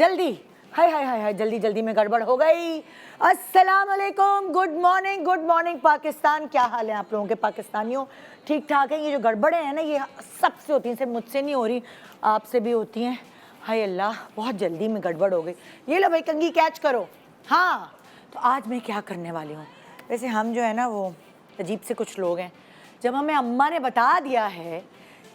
जल्दी, हाय हाय हाय हाय, जल्दी जल्दी में गड़बड़ हो गई। अस्सलाम वालेकुम, गुड मॉर्निंग पाकिस्तान। क्या हाल है आप लोगों के पाकिस्तानियों? ठीक ठाक है। ये जो गड़बड़ें हैं ना, ये सबसे होती हैं, सिर्फ मुझसे नहीं हो रही, आपसे भी होती हैं। हाय अल्लाह, बहुत जल्दी में गड़बड़ हो गई। ये लो भाई, कंघी कैच करो। हाँ, तो आज मैं क्या करने वाली हूँ, वैसे हम जो है ना वो अजीब से कुछ लोग हैं। जब हमें अम्मा ने बता दिया है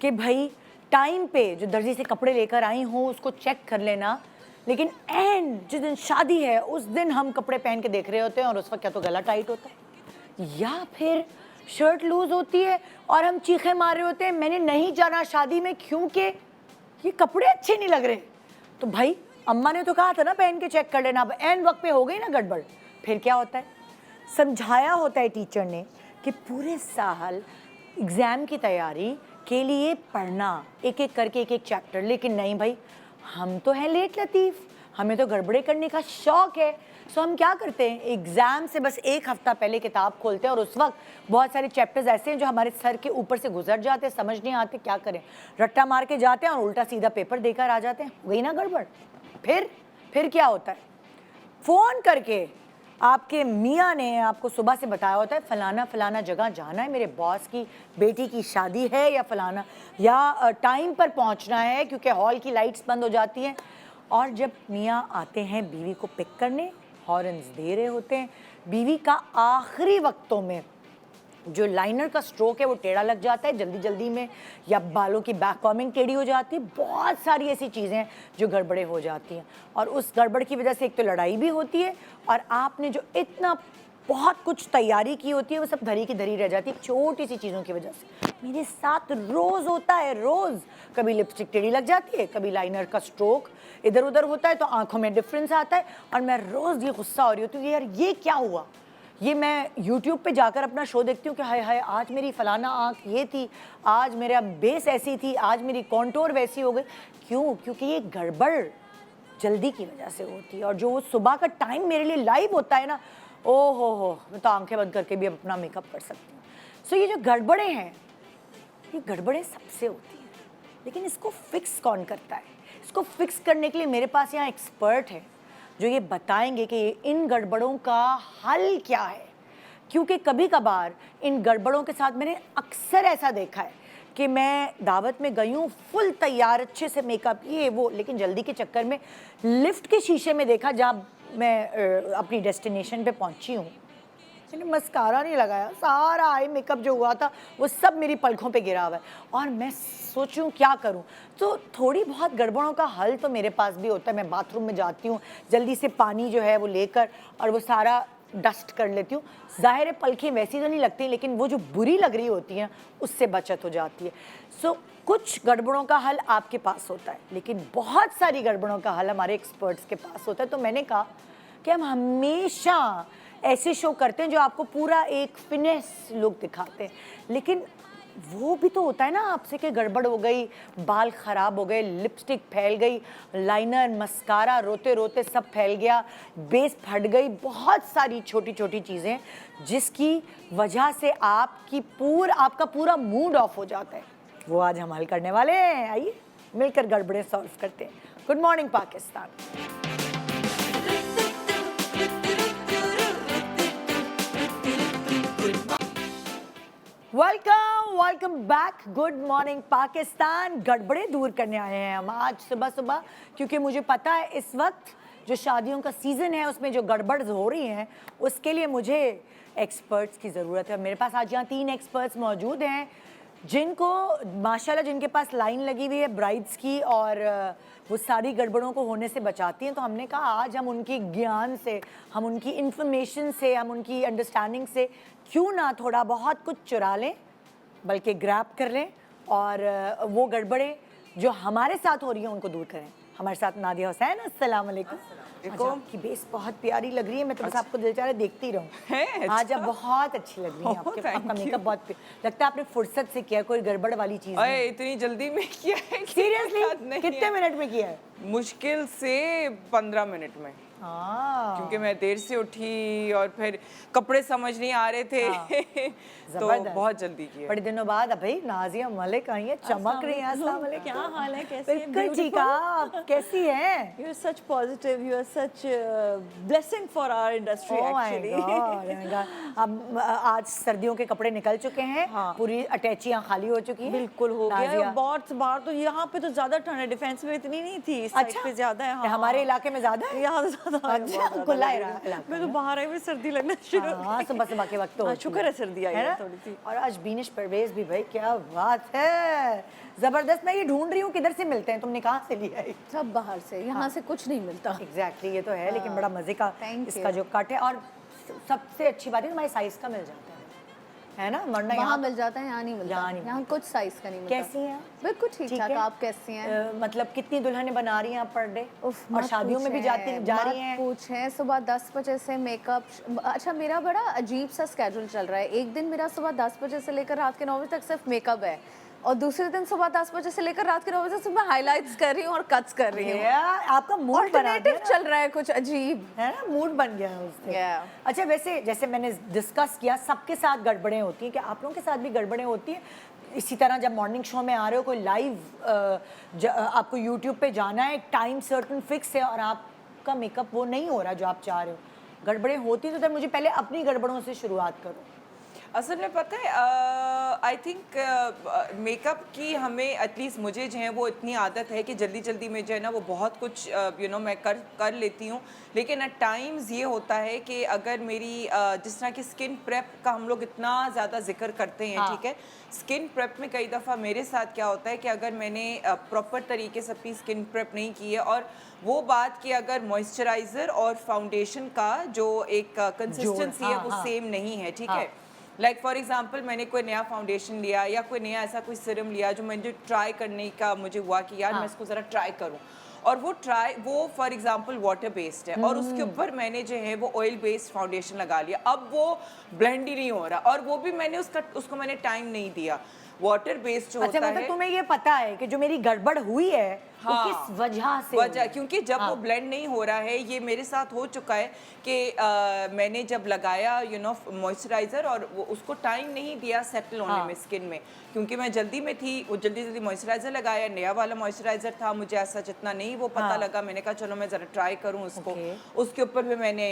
कि भाई टाइम पे जो दर्जी से कपड़े लेकर आई हूँ उसको चेक कर लेना, लेकिन एंड जिस दिन शादी है उस दिन हम कपड़े पहन के देख रहे होते हैं और उस वक्त क्या तो गला टाइट होता है या फिर शर्ट लूज होती है और हम चीखें मार रहे होते हैं मैंने नहीं जाना शादी में क्योंकि ये कपड़े अच्छे नहीं लग रहे। तो भाई अम्मा ने तो कहा था ना पहन के चेक कर लेना, अब एंड वक्त पे हो गई ना गड़बड़। फिर क्या होता है, समझाया होता है टीचर ने कि पूरे साल एग्ज़ाम की तैयारी के लिए पढ़ना, एक एक करके एक एक चैप्टर, लेकिन नहीं भाई, हम तो हैं लेट लतीफ़, हमें तो गड़बड़े करने का शौक़ है। सो हम क्या करते हैं, एग्ज़ाम से बस एक हफ़्ता पहले किताब खोलते हैं और उस वक्त बहुत सारे चैप्टर्स ऐसे हैं जो हमारे सर के ऊपर से गुजर जाते हैं, समझ नहीं आते क्या करें, रट्टा मार के जाते हैं और उल्टा सीधा पेपर देकर आ जाते हैं। वही ना गड़बड़। फिर क्या होता है, फ़ोन करके आपके मियाँ ने आपको सुबह से बताया होता है फ़लाना फ़लाना जगह जाना है, मेरे बॉस की बेटी की शादी है, या फ़लाना, या टाइम पर पहुंचना है क्योंकि हॉल की लाइट्स बंद हो जाती हैं। और जब मियाँ आते हैं बीवी को पिक करने, हॉर्न्स दे रहे होते हैं, बीवी का आखिरी वक्तों में जो लाइनर का स्ट्रोक है वो टेढ़ा लग जाता है जल्दी जल्दी में, या बालों की बैक कॉमिंग टेढ़ी हो जाती है। बहुत सारी ऐसी चीज़ें हैं जो गड़बड़े हो जाती हैं और उस गड़बड़ की वजह से एक तो लड़ाई भी होती है और आपने जो इतना बहुत कुछ तैयारी की होती है वो सब धरी की धरी रह जाती है छोटी सी चीज़ों की वजह से। मेरे साथ रोज़ होता है, रोज़। कभी लिपस्टिक टेढ़ी लग जाती है, कभी लाइनर का स्ट्रोक इधर उधर होता है तो आंखों में डिफरेंस आता है और मैं रोज़ ये गुस्सा हो रही होती हूँ यार ये क्या हुआ। ये मैं YouTube पे जाकर अपना शो देखती हूँ कि हाय हाय आज मेरी फ़लाना आँख ये थी, आज मेरा बेस ऐसी थी, आज मेरी कॉन्टोर वैसी हो गई। क्यों? क्योंकि ये गड़बड़ जल्दी की वजह से होती है। और जो सुबह का टाइम मेरे लिए लाइव होता है ना, ओ हो, मैं तो आंखें बंद करके भी अपना मेकअप कर सकती हूँ। सो ये जो गड़बड़ें हैं, ये गड़बड़ें सबसे होती हैं, लेकिन इसको फिक्स कौन करता है? इसको फिक्स करने के लिए मेरे पास यहाँ एक्सपर्ट है जो ये बताएंगे कि इन गड़बड़ों का हल क्या है। क्योंकि कभी कभार इन गड़बड़ों के साथ मैंने अक्सर ऐसा देखा है कि मैं दावत में गई हूँ फुल तैयार, अच्छे से मेकअप ये वो, लेकिन जल्दी के चक्कर में लिफ्ट के शीशे में देखा जब मैं अपनी डेस्टिनेशन पे पहुँची हूँ, मैंने मस्कारा नहीं लगाया, सारा आई मेकअप जो हुआ था वो सब मेरी पलकों पे गिरा हुआ है और मैं सोचूं क्या करूं। तो थोड़ी बहुत गड़बड़ों का हल तो मेरे पास भी होता है। मैं बाथरूम में जाती हूँ, जल्दी से पानी जो है वो लेकर और वो सारा डस्ट कर लेती हूँ। ज़ाहिर है पलकें वैसी तो नहीं लगती, लेकिन वो जो बुरी लग रही होती हैं उससे बचत हो जाती है। सो कुछ गड़बड़ों का हल आपके पास होता है, लेकिन बहुत सारी गड़बड़ों का हल हमारे एक्सपर्ट्स के पास होता है। तो मैंने कहा कि हम हमेशा ऐसे शो करते हैं जो आपको पूरा एक फिनेस लुक दिखाते हैं, लेकिन वो भी तो होता है ना आपसे कि गड़बड़ हो गई, बाल ख़राब हो गए, लिपस्टिक फैल गई, लाइनर मस्कारा रोते रोते सब फैल गया, बेस फट गई, बहुत सारी छोटी छोटी चीज़ें जिसकी वजह से आपका पूरा मूड ऑफ हो जाता है। वो आज हम हल करने वाले हैं। आइए मिलकर गड़बड़ें सॉल्व करते हैं। Good morning Pakistan. Welcome back. Good morning Pakistan. गड़बड़े दूर करने आए हैं हम आज सुबह सुबह, क्योंकि मुझे पता है इस वक्त जो शादियों का सीज़न है उसमें जो गड़बड़ हो रही हैं उसके लिए मुझे एक्सपर्ट्स की ज़रूरत है। मेरे पास आज यहाँ 3 एक्सपर्ट्स मौजूद हैं जिनको माशाल्लाह जिनके पास लाइन लगी हुई है ब्राइड्स की और वो सारी गड़बड़ों को होने से बचाती हैं। तो हमने कहा आज हम उनकी ज्ञान से, हम उनकी इन्फॉर्मेशन से, हम उनकी अंडरस्टैंडिंग से क्यों ना थोड़ा बहुत कुछ चुरा लें, बल्कि ग्रैब कर लें और वो गड़बड़ें जो हमारे साथ हो रही हैं उनको दूर करें। हमारे साथ नादिया हुसैन। अस्सलाम वालेकुम। आपकी बेस बहुत प्यारी लग रही है, मैं तो बस आपको दिलचारे देखती रहूं। आज आप बहुत अच्छी लग रही हैं, आपका मेकअप बहुत लगता है आपने फुर्सत से किया, कोई गड़बड़ वाली चीज नहीं। इतनी जल्दी में किया है? सीरियसली कितने मिनट में किया है? मुश्किल से 15 मिनट में, हाँ क्योंकि मैं देर से उठी और फिर कपड़े समझ नहीं आ रहे थे। हाँ, तो जबरदस्त। बहुत जल्दी किया। बड़े दिनों बाद अब भाई नाजिया मलिक आई हैं, चमक रही हैं। अस्सलाम वालेकुम। क्या हाल है, कैसी हैं? बिल्कुल ठीक है, आप कैसी हैं? You are such positive. You are such blessing for our industry Oh my actually. God, oh my God. अब आज सर्दियों के कपड़े निकल चुके हैं, हाँ। पूरी अटैचियां खाली हो चुकी हैं। बिल्कुल हो गया है। नाजिया। बहुत बाहर तो यहाँ पे तो ज्यादा ठंड है, डिफेंस में इतनी नहीं थी, इस साइड पे ज्यादा है। हाँ, हमारे इलाके में ज्यादा है। यहाँ तो ज्यादा है, अच्छा, बहुत ज्यादा खुला लग रही है। इलाका मैं तो बाहर आई, मुझे सर्दी लगना शुरू हो हाँ, गई। सुबह सुबह के वक्त तो हाँ, होती शुक्र है सर्दी आई है ना? थोड़ी सी। और आज बीनिश परवेज भी, भाई क्या बात है, जबरदस्त। मैं ये ढूंढ रही हूँ किधर से मिलते हैं, तुमने कहाँ से लिया है? सब बाहर से, यहाँ से कुछ नहीं मिलता। एग्जैक्टली ये तो है, लेकिन बड़ा मजे का Thank इसका you. जो कट है। और सबसे अच्छी बात है तुम्हारे साइज का मिल जाता है ना? वरना वहाँ यहाँ मिल जाता है, यहाँ नहीं मिलता। यहाँ नहीं यहाँ कुछ साइज का नहीं मिलता। कैसी हैं आप? बिल्कुल ठीक ठीक ठाक। है। आप कैसी हैं? मतलब कितनी दुल्हनें बना रही हैं आप पर डे? उफ, और मत शादियों में भी पूछें, जा मत रही हैं? पूछें। सुबह 10 बजे से मेकअप। अच्छा, मेरा बड़ा अजीब सा स्केड्यूल चल रहा है। एक दिन मेरा सुबह 10 बजे से लेकर रात के 9 बजे तक सिर्फ मेकअप है, और दूसरे दिन सुबह 10 बजे से लेकर रात के 9 बजे तक मैं हाइलाइट्स कर रही हूँ और कट्स कर रही हूँ। आपका मूड बना दिया ऑल्टरनेटिव ना? चल रहा है कुछ अजीब, है ना, मूड बन गया है उससे। Yeah. अच्छा, वैसे जैसे मैंने डिस्कस किया, सबके साथ गड़बड़ें होती हैं, क्या आप लोगों के साथ भी गड़बड़ें होती हैं? इसी तरह जब मॉर्निंग शो में आ रहे हो, कोई लाइव आपको यूट्यूब पे जाना है, टाइम सर्टन फिक्स है और आपका मेकअप वो नहीं हो रहा जो आप चाह रहे हो, गड़बड़ें होती तो मुझे पहले अपनी गड़बड़ों से शुरुआत करो। असल में पता है, आई थिंक मेकअप की हमें, एटलीस्ट मुझे जो है वो इतनी आदत है कि जल्दी जल्दी में जो है ना वो बहुत कुछ मैं कर लेती हूँ। लेकिन एट टाइम्स ये होता है कि अगर मेरी जिस तरह की स्किन प्रेप का हम लोग इतना ज़्यादा जिक्र करते हैं, हाँ। ठीक है, स्किन प्रेप में कई दफ़ा मेरे साथ क्या होता है कि अगर मैंने प्रॉपर तरीके से अपनी स्किन प्रेप नहीं की है, और वो बात कि अगर मॉइस्चराइज़र और फाउंडेशन का जो एक कंसिस्टेंसी है वो सेम नहीं है, ठीक है। लाइक फॉर एग्जाम्पल, मैंने कोई नया फाउंडेशन लिया या कोई नया ऐसा कोई सीरम लिया जो मुझे ट्राई करने का मुझे हुआ कि यार मैं इसको ज़रा ट्राई करूं, और वो फॉर एग्जांपल वाटर बेस्ड है, और उसके ऊपर मैंने जो है वो ऑयल बेस्ड फाउंडेशन लगा लिया। अब वो ब्लेंड ही नहीं हो रहा, और वो भी मैंने उसको मैंने टाइम नहीं दिया। वाटर बेस्ड जो अच्छा, होता मतलब है, तुम्हें ये पता है कि जो मेरी गड़बड़ हुई है वो हाँ, किस वजह से हुई है? क्योंकि जब वो ब्लेंड नहीं हो रहा है, ये मेरे साथ हो चुका है कि मैंने जब लगाया मॉइस्चराइज़र और वो उसको टाइम नहीं दिया सेटल होने में स्किन में, क्योंकि मैं जल्दी में थी, वो जल्दी मॉइस्चराइज़र लगाया, नया वाला मॉइस्चराइज़र था, मुझे ऐसा जितना नहीं वो पता लगा, मैंने कहा चलो मैं ज़रा ट्राई करूँ उसको। उसके ऊपर भी मैंने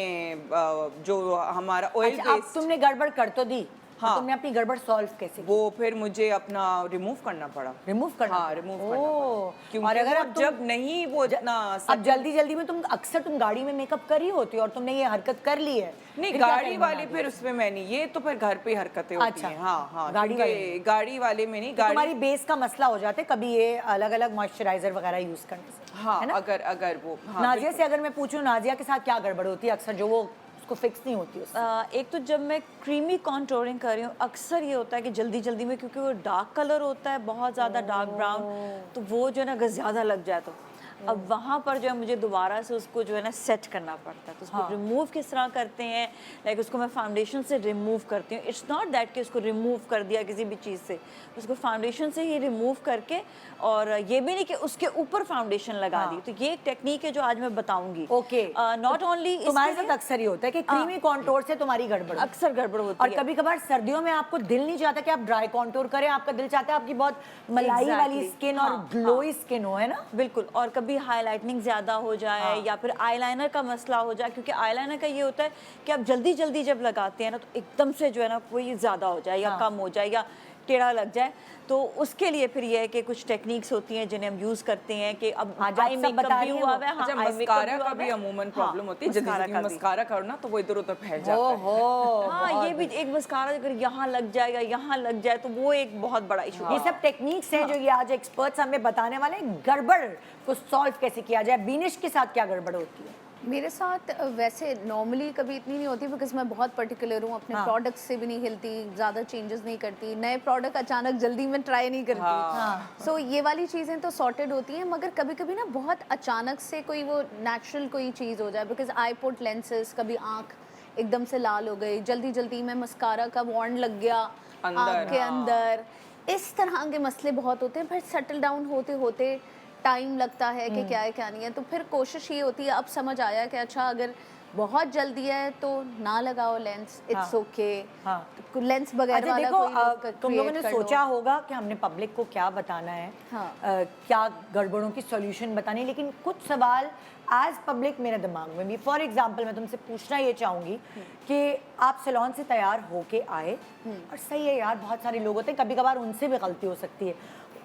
जो हमारा ऑयल अच्छा, अब बेस्ड, तुमने गड़बड़ कर तो दी, हाँ, तो तुमने अपनी गड़बड़ सॉल्व कैसे की? वो फिर मुझे अपना रिमूव करना पड़ा। रिमूव करना हाँ, पड़ा? रिमूव करना ओह, पड़ा, क्योंकि और अगर वो अब तुम जब नहीं वो इतना अब जल्दी जल्दी में अक्सर तुम गाड़ी में मेकअप कर ही होती हो और तुमने ये हरकत कर ली है, नहीं, फिर क्या गाड़ी टाइम वाले बना दिया? फिर उसमें मैं नहीं, ये तो फिर घर पे हरकतें होती अच्छा, हैं। हाँ हाँ, गाड़ी वाले क्योंकि गाड़ी वाले में नहीं, तो गाड़ी तुम्हारी बेस का मसला हो जाता है कभी ये अलग अलग मॉइस्चराइजर वगैरह यूज करने से, हाँ, है ना? अगर वो, हाँ, नाजिया से अगर मैं पूछूं, नाजिया के साथ क्या गड़बड़ होती है अक्सर जो वो उसको फिक्स नहीं होती उससे? एक तो जब मैं क्रीमी कॉन्टोरिंग कर रही हूँ, अक्सर ये होता है कि जल्दी जल्दी में, क्योंकि वो डार्क कलर होता है, बहुत ज़्यादा डार्क ब्राउन, तो वो जो है ना अगर ज़्यादा लग जाए तो अब वहाँ पर जो है मुझे दोबारा से उसको जो है ना सेट करना पड़ता है। तो उसको रिमूव किस तरह करते हैं, लाइक उसको मैं फाउंडेशन से रिमूव करती हूँ। इट्स नॉट दैट कि उसको रिमूव कर दिया किसी भी चीज़ से, उसको फाउंडेशन से ही रिमूव करके, और ये भी नहीं कि उसके ऊपर फाउंडेशन लगा दी। तो ये एक टेक्निक है जो आज मैं बताऊंगी। ओके, नॉट ओनली तुम्हारे साथ अक्सर ही होता है कि क्रीमी कॉन्टोर से तुम्हारी गड़बड़ होती अक्सर गड़बड़ होती और है। कभी कभार सर्दियों में आपको दिल नहीं चाहता कि आप ड्राई कॉन्टोर करें, आपका दिल चाहता है आपकी बहुत मलाई वाली Exactly. स्किन और हाँ, ग्लोई स्किन हो, है ना? बिल्कुल। और कभी हाईलाइटनिंग ज़्यादा हो जाए या फिर आईलाइनर का मसला हो जाए, क्योंकि आईलाइनर का ये होता है कि आप जल्दी जल्दी जब लगाते हैं ना तो एकदम से जो है ना कोई ज़्यादा हो जाए या कम हो जाए या टेढ़ा लग जाए, तो उसके लिए फिर ये है कि कुछ टेक्निक्स होती हैं जिन्हें हम यूज़ करते हैं कि अब आई मेकअप भी हुआ है। अच्छा, मस्कारा का भी अमूमन प्रॉब्लम होती है, जल्दी मस्कारा करना तो वो इधर उधर फैल जाता है। हाँ, ये भी एक मस्कारा अगर यहाँ लग जाए या यहाँ लग जाए तो वो एक बहुत बड़ा इशू है। ये सब टेक्निक्स हैं जो ये आज एक्सपर्ट्स हमें बताने वाले हैं, गड़बड़ को सॉल्व कैसे किया जाए। बीनिश के साथ क्या गड़बड़ होती है? मेरे साथ वैसे नॉर्मली कभी इतनी नहीं होती, बिकॉज मैं बहुत पर्टिकुलर हूँ, अपने प्रोडक्ट्स से भी नहीं हिलती, ज़्यादा चेंजेस नहीं करती, नए प्रोडक्ट अचानक जल्दी में ट्राई नहीं करती। सो ये वाली चीज़ें तो सॉर्टेड होती हैं, मगर कभी कभी ना बहुत अचानक से कोई वो नेचुरल कोई चीज़ हो जाए, बिकॉज आई पुट लेंसेज, कभी आँख एकदम से लाल हो गई, जल्दी जल्दी में मस्कारा का वॉन्ड लग गया आँख के अंदर, इस तरह के मसले बहुत होते हैं। फिर सेटल डाउन होते होते टाइम लगता है कि क्या है क्या नहीं है, तो फिर कोशिश ये होती है, अब समझ आया कि अच्छा अगर बहुत जल्दी है तो ना लगाओ लेंस, इट्स ओके। हाँ। लेंस बगैर अच्छा वाला देखो, कोई look तुम लोगों create ने कर लो। सोचा होगा कि हमने पब्लिक को क्या बताना है, हाँ। क्या गड़बड़ों की सॉल्यूशन बतानी है, लेकिन कुछ सवाल एज पब्लिक मेरे दिमाग में भी, फॉर एग्जांपल मैं तुमसे पूछना ये चाहूँगी कि आप सैलून से तैयार होके आए, और सही है यार, बहुत सारे लोग होते हैं, कभी कभार उनसे भी गलती हो सकती है,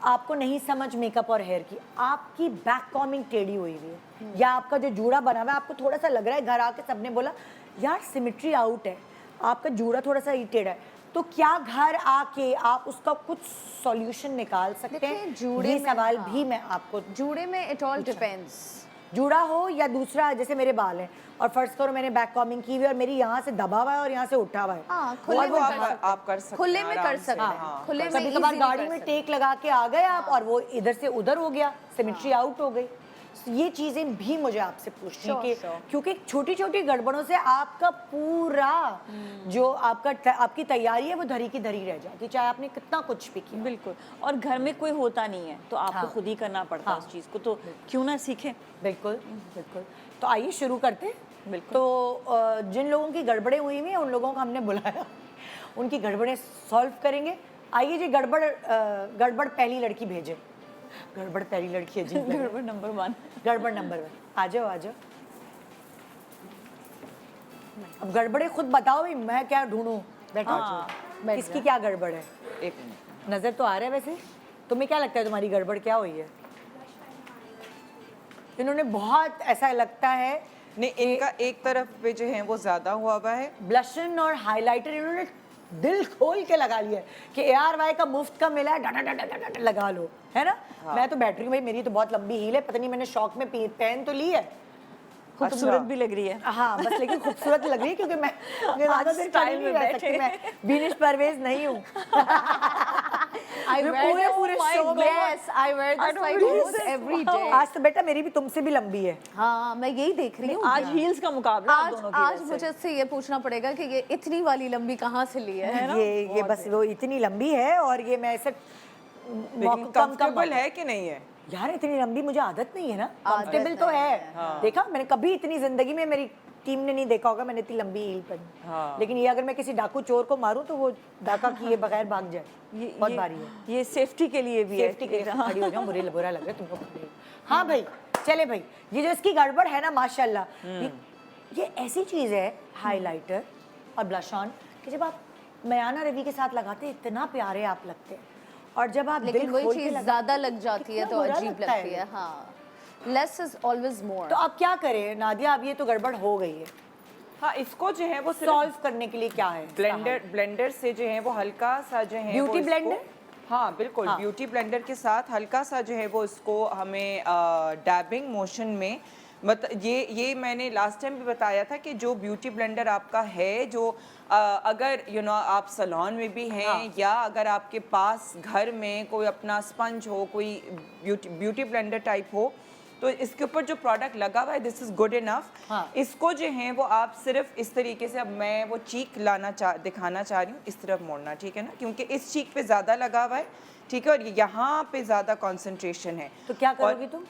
आपको नहीं समझ मेकअप और हेयर की, आपकी बैक कॉमिंग टेढ़ी हुई हुई है, या आपका जो जूड़ा बना हुआ है आपको थोड़ा सा लग रहा है, घर आके सबने बोला यार सिमेट्री आउट है, आपका जूड़ा थोड़ा सा टेढ़ा है, तो क्या घर आके आप उसका कुछ सॉल्यूशन निकाल सकते देखिए, हैं? जूड़े ये में, सवाल हाँ। भी मैं आपको, जूड़े में इट ऑल डिपेंड्स, जूड़ा हो या दूसरा, जैसे मेरे बाल हैं और फर्ज करो मैंने बैक कॉमिंग की हुई है और मेरी यहाँ से दबा हुआ है और यहाँ से उठा हुआ है, हाँ, और खुले वो में आप कर सकते हैं, खुले में कर आराम से, सकते हैं, हाँ। खुले में कभी कभार easily गाड़ी कर में सकते हैं। टेक लगा के आ गए आप और वो इधर से उधर हो गया, सिमेट्री आउट हो गई। ये चीजें भी मुझे आपसे पूछनी Sure, कि sure. क्योंकि छोटी छोटी गड़बड़ों से आपका पूरा जो आपकी तैयारी है वो धरी की धरी रह जाती, चाहे आपने कितना कुछ भी किया। बिल्कुल, और घर में कोई होता नहीं है तो आपको हाँ। खुद ही करना पड़ता है हाँ। उस चीज़ को, तो क्यों ना सीखें। बिल्कुल बिल्कुल। तो आइए शुरू करते हैं। बिल्कुल। तो जिन लोगों की गड़बड़ें हुई हुई हैं उन लोगों को हमने बुलाया, उनकी गड़बड़ें सॉल्व करेंगे। आइए जी, गड़बड़ पहली लड़की भेजे। गड़बड़ पहली लड़की है जी। गड़बड़ नंबर 1। गड़बड़ नंबर 1, आ जाओ आ जाओ। अब गड़बड़े खुद बताओ भाई, मैं क्या ढूंढूं? बैठो। हाँ, किसकी क्या गड़बड़ है? एक मिनट। नजर तो आ रहा है वैसे। तुम्हें क्या लगता है तुम्हारी गड़बड़ क्या हुई है? इन्होंने बहुत, ऐसा लगता है नहीं, इनका एक तरफ पे जो है वो ज्यादा हुआ है। ब्लशन और हाइलाइटर इन्होंने दिल खोल के लगा लिया है कि ARY का मुफ्त का मिला है, डा डा डा डा डा लगा लो, है ना? मैं तो बैठ रही हूँ भाई, मेरी तो बहुत लंबी हील है, पता नहीं मैंने शौक में पहन तो ली है। खूबसूरत भी लग रही है। हाँ बस, लेकिन खूबसूरत लग रही है क्योंकि मैं ज्यादा देर style खड़ी नहीं में रह बैठे सकती, मैं बीनिश परवेज नहीं हूँ। I मैं wear this- पूरे oh my शो में, yes, I wear this don't like believe almost this. every Wow. day. आज तो बेटा मेरी भी तुमसे भी लंबी है। हाँ, मैं यही देख रही हूँ। आज हील्स का मुकाबला आप आज दोनों की आज वजह से। मुझे इससे ये पूछना पड़ेगा कि ये इतनी वाली लंबी कहाँ से ली है ना? ये बस वो इतनी लंबी है और ये मैं ऐसे लेकिन कम कंफर्टेबल है कि नहीं है? यार इतनी लंबी मुझे आदत नहीं है ना, कंफर्टेबल तो है। देखा मैंने कभी इतनी जिंदगी में, मेरी टीम ने नहीं देखा होगा मैंने इतनी लंबी हील पहनी। लेकिन ये अगर मैं किसी डाकू चोर को मारूं तो वो डाका किए बगैर भाग जाए, बहुत भारी है। ये सेफ्टी के लिए भी है। सेफ्टी के लिए खड़ी हो जाऊं, बुरा लग रहा है तुमको खड़ी हो। हाँ भाई चले भाई, ये जो इसकी गड़बड़ है ना माशाल्लाह, ये ऐसी चीज है हाइलाइटर और ब्लश ऑन कि जब आप मयाना रवि के साथ लगाते हैं इतना प्यारे आप लगते हैं, और जब आप लेकिन दिल वही खोल के चीज लगाते ज्यादा हैं, लग जाती है कितना तो बुरा अजीब लगता लगती है। हाँ, लेस इज ऑलवेज मोर। तो अब क्या करें नादिया? अब ये तो गड़बड़ हो गई है, हाँ, इसको जो है वो सॉल्व करने के लिए क्या है? ब्लेंडर से जो है वो हल्का सा जो है ब्यूटी वो इसको- ब्लेंडर? हाँ बिल्कुल, हाँ। ब्यूटी ब्लेंडर के साथ हल्का सा जो है वो इसको हमें डैबिंग मोशन में, मतलब ये मैंने लास्ट टाइम भी बताया था कि जो ब्यूटी ब्लेंडर आपका है, जो अगर आप सैलून में भी हैं, हाँ। या अगर आपके पास घर में कोई अपना स्पंज हो, कोई ब्यूटी ब्लेंडर टाइप हो, तो इसके ऊपर जो प्रोडक्ट लगा हुआ है दिस इज गुड इनफ। हाँ। इसको जो है वो आप सिर्फ इस तरीके से, अब मैं वो चीक दिखाना चाह रही हूँ, इस तरफ मोड़ना, ठीक है ना, क्योंकि इस चीक पे ज़्यादा लगा हुआ है, ठीक है, और यहाँ पे ज़्यादा कंसंट्रेशन है, तो क्या करोगी तुम?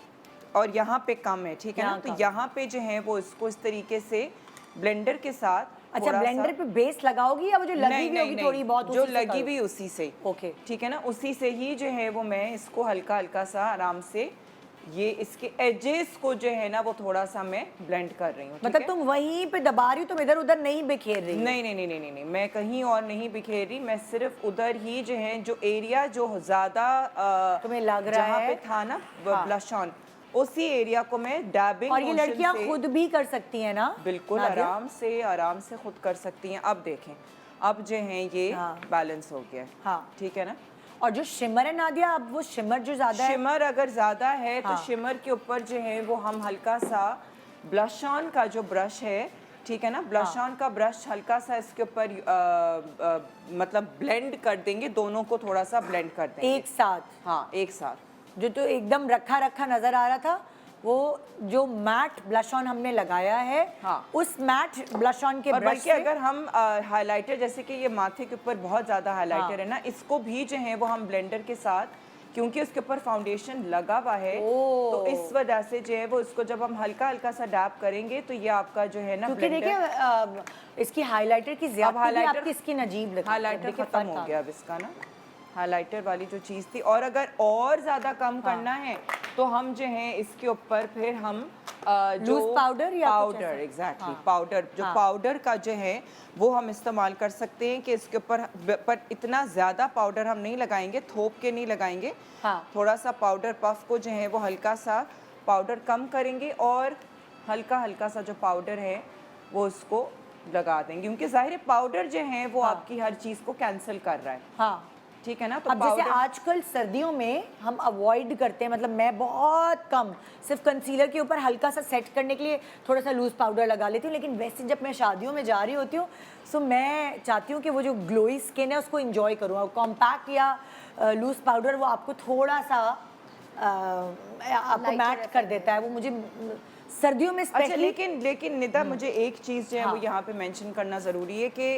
और यहाँ पे कम है, ठीक है ना, यहाँ तो कम। यहाँ पे जो है वो इसको इस तरीके से ब्लेंडर के साथ अच्छा, थोड़ा सा- ब्लेंडर पे बेस लगाओगी या वो जो लगी हुई होगी थोड़ी बहुत जो उसी से लगी करो? हुई उसी से, ओके। ठीक है ना, उसी से ही जो है वो मैं इसको हल्का हल्का सा आराम से, ये इसके एजेस को जो है ना वो थोड़ा सा मैं ब्लेंड कर रही हूँ, ठीक मतलब है? तुम वहीं पे दबा रही हो, तुम इधर उधर नहीं बिखेर रही हो? नहीं नहीं नहीं नहीं नहीं नहीं, मैं कहीं और नहीं बिखेर रही, मैं सिर्फ उधर ही जो है, जो एरिया जो ज्यादा तुम्हें लग रहा जहाँ है, पे था ना हाँ। ब्लश ऑन, उसी एरिया को मैं डैबिंग और ये मोशन लड़कियां से- खुद भी कर सकती हैं ना? बिल्कुल नादिया? आराम से खुद कर सकती हैं। अब देखें, अब जो है ये हाँ। बैलेंस हो गया है, हाँ। ठीक है ना। और जो शिमर है नादिया, अब वो शिमर जो ज्यादा है, शिमर अगर ज़्यादा है तो हाँ। शिमर के ऊपर जो है वो हम हल्का सा ब्लश ऑन का जो ब्रश है, ठीक है ना, ब्लश ऑन का ब्रश हल्का सा इसके ऊपर मतलब ब्लेंड कर देंगे, दोनों को थोड़ा सा ब्लेंड कर देंगे एक साथ। हाँ, एक साथ। जो तो एकदम रखा रखा नजर आ रहा था, वो जो मैट ब्लश ऑन हमने लगाया है, हाँ। उस मैट ब्लश ऑन के और ब्रश बल्कि से, अगर हम हाइलाइटर, जैसे कि ये माथे के ऊपर बहुत ज़्यादा हाइलाइटर है ना, इसको भी जो है वो हम ब्लेंडर के साथ क्योंकि उसके ऊपर फाउंडेशन लगा हुआ है, तो इस वजह से जो है वो इसको जब हम हल्का हल्का सा डैप करेंगे तो ये आपका जो है ना क्योंकि देखिए इसकी हाइलाइटर की ज्यादा भी आपकी स्किन अजीब लगती है। हाइलाइटर खत्म हो गया अब इसका ना, हाइलाइटर वाली जो चीज़ थी। और अगर और ज़्यादा कम करना है तो हम जो है इसके ऊपर फिर हम जो लूज पाउडर या पाउडर एग्जैक्टली पाउडर जो पाउडर का जो है वो हम इस्तेमाल कर सकते हैं कि इसके ऊपर, पर इतना ज़्यादा पाउडर हम नहीं लगाएंगे, थोप के नहीं लगाएंगे। थोड़ा सा पाउडर पफ को जो है वो हल्का सा पाउडर कम करेंगे और हल्का हल्का सा जो पाउडर है वो उसको लगा देंगे, क्योंकि ज़ाहिर पाउडर जो है वो आपकी हर चीज़ को कैंसिल कर रहा है। ठीक है ना। तो अब जैसे आजकल सर्दियों में हम अवॉइड करते हैं, मतलब मैं बहुत कम सिर्फ कंसीलर के ऊपर हल्का सा सेट करने के लिए थोड़ा सा लूज पाउडर लगा लेती हूँ, लेकिन वैसे जब मैं शादियों में जा रही होती हूँ सो मैं चाहती हूँ कि वो जो ग्लोई स्किन है उसको इंजॉय करूँ। और कॉम्पैक्ट या लूज पाउडर वो आपको थोड़ा सा आपको मैट कर देता है, वो मुझे सर्दियों में अच्छा। लेकिन निदा मुझे एक चीज़ जो है वो यहाँ पे मेंशन करना ज़रूरी है कि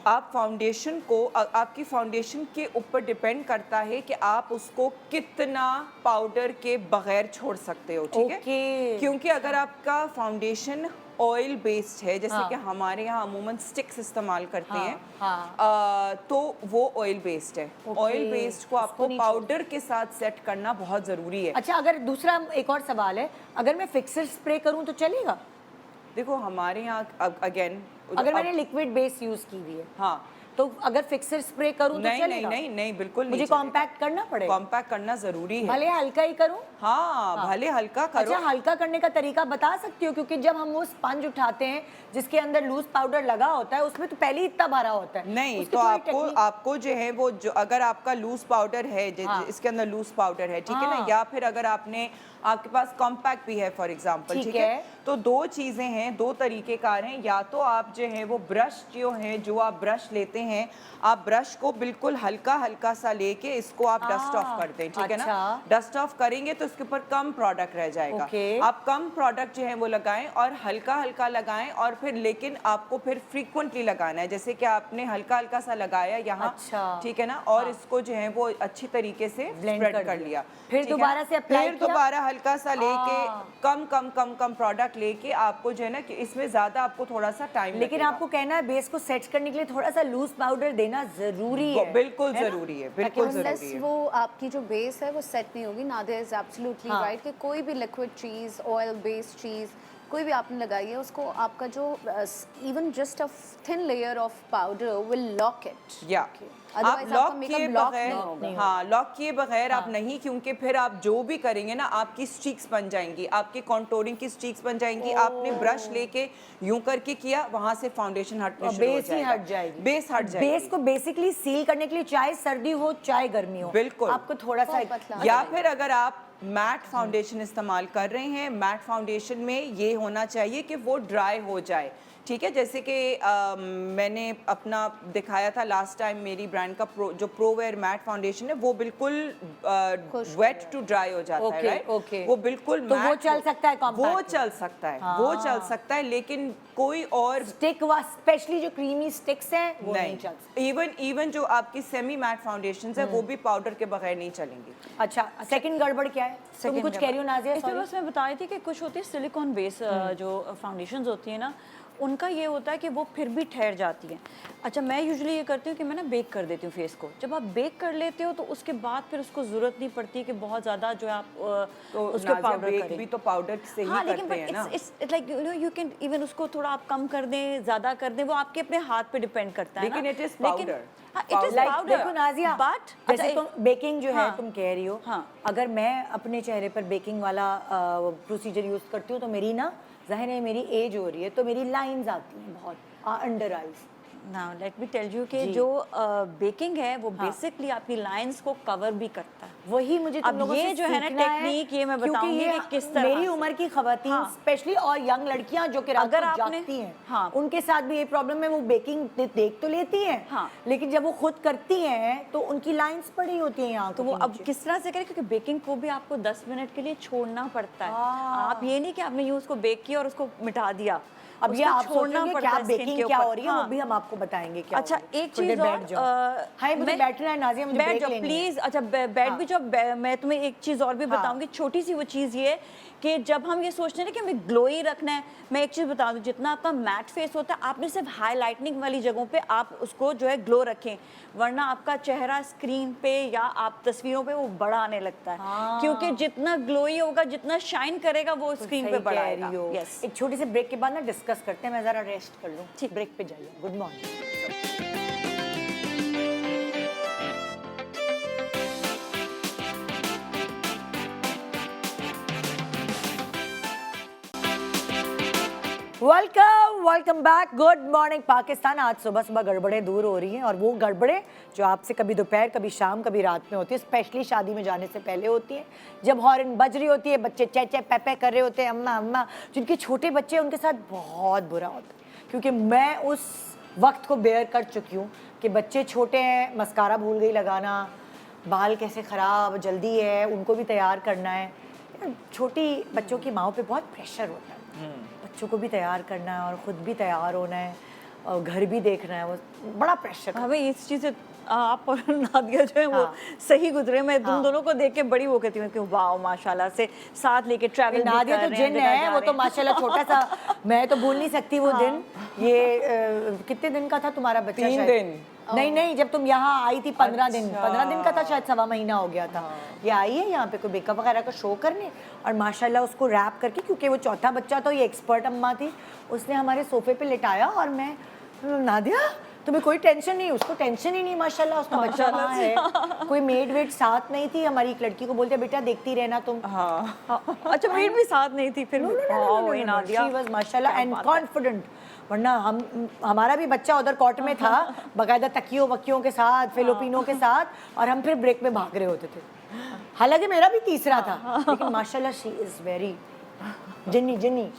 आप फाउंडेशन को, आपकी फाउंडेशन के ऊपर डिपेंड करता है कि आप उसको कितना पाउडर के बगैर छोड़ सकते हो। ठीक है, क्योंकि अगर आपका फाउंडेशन ऑयल बेस्ड है, जैसे कि हमारे यहाँ अमूमन स्टिक्स इस्तेमाल करते हैं, तो वो ऑयल बेस्ड है। ऑयल बेस्ड को आपको पाउडर के साथ सेट करना बहुत ज़रूरी है। अच्छा, अगर दूसरा एक और सवाल है, अगर मैं फिक्सर स्प्रे करूँ तो चलेगा? देखो हमारे यहाँ अगेन अगर मैंने लिक्विड बेस यूज की हुई है, हाँ, तो अगर फिक्सर स्प्रे करूं तो चलेगा? नहीं बिल्कुल नहीं। मुझे कॉम्पैक्ट करना पड़ेगा? कॉम्पैक्ट करना जरूरी है। भले हल्का ही करूं? हाँ, भले हल्का करो। अच्छा, हल्का करने का तरीका बता सकती हो? क्योंकि जब हम वो स्पंज उठाते हैं जिसके अंदर लूज पाउडर लगा होता है उसमें तो पहले ही इतना भरा होता है। नहीं, तो आपको जो है वो जो अगर आपका लूज पाउडर है, इसके अंदर लूज पाउडर है, ठीक है ना, या फिर अगर आपके पास कॉम्पैक्ट भी है फॉर एग्जांपल, ठीक है, तो दो चीजें हैं, दो तरीकेकार हैं। या तो आप जो है वो ब्रश जो है, जो आप ब्रश लेते हैं, आप ब्रश को बिल्कुल हल्का हल्का सा लेके इसको आप डस्ट ऑफ कर दें। ठीक है ना, डस्ट ऑफ करेंगे तो इसके ऊपर कम प्रोडक्ट रह जाएगा। आप कम प्रोडक्ट जो है वो लगाएं और हल्का हल्का लगाएं, और फिर लेकिन आपको फिर फ्रीक्वेंटली लगाना है। जैसे कि आपने हल्का हल्का सा लगाया यहाँ, ठीक है ना, और इसको जो है वो अच्छी तरीके से स्प्रेड कर लिया, फिर दोबारा से अप्लाई किया, दोबारा हल्का सा लेके कम कम कम कम प्रोडक्ट लेके आपको जो है ना कि इसमें ज्यादा आपको थोड़ा सा टाइम, लेकिन आपको कहना है बेस को सेट करने के लिए थोड़ा सा लूज पाउडर देना जरूरी है। बिल्कुल जरूरी है, बिल्कुल जरूरी है। वो आपकी जो बेस है वो सेट नहीं होगी। नादिया इज एब्सोल्युटली राइट कि कोई भी लिक्विड चीज, ऑयल बेस्ड चीज कोई भी आपने लगाई है, उसको आपका जो even just a thin layer of powder will lock it. या आप लॉक किए बगैर, हाँ, लॉक किए बगैर आप नहीं, क्योंकि फिर आप जो भी करेंगे ना आपकी स्ट्रीक्स बन जाएंगी, आपकी कॉन्टोरिंग की स्ट्रीक्स बन जाएंगी। आपने ब्रश लेके यूं करके किया, वहां से फाउंडेशन हटने शुरू हो जाएगा, हट जाएगी, बेस हट जाएगी। बेस को बेसिकली सील करने के लिए चाहे सर्दी हो चाहे गर्मी हो, बिल्कुल आपको थोड़ा सा, या फिर अगर आप मैट फाउंडेशन इस्तेमाल कर रहे हैं, मैट फाउंडेशन में ये होना चाहिए कि वो ड्राई हो जाए। ठीक है, जैसे कि मैंने अपना दिखाया था लास्ट टाइम, मेरी ब्रांड का जो प्रोवेयर मैट फाउंडेशन है वो बिल्कुल वेट टू ड्राई हो जाता है, राइट? वो बिल्कुल तो वो चल सकता है, वो चल सकता है, वो चल सकता है, लेकिन कोई और स्टिक व स्पेशली जो क्रीमी स्टिक्स हैं वो नहीं चल सकते। इवन जो आपकी सेमी मैट फाउंडेशंस है वो भी पाउडर के बगैर नहीं चलेंगी। अच्छा, सेकंड गड़बड़ क्या है? तुम कुछ कह रही हो नाज़िया? इसमें बस मैं बता रही थी कि कुछ होती है सिलिकॉन बेस जो फाउंडेशंस होती है ना, उनका ये होता है कि वो फिर भी ठहर जाती है। अच्छा, मैं यूजुअली ये करती हूँ कि मैं ना बेक कर देती हूँ फेस को। जब आप बेक कर लेते हो तो उसके बाद फिर उसको ज़रूरत नहीं पड़ती कि बहुत ज़्यादा जो आप तो उसके पाउडर करें। भी तो पाउडर से ही करते हैं ना। It's like you can even उसको थोड़ा आप कम कर दें, ज़्यादा कर दें, वो आपके अपने हाथ पे डिपेंड करता है। लेकिन इट इज़ पाउडर। देखो नाज़िया, बट जैसे तुम बेकिंग जो है तुम कह रही हो, अगर मैं अपने चेहरे पर बेकिंग वाला प्रोसीजर यूज़ करती हूँ तो मेरी ना, ज़ाहिर है मेरी एज हो रही है तो मेरी लाइंस आती हैं बहुत under eyes. Now let me tell you कि जो बेकिंग है वो बेसिकली आपकी लाइंस को कवर भी करता है। वही मुझे तुम लोगों से जो है ना टेक्निक, ये मैं बताऊंगी कि किस तरह मेरी उम्र की खवातीन स्पेशली और यंग लड़कियां जो कि रात को जागती हैं, उनके साथ भी ये प्रॉब्लम है। वो बेकिंग देख तो लेती हैं, लेकिन जब वो खुद करती हैं तो उनकी लाइंस पड़ी होती हैं यहाँ। तो वो अब किस तरह से करें, क्योंकि बेकिंग को भी आपको 10 मिनट के लिए छोड़ना पड़ता है। आप ये नहीं कि आपने यूं उसको बेक किया और उसको मिटा दिया। अब ये आप छोड़ना पड़ता है, बेकिंग क्या हो रही है वो भी हम आपको बताएंगे क्या अच्छा होगा। एक थोड़ी चीज देर और बैठ जाओ। हाय मुझे बैठना है नाजिया, मुझे बैठ ब्रेक जाओ लेनी है। प्लीज। अच्छा बैठ भी जाओ। मैं तुम्हें एक चीज और भी बताऊंगी, छोटी सी वो चीज ये कि जब हम ये सोचते हैं कि हमें ग्लोई रखना है, मैं एक चीज बता दूं, जितना आपका मैट फेस होता है आपने सिर्फ हाईलाइटनिंग वाली जगहों पे आप उसको जो है ग्लो रखें, वरना आपका चेहरा स्क्रीन पे या आप तस्वीरों पे वो बड़ा आने लगता है, क्योंकि जितना ग्लोई होगा, जितना शाइन करेगा वो स्क्रीन पे सही बड़ा कह आएगा। रही हो। यस एक छोटी सी ब्रेक के बाद ना डिस्कस करते हैं, मैं जरा रेस्ट कर लूं। ठीक। ब्रेक पे जाइए। Good morning. Welcome back. Good morning Pakistan. आज सुबह सुबह गड़बड़ें दूर हो रही हैं, और वो गड़बड़ें जो आपसे कभी दोपहर, कभी शाम, कभी रात में होती है, स्पेशली शादी में जाने से पहले होती है, जब हॉर्न बज रही होती है, बच्चे चे चे पे पे कर रहे होते हैं, अम्मा अम्मा। जिनके छोटे बच्चे हैं उनके साथ बहुत बुरा होता है, क्योंकि मैं उस वक्त को बेयर कर चुकी हूँ कि बच्चे छोटे हैं, मस्कारा भूल गई लगाना, बाल कैसे ख़राब, जल्दी है, उनको भी तैयार करना है। छोटी बच्चों की माँओं पे बहुत प्रेशर होता है, बच्चों को भी तैयार करना है और ख़ुद भी तैयार होना है और घर भी देखना है, वो बड़ा प्रेशर। हमें इस चीज़ से आप और नादिया जो है वो सही गुजरे। मैं तुम दोनों को देख के बड़ी वो कहती हूँ कि वाह माशाल्लाह से साथ लेके ट्रैवल। नादिया तो जिन है, वो तो माशाल्लाह छोटा सा, मैं तो भूल नहीं सकती वो दिन। ये कितने दिन का था तुम्हारा बच्चा? 3 दिन। नहीं, जब तुम यहाँ आई थी 15 दिन का था शायद, 1.25 महीना हो गया था। ये आई है यहाँ पे कोई मेकअप वगैरह का शो करने, और माशाल्लाह उसको रैप करके, क्योंकि वो चौथा बच्चा था, ये एक्सपर्ट अम्मा थी, उसने हमारे सोफे पे लिटाया, और मैं नादिया तुम्हें कोई टेंशन नहीं, उसको टेंशन ही नहीं, माशाल्लाह उसका बच्चा वहाँ है। कोई मेड वेड साथ नहीं थी, हमारी एक लड़की को बोलते बेटा देखती रहना तुम। अच्छा मेड भी साथ नहीं थी फिर? शी वाज माशाल्लाह एंड कॉन्फिडेंट। वरना हमारा भी बच्चा उधर कोर्ट में था, बाकायदा तकियों वकियों के साथ, फिलिपिनों के साथ, और हम फिर ब्रेक में भाग रहे होते थे। हालांकि मेरा भी तीसरा था, लेकिन माशाल्लाह शी इज वेरी जिन्नी।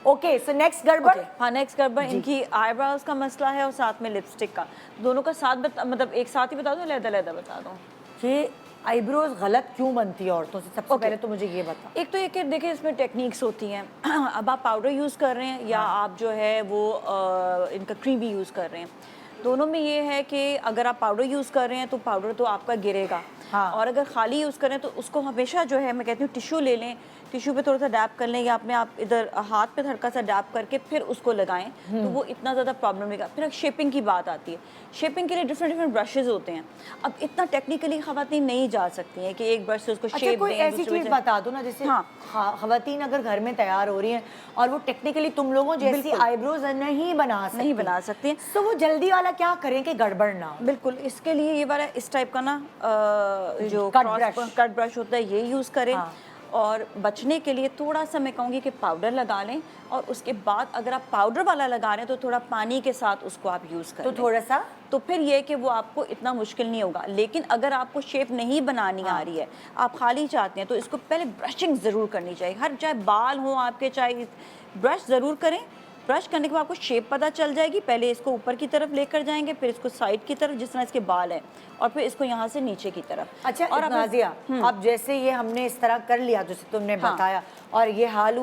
ओके, सो नेक्स्ट गड़बड़। हाँ नेक्स्ट गड़बड़ इनकी आईब्रोज का मसला है और साथ में लिपस्टिक का, दोनों का साथ मतलब एक साथ ही बता दूं, लहदा बता दूं? ये आईब्रोज गलत क्यों बनती है औरतों से? सबसे पहले तो मुझे ये बता। एक तो ये कि देखिए इसमें टेक्निक्स होती हैं। अब आप पाउडर यूज़ कर रहे हैं या आप जो है वो इनका क्रीम भी यूज़ कर रहे हैं, दोनों में ये है कि अगर आप पाउडर यूज़ कर रहे हैं तो पाउडर तो आपका गिरेगा, और अगर खाली यूज़ करें तो उसको हमेशा जो है मैं कहती हूँ टिश्यू ले लें, टिश्यू पे थोड़ा सा डैप कर लें, या अपने आप इधर हाथ पे हल्का सा डैप करके फिर उसको लगाएं, तो वो इतना ज़्यादा प्रॉब्लम नहीं। फिर शेपिंग की बात आती है, शेपिंग के लिए डिफरेंट ब्रशेज होते हैं। अब इतना टेक्निकली खवातीन नहीं जा सकती हैं कि एक ब्रश से उसको शेप कोई दें। ऐसी चीज़ बता दो ना, जैसे खवातीन अगर घर में तैयार हो रही हैं और वो टेक्निकली तुम लोगों जैसी आईब्रोज नहीं बना सकती हैं, तो वो जल्दी वाला क्या करें कि गड़बड़ ना हो? बिल्कुल, इसके लिए ये वाला इस टाइप का ना जो कट ब्रश होता है ये यूज़ करें। और बचने के लिए थोड़ा सा मैं कहूँगी कि पाउडर लगा लें, और उसके बाद अगर आप पाउडर वाला लगा रहे हैं तो थोड़ा पानी के साथ उसको आप यूज़ करें, तो थोड़ा सा, तो फिर ये कि वो आपको इतना मुश्किल नहीं होगा। लेकिन अगर आपको शेप नहीं बनानी आ रही है, आप खाली चाहते हैं, तो इसको पहले ब्रशिंग ज़रूर करनी चाहिए। हर चाहे बाल हो आपके, चाहे ब्रश ज़रूर करें। ब्रश करने के बाद आपको शेप पता चल जाएगी। पहले इसको ऊपर की तरफ लेकर जाएंगे, फिर इसको साइड की तरफ जिस तरह इसके बाल हैं, और फिर इसको यहाँ से नीचे की तरफ। अच्छा, और नाज़िया अब जैसे ये हमने इस तरह कर लिया जैसे तुमने बताया, और ये हाल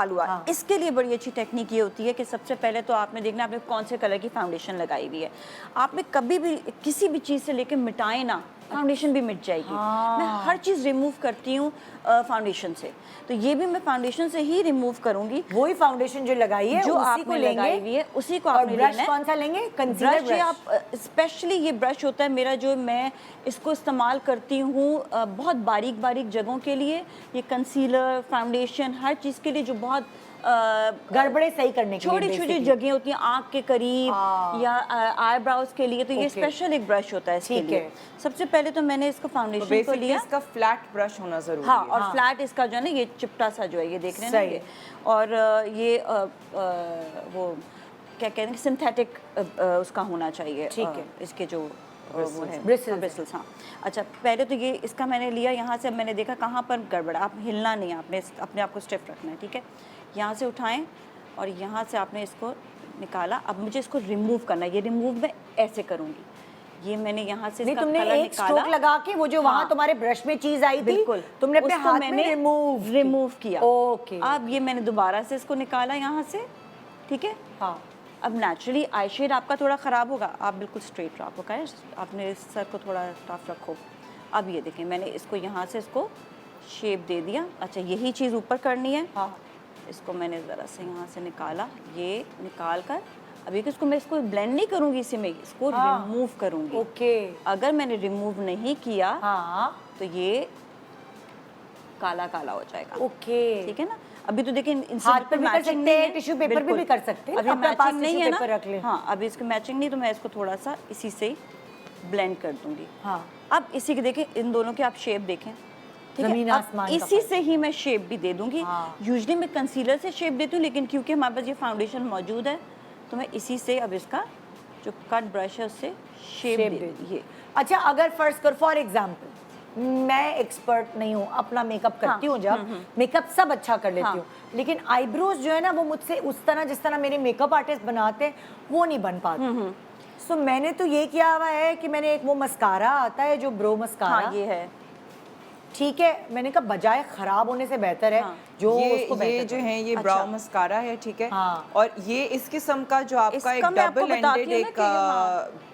हुआ, इसके लिए बड़ी अच्छी टेक्निक ये होती है कि सबसे पहले तो आपने देखना आपने कौन से कलर की फाउंडेशन लगाई हुई है। आपने कभी भी किसी भी चीज़ से लेकर मिटाए ना, फाउंडेशन भी मिट जाएगी। मैं हर चीज़ रिमूव करती हूँ फाउंडेशन से, तो ये भी मैं फाउंडेशन से ही रिमूव करूंगी। वही फाउंडेशन जो लगाई है, जो उसी को लगाई हुई है, उसी को आपने लेना है। कौन सा लेंगे? Concealer brush. आप स्पेशली ये ब्रश होता है मेरा, जो मैं इसको इस्तेमाल करती हूँ बहुत बारीक बारीक जगहों के लिए, ये कंसीलर, फाउंडेशन, हर चीज़ के लिए, जो बहुत गड़बड़े सही करने के लिए छोटी छोटी जगह होती हैं आँख के करीब या आईब्रोज के लिए, तो ये स्पेशल एक ब्रश होता है इसके लिए। सबसे पहले तो मैंने इसको फाउंडेशन को लिया, इसका फ्लैट ब्रश होना जरूरी है। और फ्लैट इसका जो है ना, ये चिपटा सा जो है, ये देख रहे हैं ना ये, और ये वो क्या कहते हैं, सिंथेटिक उसका होना चाहिए, ठीक है, इसके जो वो है ब्रिसल्स। हाँ, अच्छा पहले तो ये इसका मैंने लिया, यहाँ से मैंने देखा कहाँ पर गड़बड़, आप हिलना नहीं, आपने अपने आप को स्टिफ रखना है, ठीक है। यहाँ से उठाएं और यहाँ से आपने इसको निकाला। अब मुझे इसको रिमूव करना है, ये रिमूव मैं ऐसे करूँगी। ये मैंने यहाँ से इसका तुमने कलर एक स्ट्रोक लगा के वो जो वहाँ तुम्हारे ब्रश में चीज आई थी, बिल्कुल तुमने अपने हाथ में रिमूव किया। ओके, अब ये मैंने दोबारा से इसको निकाला यहाँ से, ठीक है। हाँ, अब नेचुरली आई शेड आपका थोड़ा ख़राब होगा, आप बिल्कुल स्ट्रेट रखो, ओके, आपने इस सर को थोड़ा टफ रखो। अब ये देखें मैंने इसको यहाँ से इसको शेप दे दिया। अच्छा यही चीज़ ऊपर करनी है। हाँ। इसको मैंने ज़रा से यहाँ से निकाला, ये निकाल कर अभी इसको मैं इसको ब्लेंड नहीं करूँगी, इसी में इसको रिमूव करूँगी। ओके। अगर मैंने रिमूव नहीं किया हाँ। तो ये काला काला हो जाएगा। ओके। ठीक है ना। अभी तो देखिए इनसे हाथ पे भी कर मैचिंग सकते नहीं हैं, है, टिश्यू पेपर बिल्कुल। भी कर सकते हैं, अभी अपने पास मैचिंग नहीं टिश्यू है ना, पेपर रख लें। हाँ अभी इसकी मैचिंग नहीं, तो मैं इसको थोड़ा सा इसी से ब्लेंड कर दूंगी। हाँ। अब इसी के देखें, इन दोनों के आप शेप देखें, ठीक ज़मीन है। आसमान अब का इसी फर्क। से ही मैं शेप भी दे दूंगी। हाँ। यूजुअली मैं कंसीलर से शेप देती हूँ, लेकिन क्योंकि हमारे पास ये फाउंडेशन मौजूद है तो मैं इसी से अब इसका जो कट ब्रश है उससे शेप दे दूँगी। अच्छा अगर फर्स्ट कर फॉर एग्जाम्पल मैं एक्सपर्ट नहीं हूँ, अपना मेकअप करती हूँ जब मेकअप सब अच्छा कर लेती हूँ, लेकिन आईब्रोज जो है ना वो मुझसे उस तरह जिस तरह मेरे मेकअप आर्टिस्ट बनाते हैं वो नहीं बन पाते। सो मैंने तो ये किया हुआ है कि मैंने एक वो मस्कारा आता है जो ब्रो मस्कारा, हाँ ये है, ठीक है, मैंने कहा बजाय खराब होने से बेहतर है जो उसको ये बेहतर जो करे। है ये ब्राउ मस्कारा है, ठीक है। हाँ। और ये इस किस्म का जो आपका इसका एक मैं आपको डबल बताती एंडेड हूँ ना एक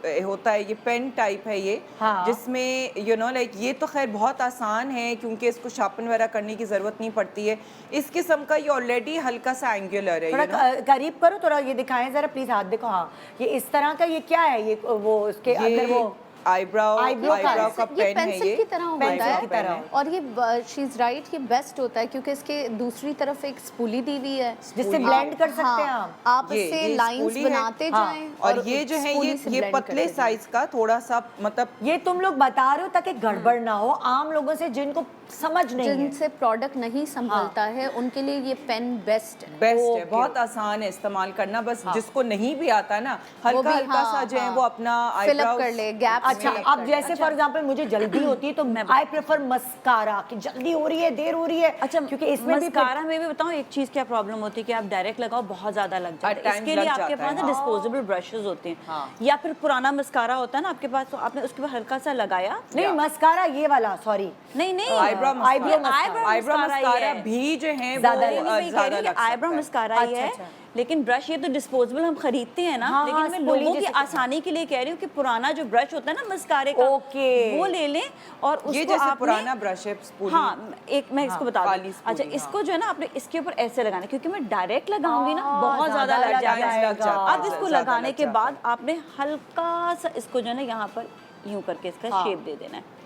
कि होता है, ये पेन टाइप है ये, हाँ। जिसमें यू नो लाइक ये तो खैर बहुत आसान है क्योंकि इसको शार्पन वगैरह करने की ज़रूरत नहीं पड़ती है। इस किस्म का ये ऑलरेडी हल्का सा एंगुलर है, थोड़ा you know। करीब करो, थोड़ा ये दिखाएं जरा प्लीज, हाथ देखो। हाँ ये इस तरह का, ये क्या है, ये वो उसके अंदर वो आईब्राउ eyebrow का आईब्राउ का ये पेन है, पेंसिल ये की तरह होता पेंसिल है की तरह। और ये शी इज राइट, ये बेस्ट होता है क्योंकि इसके दूसरी तरफ एक स्पूली दी हुई है जिससे blend कर सकते हैं हम। आप ये इससे लाइंस स्पूली है। बनाते हाँ। जाएं और ये जो है स्पूली से ये blend पतले करते जाएं। साइज का थोड़ा सा, मतलब ये तुम लोग बता रहे हो ताकि गड़बड़ ना हो आम लोगों से जिनको समझ नहीं है। जिनसे प्रोडक्ट नहीं संभलता है उनके लिए ये पेन बेस्ट है। बेस्ट है, ओके। बहुत आसान है इस्तेमाल करना। बस जिसको नहीं भी आता ना, हल्का भी, हल्का सा जो है वो अपना फिल अप eyebrows कर ले, गैप अच्छा अब जैसे फॉर एग्जांपल मुझे जल्दी होती है तो आई प्रेफर मस्कारा कि जल्दी हो रही है, देर हो रही है। अच्छा क्योंकि इसमें भी मस्कारा में भी बताऊं एक चीज क्या प्रॉब्लम होती है कि आप डायरेक्ट लगाओ बहुत ज्यादा लग जाता At है। times इसके लिए लग आपके जाता पास है। डिस्पोजेबल ब्रशेस होते हैं, हाँ। या फिर पुराना मस्कारा होता है ना आपके पास, तो आपने उसके बाद हल्का सा लगाया। नहीं मस्कारा ये वाला, सॉरी नहीं नहीं आईब्रो eyebrow मस्कारा भी जो है ज़्यादा वो लग- ज़्यादा लग सकता आईब्रो है। मस्कारा ही अच्छा, है। अच्छा। लेकिन ब्रश ये तो डिस्पोजेबल हम खरीदते हैं ना, हाँ, लेकिन हाँ, मैं स्पूली लोगों की जैसे कि- आसानी के लिए कह रही हूँ कि पुराना जो ब्रश होता है ना मस्कारे का, ओके। वो ले लें और उसको ये जैसे आपने- पुराना ब्रश है स्पूली। हाँ एक मैं इसको बता काली दूं। स्पूली, अच्छा हाँ। इसको जो है ना आपने इसके ऊपर ऐसे लगाना है, क्योंकि मैं डायरेक्ट लगाऊंगी ना बहुत ज़्यादा ज्यादा लग लग जाएगा। जाएगा। अब इसको ज़्यादा लगाने लग के जाता बाद आपने हल्का सा इसको जो है ना यहाँ पर यूं करके इसका शेप दे देना है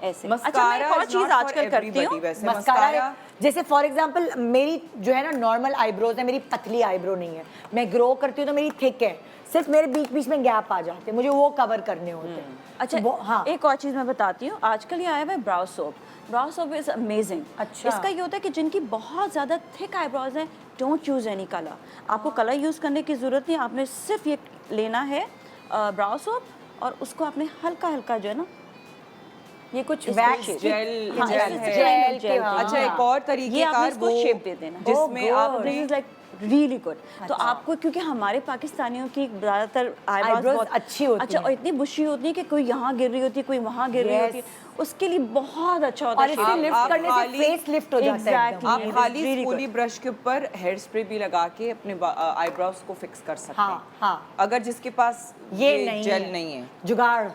ऐसे। अच्छा मैं एक और चीज आजकल करती हूँ, मस्कारा जैसे फॉर एग्जांपल मेरी जो है ना नॉर्मल आईब्रोज है, मेरी पतली आईब्रो नहीं है, मैं ग्रो करती हूँ तो मेरी थिक है, सिर्फ मेरे बीच बीच में गैप आ जाते हैं, मुझे वो कवर करने होते हैं। अच्छा हाँ एक और चीज़ मैं बताती हूँ, आजकल ये आया हुआ है brow soap. Brow soap is amazing. अच्छा। इसका ये होता है कि जिनकी बहुत ज़्यादा थिक आईब्रोज हैं, डोंट यूज़ एनी कलर। आपको कलर यूज़ करने की ज़रूरत नहीं, आपने सिर्फ ये लेना है ब्राउ सोप और उसको आपने हल्का हल्का जो है ना ये कुछ इसको वैक्स shape- जेल हाँ, जेल इससे है। जेल जेल के- के- अच्छा हाँ। एक और ये तरीके आपने का इसको वो शेप दे देना, जिसमें Oh, आप God. This is like really good. तो आपको क्योंकि हमारे पाकिस्तानियों की ज़्यादातर Eyebrows आईब्रोज अच्छी होती अच्छा हैं। और इतनी बुशी होती है कि कोई यहाँ गिर रही होती है, कोई वहाँ गिर रही Yes. होती है, उसके लिए बहुत अच्छा होता और है इसे shape। लिफ्ट आप करने से खाली- फेस लिफ्ट हो जाता है एकदम। Exactly. आप It is खाली really स्पूली good. ब्रश के ऊपर हेयर स्प्रे भी लगा के अपने आईब्रोज को फिक्स कर सकते हाँ, हैं। हाँ। अगर जिसके पास ये नहीं जेल है। नहीं है। जुगाड़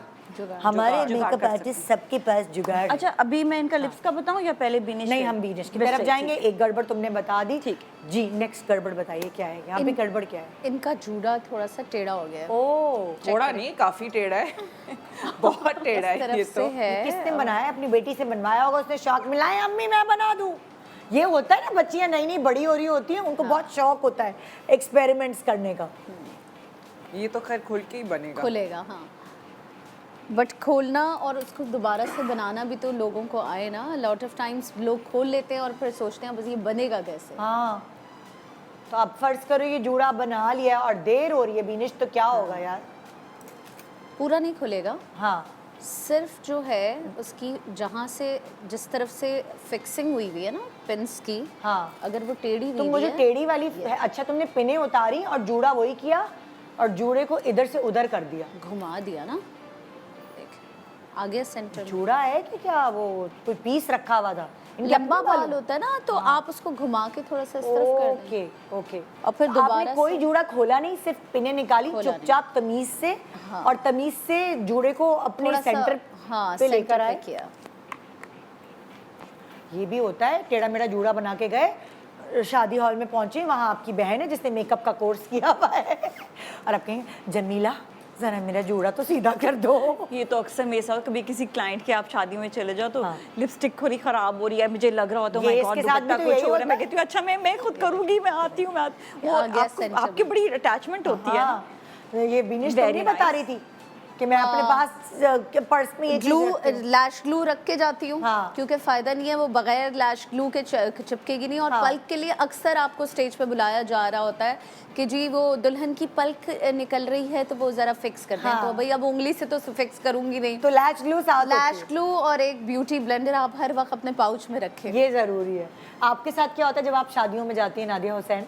हमारे जुगाड़ मेकअप कर आर्टिस्ट सबके पास जुगाड़ है। अच्छा अभी मैं इनका लिप्स का बताऊं या पहले बीनिश नहीं के? हम बीनिश की बस तरफ ठीक, जाएंगे, ठीक। एक गड़बड़ तुमने बता दी। ठीक। जी नेक्स्ट गड़बड़ बताइए क्या है यहाँ पे, गड़बड़ क्या है? इनका जूड़ा थोड़ा सा टेढ़ा हो गया है। ओ थोड़ा नहीं, काफी टेढ़ा है। बहुत टेढ़ा इस है तरफ ये से तो। है। किसने बनाया? अपनी बेटी से बनवाया होगा उसने, शौक मिलाए अम्मी मैं बना दूं। ये होता है ना, बच्चियां नई नई बड़ी हो रही होती हैं, उनको बहुत शौक होता है एक्सपेरिमेंट्स करने का। ये तो खैर खुल के ही बनेगा। खुलेगा हाँ, बट खोलना और उसको दोबारा से बनाना भी तो लोगों को आए ना। लॉट ऑफ टाइम्स लोग खोल लेते हैं और फिर सोचते हैं बस ये बनेगा कैसे। हाँ तो अब फर्ज करो ये जूड़ा बना लिया और देर हो रही है बीनिश, तो क्या होगा यार? पूरा नहीं खुलेगा, हाँ सिर्फ जो है उसकी जहाँ से जिस तरफ से फिक्सिंग हुई हुई है ना पिन्स की, हाँ अगर वो टेढ़ी तुम हुई मुझे है टेढ़ी वाली अच्छा तुमने पिने उतारी और जूड़ा वही किया और जूड़े को इधर से उधर कर दिया। घुमा दिया ना, देख आ गया सेंटर। जूड़ा है कि क्या वो कोई पीस रखा हुआ था? इनके लंबा अपने बाल होता है ना, तो आप उसको घुमा के थोड़ा सा इस तरफ कर दें। Okay okay. और फिर आपने दोबारा कोई से- जूड़ा खोला नहीं, सिर्फ पिने निकाली खोला चुपचाप तमीज से, और तमीज से जूड़े को अपने थोड़ा सा सेंटर हाँ पे सेंटर लेकर पे आए। किया। ये भी होता है, टेढ़ा मेढ़ा जूड़ा बना के गए, शादी हॉल में पहुंचे, वहां आपकी बहन है जिसने मेकअप का कोर्स किया हुआ है, और आप कहेंगे जमीला जरा मेरा जूड़ा तो सीधा कर दो। ये तो अक्सर मेरे साथ, कभी किसी क्लाइंट के आप शादी में चले जाओ तो हाँ। लिपस्टिक थोड़ी खराब हो रही है, मुझे लग रहा होता है ये माय इसके गॉड साथ भी दुपट्टा तो कुछ यही हो रहा है, होता मैं है। कहती हूँ अच्छा मैं खुद करूंगी, मैं आती हूँ, वो आ गया सेंटर आपकी में। बड़ी अटैचमेंट होती है ना। हाँ, ये बिनिश तो Very नहीं बता nice. रही थी कि मैं अपने पास पर्स में ये ग्लू, चीज़ रखती हूँ। लैश ग्लू रख के जाती हूँ, हाँ। क्योंकि फायदा नहीं है, वो बगैर लैश ग्लू के चिपकेगी नहीं। और हाँ। पल्क के लिए अक्सर आपको स्टेज पे बुलाया जा रहा होता है कि जी वो दुल्हन की पल्क निकल रही है तो वो जरा फिक्स कर दें। हाँ। तो भाई अब उंगली से तो फिक्स करूंगी नहीं, तो लैश ग्लू साथ लैश होती ग्लू और एक ब्यूटी ब्लेंडर आप हर वक्त अपने पाउच में रखें। है। ये जरूरी है। आपके साथ क्या होता है जब आप शादियों में जाती हैं नादिया हुसैन?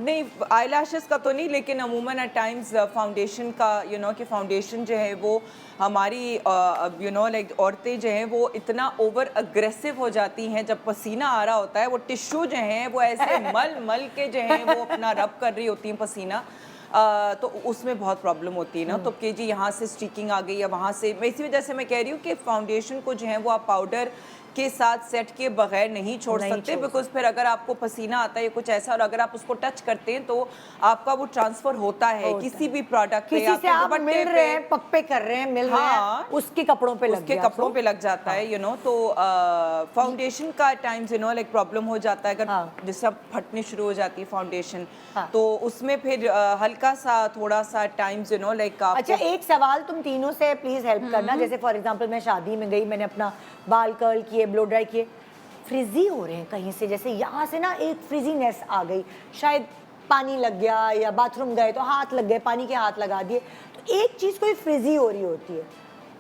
नहीं, आई लैशेस का तो नहीं, लेकिन अमूमन एट टाइम्स फाउंडेशन का कि फाउंडेशन जो है वो हमारी लाइक औरतें जो हैं वो इतना ओवर अग्रेसिव हो जाती हैं, जब पसीना आ रहा होता है वो टिश्यू जो हैं वो ऐसे मल मल के जो हैं वो अपना रब कर रही होती हैं पसीना, तो उसमें बहुत प्रॉब्लम होती है ना। तो कि जी यहाँ से स्टिकिंग आ गई या वहाँ से, मैं इसी वजह से मैं कह रही हूँ कि फाउंडेशन को जो है वो आप पाउडर के साथ सेट के बगैर नहीं छोड़ सकते, बिकॉज फिर अगर आपको पसीना आता है या कुछ ऐसा और अगर आप उसको टच करते हैं तो आपका वो ट्रांसफर होता है किसी भी प्रोडक्ट पे, किसी से आप मिल रहे हैं, पप्पे कर रहे हैं, मिल रहे हाँ, हैं, उसके कपड़ों पे लग उसके गया कपड़ों पे लग जाता है तो फाउंडेशन का टाइम्स लाइक प्रॉब्लम हो जाता है, अगर हाँ। जिससे अब फटनी शुरू हो जाती है फाउंडेशन, हाँ। तो उसमें फिर हल्का सा थोड़ा सा टाइम्स लाइक अच्छा, एक सवाल तुम तीनों से प्लीज हेल्प करना। जैसे फॉर एग्जांपल मैं शादी में गई, मैंने अपना बाल कर्ल किए, ब्लो ड्राई किए, फ्रिजी हो रहे हैं कहीं से, जैसे यहाँ से ना एक फ्रिजीनेस आ गई, शायद पानी लग गया या बाथरूम गए तो हाथ लग गए, पानी के हाथ लगा दिए, तो एक चीज कोई फ्रिजी हो रही होती है,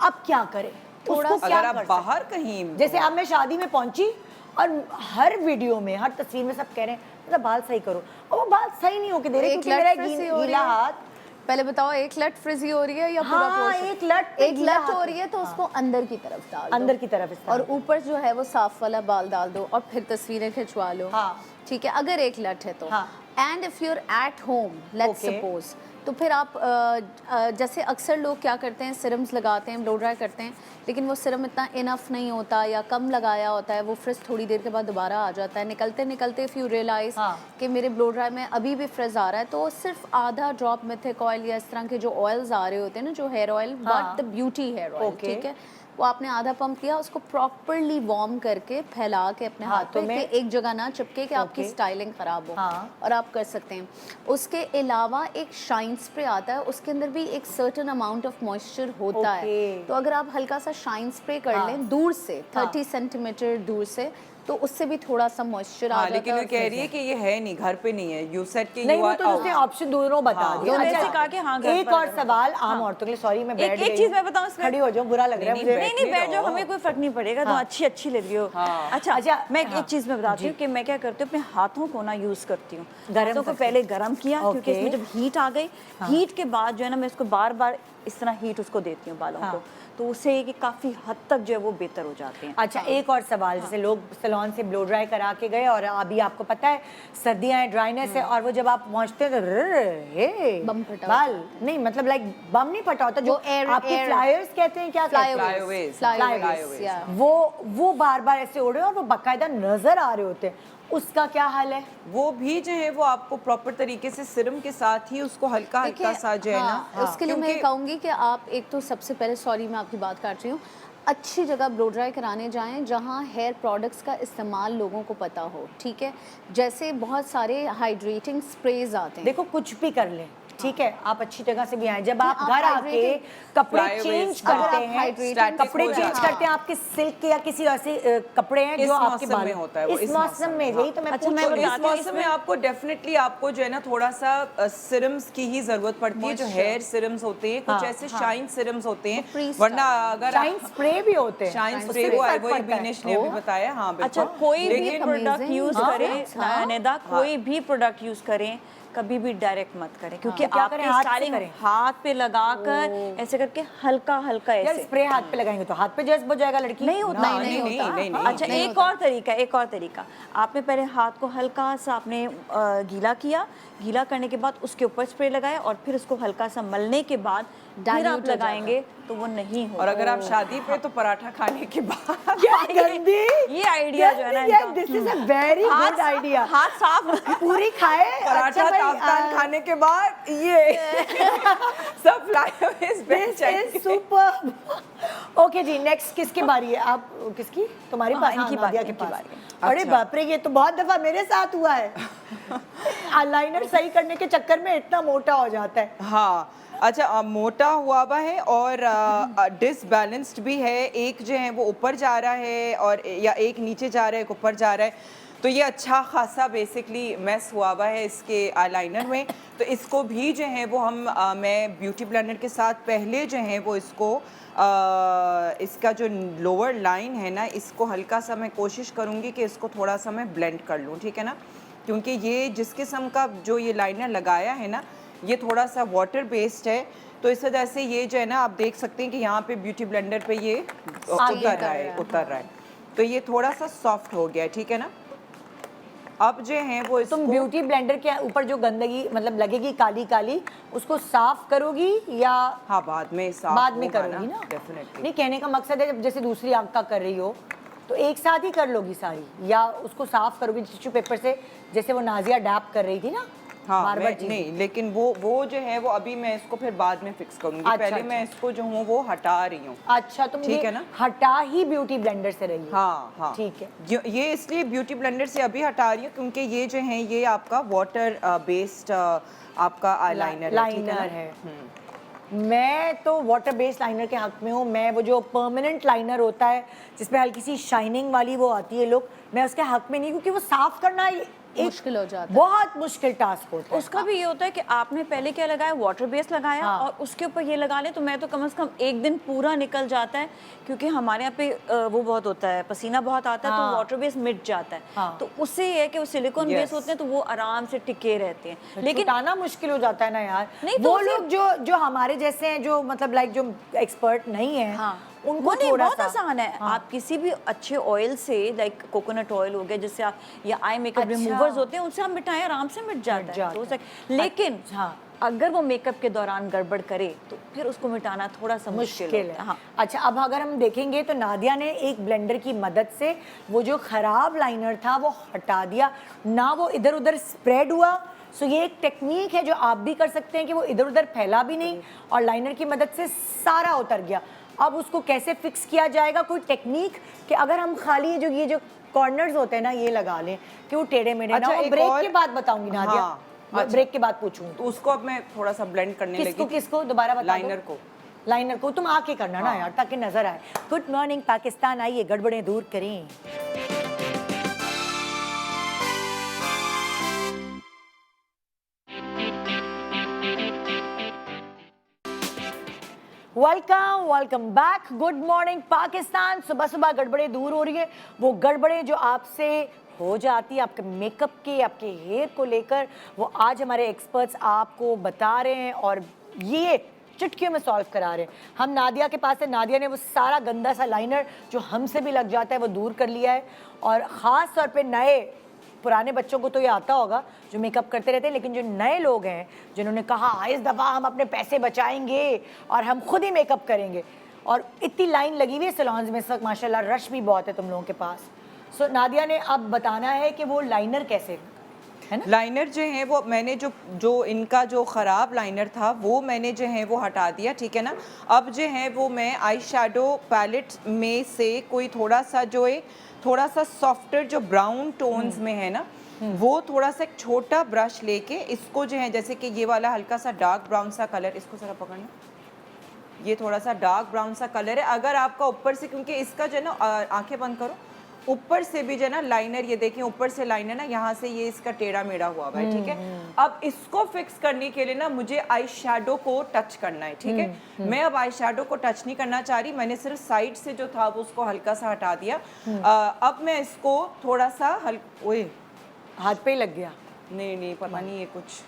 अब क्या करें? थोड़ा उसको क्या अगर आप कर बाहर कहीं, जैसे अब मैं शादी में पहुंची और हर वीडियो में, हर तस्वीर में सब कह रहे हैं मेरा बाल सही करो, और वो बाल सही नहीं होके दे रहे एक क्योंकि मेरा लट फ्रिजी हो रही गीला है। हाथ। पहले बताओ, एक लट फ्रिजी हो रही है या पूरा हाँ, पोर्शन? एक लट पे एक गीला लट हाथ हो रही है तो उसको अंदर की तरफ डाल दो, अंदर की तरफ इस्तेमाल और ऊपर जो है वो साफ वाला बाल डाल दो और फिर तस्वीरें खिंचवा लो। हाँ। ठीक है, अगर एक लट है तो। हाँ। And if you are at home, let's Okay. Suppose, तो फिर आप जैसे अक्सर लोग क्या करते हैं, सिरम्स लगाते हैं, ब्लो ड्राई करते हैं, लेकिन वो सिरम इतना इनफ नहीं होता या कम लगाया होता है, वो फ्रिज थोड़ी देर के बाद दोबारा आ जाता है। निकलते निकलते इफ़ यू रियलाइज हाँ। कि मेरे ब्लो ड्राई में अभी भी फ्रिज आ रहा है, तो सिर्फ आधा ड्रॉप मिथिक ऑयल या इस तरह के जो ऑयल्स आ रहे होते हैं ना, जो हेयर ऑयल, हाँ। But the beauty hair oil, Okay. ठीक है, वो आपने आधा पंप किया, उसको प्रॉपरली वार्म करके फैला के अपने हाथ हाथों पे में, कि एक जगह ना चिपके कि आपकी Okay. स्टाइलिंग खराब हो, हाँ। और आप कर सकते हैं। उसके अलावा एक शाइन स्प्रे आता है, उसके अंदर भी एक सर्टेन अमाउंट ऑफ मॉइस्चर होता है, Okay. तो अगर आप हल्का सा शाइन स्प्रे कर हाँ। लें दूर से, हाँ। 30 सेंटीमीटर दूर से, तो उससे भी थोड़ा सा मॉइस्चर आ हाँ, जाता है। लेकिन वो और कह रही है कि ये है नहीं, घर पे नहीं है, यू सेड कि नहीं, यू वो आर तो उसने ऑप्शन दोनों बता हाँ। दिया। दोनों अच्छा, ऐसे कहा कि हाँ, घर एक पर और अगर- सवाल आम औरतों के लिए, सॉरी मैं बैठ एक गई चीज हूँ। मैं बताऊं इसमें, खड़ी हो जाओ, बुरा लग रहा है मुझे। नहीं नहीं, बैठ जाओ, रहो। हमें कोई फर्क नहीं पड़ेगा, तुम हाँ। अच्छी लग रही हो। हाँ। अच्छा, मैं हाँ। एक चीज में बताती हूँ कि मैं क्या करती हूँ, अपने हाथों को ना यूज करती हूँ, गरम हाथों को करके। पहले गरम किया, क्योंकि Okay. इसमें जब हीट आ गई, हीट के बाद जो है ना मैं इसको बार बार इस तरह हीट उसको देती हूँ बालों हाँ। को, तो उससे ये कि काफी हद तक जो है वो बेहतर हो जाते हैं। अच्छा, एक और सवाल, जैसे लोग सैलून से ब्लो ड्राई करा के गए और अभी आपको पता है सर्दियां हैं, ड्राइनेस है, और वो जब आप पहुंचते हैं तो बम फटा बाल नहीं, मतलब लाइक बम नहीं फटा होता, जो वो आपके फ्लायर्स कहते हैं, क्या कहते हैं, Flyaways, फ्लाईओवर्स, या वो बार बार ऐसे उड़ रहे हैं और वो बाकायदा नजर आ रहे होते हैं, उसका क्या हाल है? वो भी जो है वो आपको प्रॉपर तरीके से सिरम के साथ ही उसको हल्का हल्का सा जो है ना, हाँ, उसके लिए मैं ये कहूँगी कि आप एक तो सबसे पहले, सॉरी मैं आपकी बात काट रही हूँ, अच्छी जगह ब्लो ड्राई कराने जाएं जहाँ हेयर प्रोडक्ट्स का इस्तेमाल लोगों को पता हो, ठीक है, जैसे बहुत सारे हाइड्रेटिंग स्प्रेज आते हैं। देखो कुछ भी कर ले, ठीक है, आप अच्छी जगह से भी आए, जब आप आप घर आके hydrating- कपड़े Flyaways, चेंज हाँ। करते अगर आप हैं, hydrating कपड़े हो चेंज जाते करते हैं, आपके सिल्क के या किसी ऐसे कपड़े हैं इस जो आपके मौसम बाल में होता है वो, इस मौसम में, यही तो मैं अच्छा, पूछ मैं रही हूँ। इस बताती हूँ मौसम में आपको डेफिनेटली आपको जो है ना थोड़ा सा सिरम्स की ही जरूरत पड़ती है, जो हेयर सिरम्स होते हैं, कुछ हाँ, ऐसे शाइन सिरम्स होते हैं, freeze वरना अगर शाइन स्प्रे भी होते हैं, शाइन उससे स्प्रे भी वो फर्क वही पड़ता है। बिनेश ने अभी बताया, हाँ अच्छा, बिल्कुल। कोई भी लेकिन प्रोडक्ट amazing, यूज हाँ, करें, हाँ। निदा, कोई भी प्रोडक्ट यूज करें, कभी भी डायरेक्ट मत करें, क्योंकि क्या आपके करें, हाथ से स्टाइलिंग करें? हाथ पे लगाकर ऐसे करके हल्का हल्का यार ऐसे। स्प्रे हाथ पे लगाएंगे तो हाथ पे जज्ब हो जाएगा लड़की। नहीं होता, नहीं, नहीं नहीं, होता। नहीं, नहीं, अच्छा नहीं एक और तरीका, एक और तरीका, आपने पहले हाथ को हल्का सा आपने गीला किया, गीला करने के बाद उसके ऊपर स्प्रे लगाया और फिर उसको हल्का सा मलने के बाद फिर Dilute आप हो जाता है। लगाएंगे तो वो नहीं और होगा। अगर आप शादी पे तो पराठा खाने के बाद क्या गंदी ये आइडिया जो है ना इनका। This is a very good idea. हाथ साफ पूरी खाए पराठा भाई, ताफ्तान खाने के बाद ये सब फ्लाईअवेज बेच दिस इज सुपर। ओके जी, नेक्स्ट किसकी बारी है? आप किसकी? तुम्हारी हाँ, पास? इनकी नादिया बारी, के इनकी पास। बारी। अरे अच्छा। बाप रे, ये तो बहुत दफा मेरे साथ हुआ है। आईलाइनर सही करने के चक्कर में इतना मोटा हो जाता है। हाँ अच्छा, मोटा हुआ है और डिसबैलेंस्ड भी है, एक जो है वो ऊपर जा रहा है और या एक नीचे जा रहा है, एक ऊपर जा रहा है, तो ये अच्छा खासा बेसिकली मेस हुआ है इसके आईलाइनर में। तो इसको भी जो है वो हम मैं ब्यूटी ब्लेंडर के साथ पहले जो है वो इसको इसका जो लोअर लाइन है ना, इसको हल्का सा मैं कोशिश करूँगी कि इसको थोड़ा सा मैं ब्लेंड कर लूँ, ठीक है ना, क्योंकि ये जिस किस्म का जो ये लाइनर लगाया है ना, ये थोड़ा सा वाटर बेस्ड है, तो इस वजह से ये जो है ना, आप देख सकते हैं कि यहाँ पे ब्यूटी ब्लेंडर पे ये उतर रहा है, तो ये थोड़ा सा सॉफ्ट हो गया है, ठीक है ना। अब जो है वो तुम इसको ब्यूटी ब्लेंडर के ऊपर जो गंदगी मतलब लगेगी काली काली, उसको साफ करोगी या हाँ बाद में साफ बाद में होगा करोगी ना? डेफिनेटली। नहीं, कहने का मकसद है जब जैसे दूसरी आंख का कर रही हो तो एक साथ ही कर लोगी सारी, या उसको साफ करोगी टिश्यू पेपर से, जैसे वो नाजिया डैप कर रही थी ना? हाँ बार-बार मैं चीज़। नहीं, लेकिन वो जो है वो अभी मैं इसको फिर बाद में फिक्स करूंगी, अच्छा, पहले अच्छा। मैं इसको जो हूँ वो हटा रही हूँ। अच्छा, तुम ठीक ये है ना? हटा ही ब्यूटी ब्लेंडर से रही है। हाँ हाँ ठीक है। ये इसलिए ब्यूटी ब्लेंडर से अभी हटा रही हूँ क्योंकि ये जो है ये आपका वाटर बेस्ड आपका आईलाइनर लाइनर है। मैं तो वाटर बेस्ड लाइनर के हक में हूँ। मैं वो जो परमानेंट लाइनर होता है जिसमें हल्की सी शाइनिंग वाली वो आती है लुक, मैं उसके हक में नहीं, क्योंकि वो साफ करना एक मुश्किल हो जाता है। बहुत मुश्किल टास्क होता है। उसका भी ये होता है कि आपने पहले क्या लगाया, वाटर बेस लगाया हाँ। और उसके ऊपर ये लगा ले, तो मैं तो कम से कम एक दिन पूरा निकल जाता है, क्योंकि हमारे यहाँ पे वो बहुत होता है, पसीना बहुत आता है, हाँ। तो वाटर बेस मिट जाता है। हाँ। तो उससे ये है कि वो सिलिकॉन Yes. बेस होते हैं तो वो आराम से टिके रहते हैं। लेकिन छुटाना मुश्किल हो जाता है ना यार। नहीं, तो वो उसे- लोग जो हमारे जैसे हैं, जो मतलब लाइक जो एक्सपर्ट नहीं है, हाँ, उनको वो नहीं, थोड़ा बहुत सा आसान है। हाँ। आप किसी भी अच्छे ऑयल से, लाइक कोकोनट ऑयल हो गया, जिससे आप या आई मेकअप अच्छा। रिमूवर्स होते हैं, उनसे आप मिटाएं, आराम से मिट जाता है। तो लेकिन हाँ। अगर वो मेकअप के दौरान गड़बड़ करे तो फिर उसको मिटाना थोड़ा सा मुश्किल मुश्किल होता है। है। हाँ। अच्छा, अब अगर हम देखेंगे तो नादिया ने एक ब्लेंडर की मदद से वो जो खराब लाइनर था वो हटा दिया ना, वो इधर उधर स्प्रेड हुआ। सो ये एक टेक्निक है जो आप भी कर सकते हैं कि वो इधर उधर फैला भी नहीं और लाइनर की मदद से सारा उतर गया। अब उसको कैसे फिक्स किया जाएगा, कोई टेक्निक कि अगर हम खाली ये जो कॉर्नर्स होते हैं ना ये लगा लें कि वो टेढ़े मेढ़े अच्छा, ना हो। एक ब्रेक और- के बाद बताऊंगी नादिया। हाँ, अच्छा। ब्रेक के बाद पूछूंगी। तो उसको अब मैं थोड़ा सा ब्लेंड करने लगी। किसको दोबारा बता दो। लाइनर को तुम आके करना ना यार, ताकि नजर आए। गुड मॉर्निंग पाकिस्तान, आइए गड़बड़ें दूर करें। Welcome back. Good morning Pakistan. सुबह सुबह गड़बड़ें दूर हो रही है, वो गड़बड़ें जो आपसे हो जाती है आपके मेकअप के, आपके हेयर को लेकर, वो आज हमारे एक्सपर्ट्स आपको बता रहे हैं और ये चुटकियों में सॉल्व करा रहे हैं। हम नादिया के पास है, नादिया ने वो सारा गंदा सा लाइनर जो हमसे भी लग जाता है वो दूर कर लिया है। और ख़ास तौर पे नए पुराने बच्चों को तो ये आता होगा जो मेकअप करते रहते हैं, लेकिन जो नए लोग हैं जिन्होंने कहा इस दफ़ा हम अपने पैसे बचाएंगे और हम खुद ही मेकअप करेंगे, और इतनी लाइन लगी हुई है सैलून्स में इस वक्त, माशाल्लाह रश भी बहुत है तुम लोगों के पास। सो नादिया ने अब बताना है कि वो लाइनर कैसे है ना। लाइनर जो है वो मैंने जो इनका जो ख़राब लाइनर था वो मैंने जो है वो हटा दिया, ठीक है ना। अब जो है वो मैं आई शेडो पैलेट में से कोई थोड़ा सा जो है थोड़ा सा सॉफ्टर जो ब्राउन टोन्स में है ना, वो थोड़ा सा एक छोटा ब्रश लेके इसको जो है, जैसे कि ये वाला हल्का सा डार्क ब्राउन सा कलर, इसको ज़रा पकड़ना, ये थोड़ा सा डार्क ब्राउन सा कलर है। अगर आपका ऊपर से, क्योंकि इसका जो है ना, आंखें बंद करो, ऊपर से भी जो है ना लाइनर, ये देखिए ऊपर से लाइनर ना यहाँ से ये इसका टेढ़ा मेढ़ा हुआ है, ठीक है। अब इसको फिक्स करने के लिए ना मुझे आई शेडो को टच करना है, ठीक है। मैं अब आई शेडो को टच नहीं करना चाह रही, मैंने सिर्फ साइड से जो था वो उसको हल्का सा हटा दिया। अब मैं इसको थोड़ा सा ओए हाथ पे ही लग गया। नहीं पता नहीं ये कुछ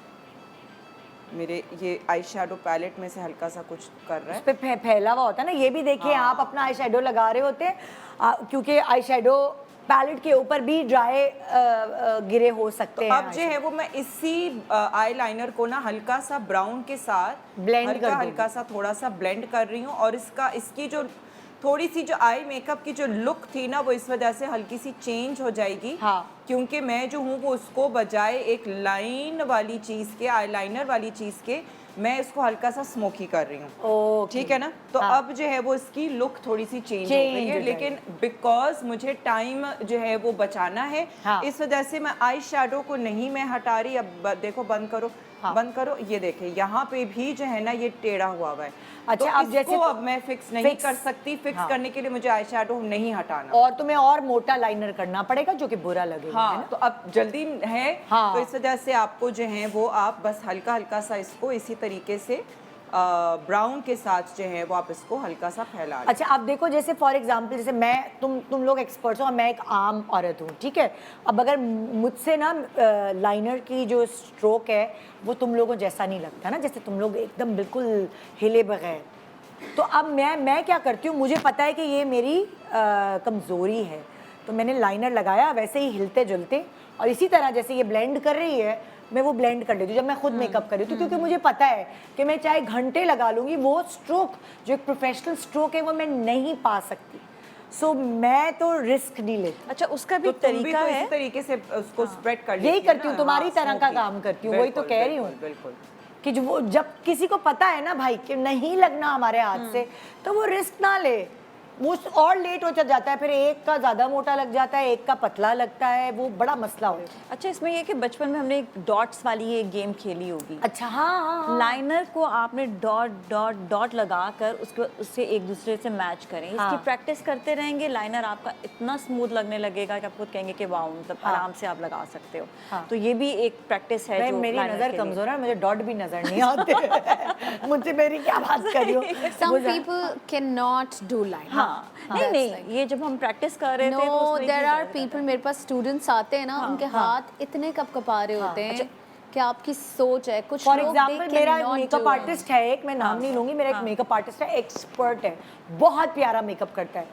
मेरे ये आई शेडो पैलेट में से हल्का सा कुछ कर रहा है। उस पे फैला हुआ होता है ना, ये भी देखिए आप अपना आई शेडो लगा रहे होते हैं क्योंकि आई शेडो पैलेट के ऊपर भी ड्राई गिरे हो सकते हैं। अब जो है वो मैं इसी आई लाइनर को ना हल्का सा ब्राउन के साथ हल्का सा थोड़ा सा ब्लेंड कर रही हूँ, और इसकी जो थोड़ी सी जो आई मेकअप की जो लुक थी ना वो इस वजह से हल्की सी चेंज हो जाएगी। क्योंकि मैं जो हूँ वो उसको बजाय एक लाइन वाली चीज़ के, आईलाइनर वाली चीज़ के, मैं इसको हल्का सा स्मोकी कर रही हूँ। ठीक है ना, तो अब जो है वो इसकी लुक थोड़ी सी चेंज हो गई है, लेकिन बिकॉज मुझे टाइम जो है वो बचाना है, इस वजह से मैं आई शेडो को नहीं मैं हटा रही। अब देखो, बंद करो, बंद करो, ये देखें यहाँ पे भी जो है ना ये टेढ़ा हुआ है। अच्छा, तो अब जैसे अब मैं फिक्स नहीं कर सकती, फिक्स करने के लिए मुझे आई शेडो नहीं हटाना, और तुम्हें और मोटा लाइनर करना पड़ेगा जो कि बुरा लगेगा। हाँ, तो अब जल्दी है, तो इस वजह से आपको जो है वो आप बस हल्का हल्का सा इसको इसी तरीके से ब्राउन के साथ जो है वो आप इसको हल्का सा फैला। अच्छा, आप देखो, जैसे फॉर एग्जांपल, जैसे मैं तुम लोग एक्सपर्ट्स हो और मैं एक आम औरत हूँ, ठीक है। अब अगर मुझसे ना लाइनर की जो स्ट्रोक है वो तुम लोगों जैसा नहीं लगता ना, जैसे तुम लोग एकदम बिल्कुल हिले बगैर, तो अब मैं क्या करती हूँ, मुझे पता है कि ये मेरी कमज़ोरी है, तो मैंने लाइनर लगाया वैसे ही हिलते जुलते, और इसी तरह जैसे ये ब्लेंड कर रही है मैं वो ब्लेंड कर लेती हूँ जब मैं खुद मेकअप कर रही हूँ, क्योंकि मुझे पता है कि मैं चाहे घंटे लगा लूँगी, वो स्ट्रोक जो एक प्रोफेशनल स्ट्रोक है वो मैं नहीं पा सकती। सो मैं तो रिस्क नहीं लेती। अच्छा, उसका भी तरीका है, इसी तरीके से उसको स्प्रेड कर लेती यही करती हूँ, तुम्हारी तरह का काम करती हूँ, वही तो कह रही हूँ। बिल्कुल, कि जो वो जब किसी को पता है ना भाई कि नहीं लगना हमारे हाथ से, तो वो रिस्क ना ले, वो और लेट हो जाता है, फिर एक का ज़्यादा मोटा लग जाता है, एक का पतला लगता है, वो बड़ा मसला हो। अच्छा, इसमें ये कि बचपन में हमने एक डॉट्स वाली ये गेम खेली होगी। अच्छा, हाँ। लाइनर को आपने डॉट डॉट डॉट लगाकर उससे एक दूसरे से मैच करें। इसकी प्रैक्टिस करते रहेंगे, लाइनर आपका इतना स्मूथ लगने लगेगा कि आप खुद कहेंगे कि वाह, मतलब आराम से आप लगा सकते हो। तो ये भी एक प्रैक्टिस है जो मेरी नज़र कमज़ोर है, मुझे डॉट भी नज़र नहीं आते। मुझसे मेरी क्या बात कर रही हो। Some people cannot do line. नहीं, ये जब हम प्रैक्टिस कर रहे थे तो उसमें there are people, मेरे पास स्टूडेंट्स आते हैं ना, उनके हाथ इतने कपकपा रहे होते हैं कि आपकी सोच है कुछ। फॉर एग्जाम्पल, मेरा मेकअप आर्टिस्ट है एक, मैं नाम नहीं लूंगी, मेरा एक मेकअप आर्टिस्ट है, एक्सपर्ट है, बहुत प्यारा मेकअप करता है।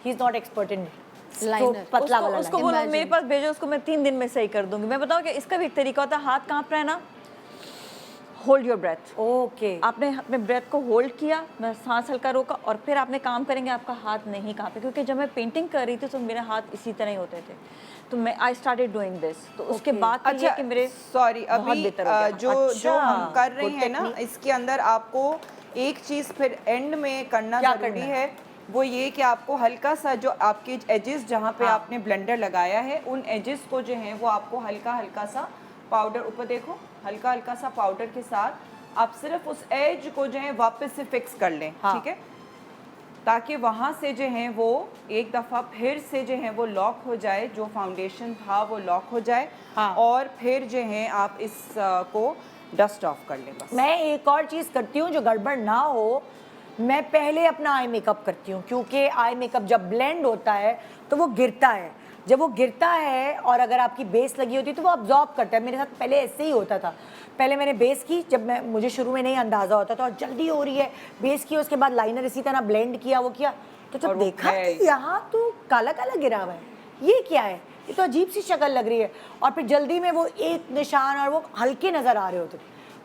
He is not expert in liner, पतला वाला। उसको बोलो मेरे पास भेजो, उसको मैं 3 दिन में सही कर दूंगी। मैं बताऊँ कि इसका भी एक तरीका होता है, हाथ कांप रहा है ना, होल्ड योर ब्रेथ। ओके, आपने अपने ब्रेथ को होल्ड किया, मैं सांस हल्का रोका, और फिर आपने काम करेंगे, आपका हाथ नहीं कांपे। क्योंकि जब मैं पेंटिंग कर रही थी तो मेरे हाथ इसी तरह ही होते थे, तो मैं आई स्टार्टेड डूइंग दिस। तो उसके बाद अच्छा, कि मेरे सॉरी, अभी जो हम कर रहे हैं ना, इसके अंदर आपको एक चीज़ फिर एंड में करना ज़रूरी है, वो ये कि आपको हल्का सा जो आपके एजेस जहाँ पे आपने ब्लेंडर लगाया है, उन एजेस को जो है वो आपको हल्का हल्का सा पाउडर, ऊपर देखो, हल्का हल्का सा पाउडर के साथ आप सिर्फ उस एज को जो है वापस से फिक्स कर लें। ठीक है, ताकि वहाँ से जो है वो एक दफ़ा फिर से जो है वो लॉक हो जाए, जो फाउंडेशन था वो लॉक हो जाए, और फिर जो है आप इस को डस्ट ऑफ कर लें। बस मैं एक और चीज़ करती हूँ जो गड़बड़ ना हो, मैं पहले अपना आई मेकअप करती हूँ, क्योंकि आई मेकअप जब ब्लेंड होता है तो वो गिरता है, जब वो गिरता है और अगर आपकी बेस लगी होती है तो वो अब्जॉर्ब करता है। मेरे साथ पहले ऐसे ही होता था, पहले मैंने बेस की, जब मुझे शुरू में नहीं अंदाज़ा होता था और जल्दी हो रही है, बेस की, उसके बाद लाइनर इसी तरह ब्लेंड किया, वो किया, तो जब देखा कि यहाँ तो काला काला गिरा हुआ है, ये क्या है, ये तो अजीब सी शक्ल लग रही है, और फिर जल्दी में वो एक निशान और वो हल्के नज़र आ रहे होते,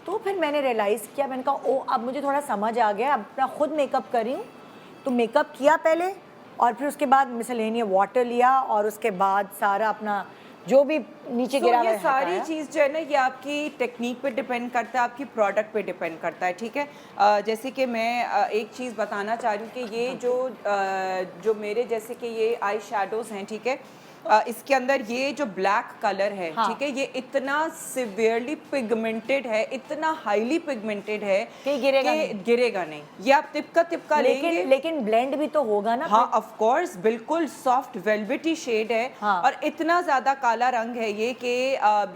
तो फिर मैंने रियलाइज़ किया, मैंने कहा ओ अब मुझे थोड़ा समझ आ गया, अब अपना खुद मेकअप कर रही हूँ, तो मेकअप किया पहले, और फिर उसके बाद मिसलेनियस वाटर लिया, और उसके बाद सारा अपना जो भी नीचे गिरा हुआ है, ये सारी चीज़ जो है ना, ये आपकी टेक्निक पे डिपेंड करता है, आपकी प्रोडक्ट पे डिपेंड करता है। ठीक है, जैसे कि मैं एक चीज़ बताना चाह रही हूँ कि ये जो मेरे जैसे कि ये आई शेडोज़ हैं, ठीक है, इसके अंदर ये जो ब्लैक कलर है, ठीक है, ये इतना सिवियरली पिगमेंटेड है, इतना हाईली पिगमेंटेड है कि गिरेगा नहीं। ये आप तिपका लेंगे, लेकिन ब्लेंड भी तो होगा ना। हाँ, ऑफ कोर्स, बिल्कुल सॉफ्ट वेलवेटी शेड है, और इतना ज़्यादा काला रंग है ये कि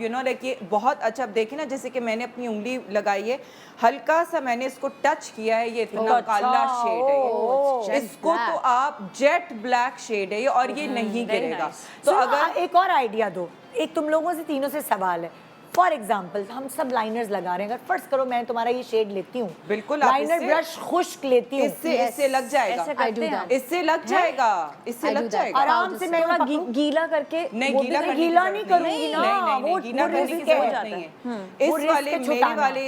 यू नो लाइक ये बहुत अच्छा। अब देखिए ना, जैसे कि मैंने अपनी उंगली लगाई है, हल्का सा मैंने इसको टच किया है, ये इतना काला शेड है, इसको तो आप जेट ब्लैक शेड है, और ये नहीं गिरेगा। तो अगर एक और आइडिया दो, एक तुम लोगों से तीनों से सवाल है, फॉर एग्जाम्पल हम सब लाइनर्स लगा रहे हैं, अगर फर्ज करो मैं तुम्हारा ये शेड लेती हूँ, बिल्कुल, आप लाइनर इससे- ब्रश खुश्क लेती हूँ, इससे लग जाएगा, ऐसे I करते do हैं that. इससे लग जाएगा, इससे I do लग that. जाएगा। आराम से मैं थोड़ा पकड़ूं? गीला करके नहीं, वो भी गीला तो करने की गीला जरूरत नहीं है। करूंगी ना, नहीं, वो गीला करने की रिस्क है। जरूरत नहीं है। वो इस रिस्क वाले है मेरे छुटाना। वाले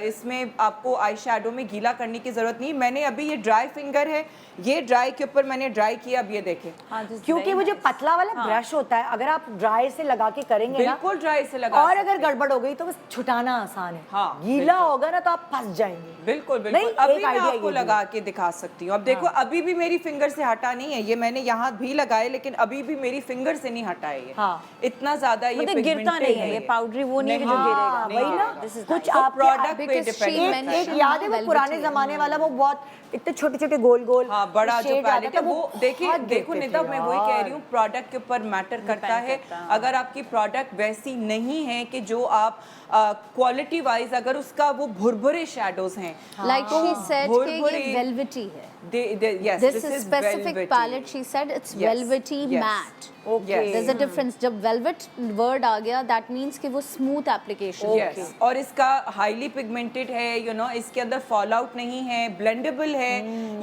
इसमें आपको आई शैडो में गीला करने की जरूरत नहीं। मैंने अभी ये ड्राई फिंगर है, ये ड्राई के ऊपर मैंने ड्राई किया, अब ये देखें, हाँ, this is क्योंकि very वो जो nice. पतला वाला ब्रश होता है, अगर आप ड्राई से लगा के करेंगे ना, बिल्कुल ड्राई से लगा और सकते अगर गड़बड़ हो गई तो बस छुटाना आसान है। हाँ, गीला बिल्कुल। होगा ना तो आप फंस जाएंगे। बिल्कुल नहीं, बिल्कुल। अभी एक मैं idea आपको ये भी लगा के दिखा सकती हूँ। अब देखो, अभी भी मेरी फिंगर से हटा नहीं है, ये मैंने यहाँ भी लगाए, लेकिन अभी भी मेरी फिंगर से नहीं हटा है ये। हाँ। इतना ज्यादा ये मतलब गिरता pigmented नहीं है, ये पाउडरी वो नहीं है कि जो हाँ, गिरेगा। वही ना, This is कुछ nice. आप प्रोडक्ट पे Because डिपेंड she करता एक है। एक याद है वो velvety पुराने है। जमाने वाला, वो बहुत इतने छोटे छोटे गोल गोल, हाँ, बड़ा जो shade आता पैलेट है था, वो देखिए, बहुत देखो गिरते निदा, थे मैं वही कह यार। रही हूँ, प्रोडक्ट के ऊपर मैटर करता है। करता है। अगर आपकी प्रोडक्ट वैसी नहीं है कि जो आप क्वालिटी वाइज, अगर उसका वो भुरभुरे शेडोज हैं, Like she said कि ये भुरभुरे- velvety है. yes, This is specific velvety. palette. She said it's Yes, velvety yes. matte. Okay. There's a difference. जब velvet word आ गया, that means कि वो smooth application है. Yes. और इसका हाईली पिगमेंटेड है, इसके अंदर फॉल आउट नहीं है, ब्लेंडेबल है।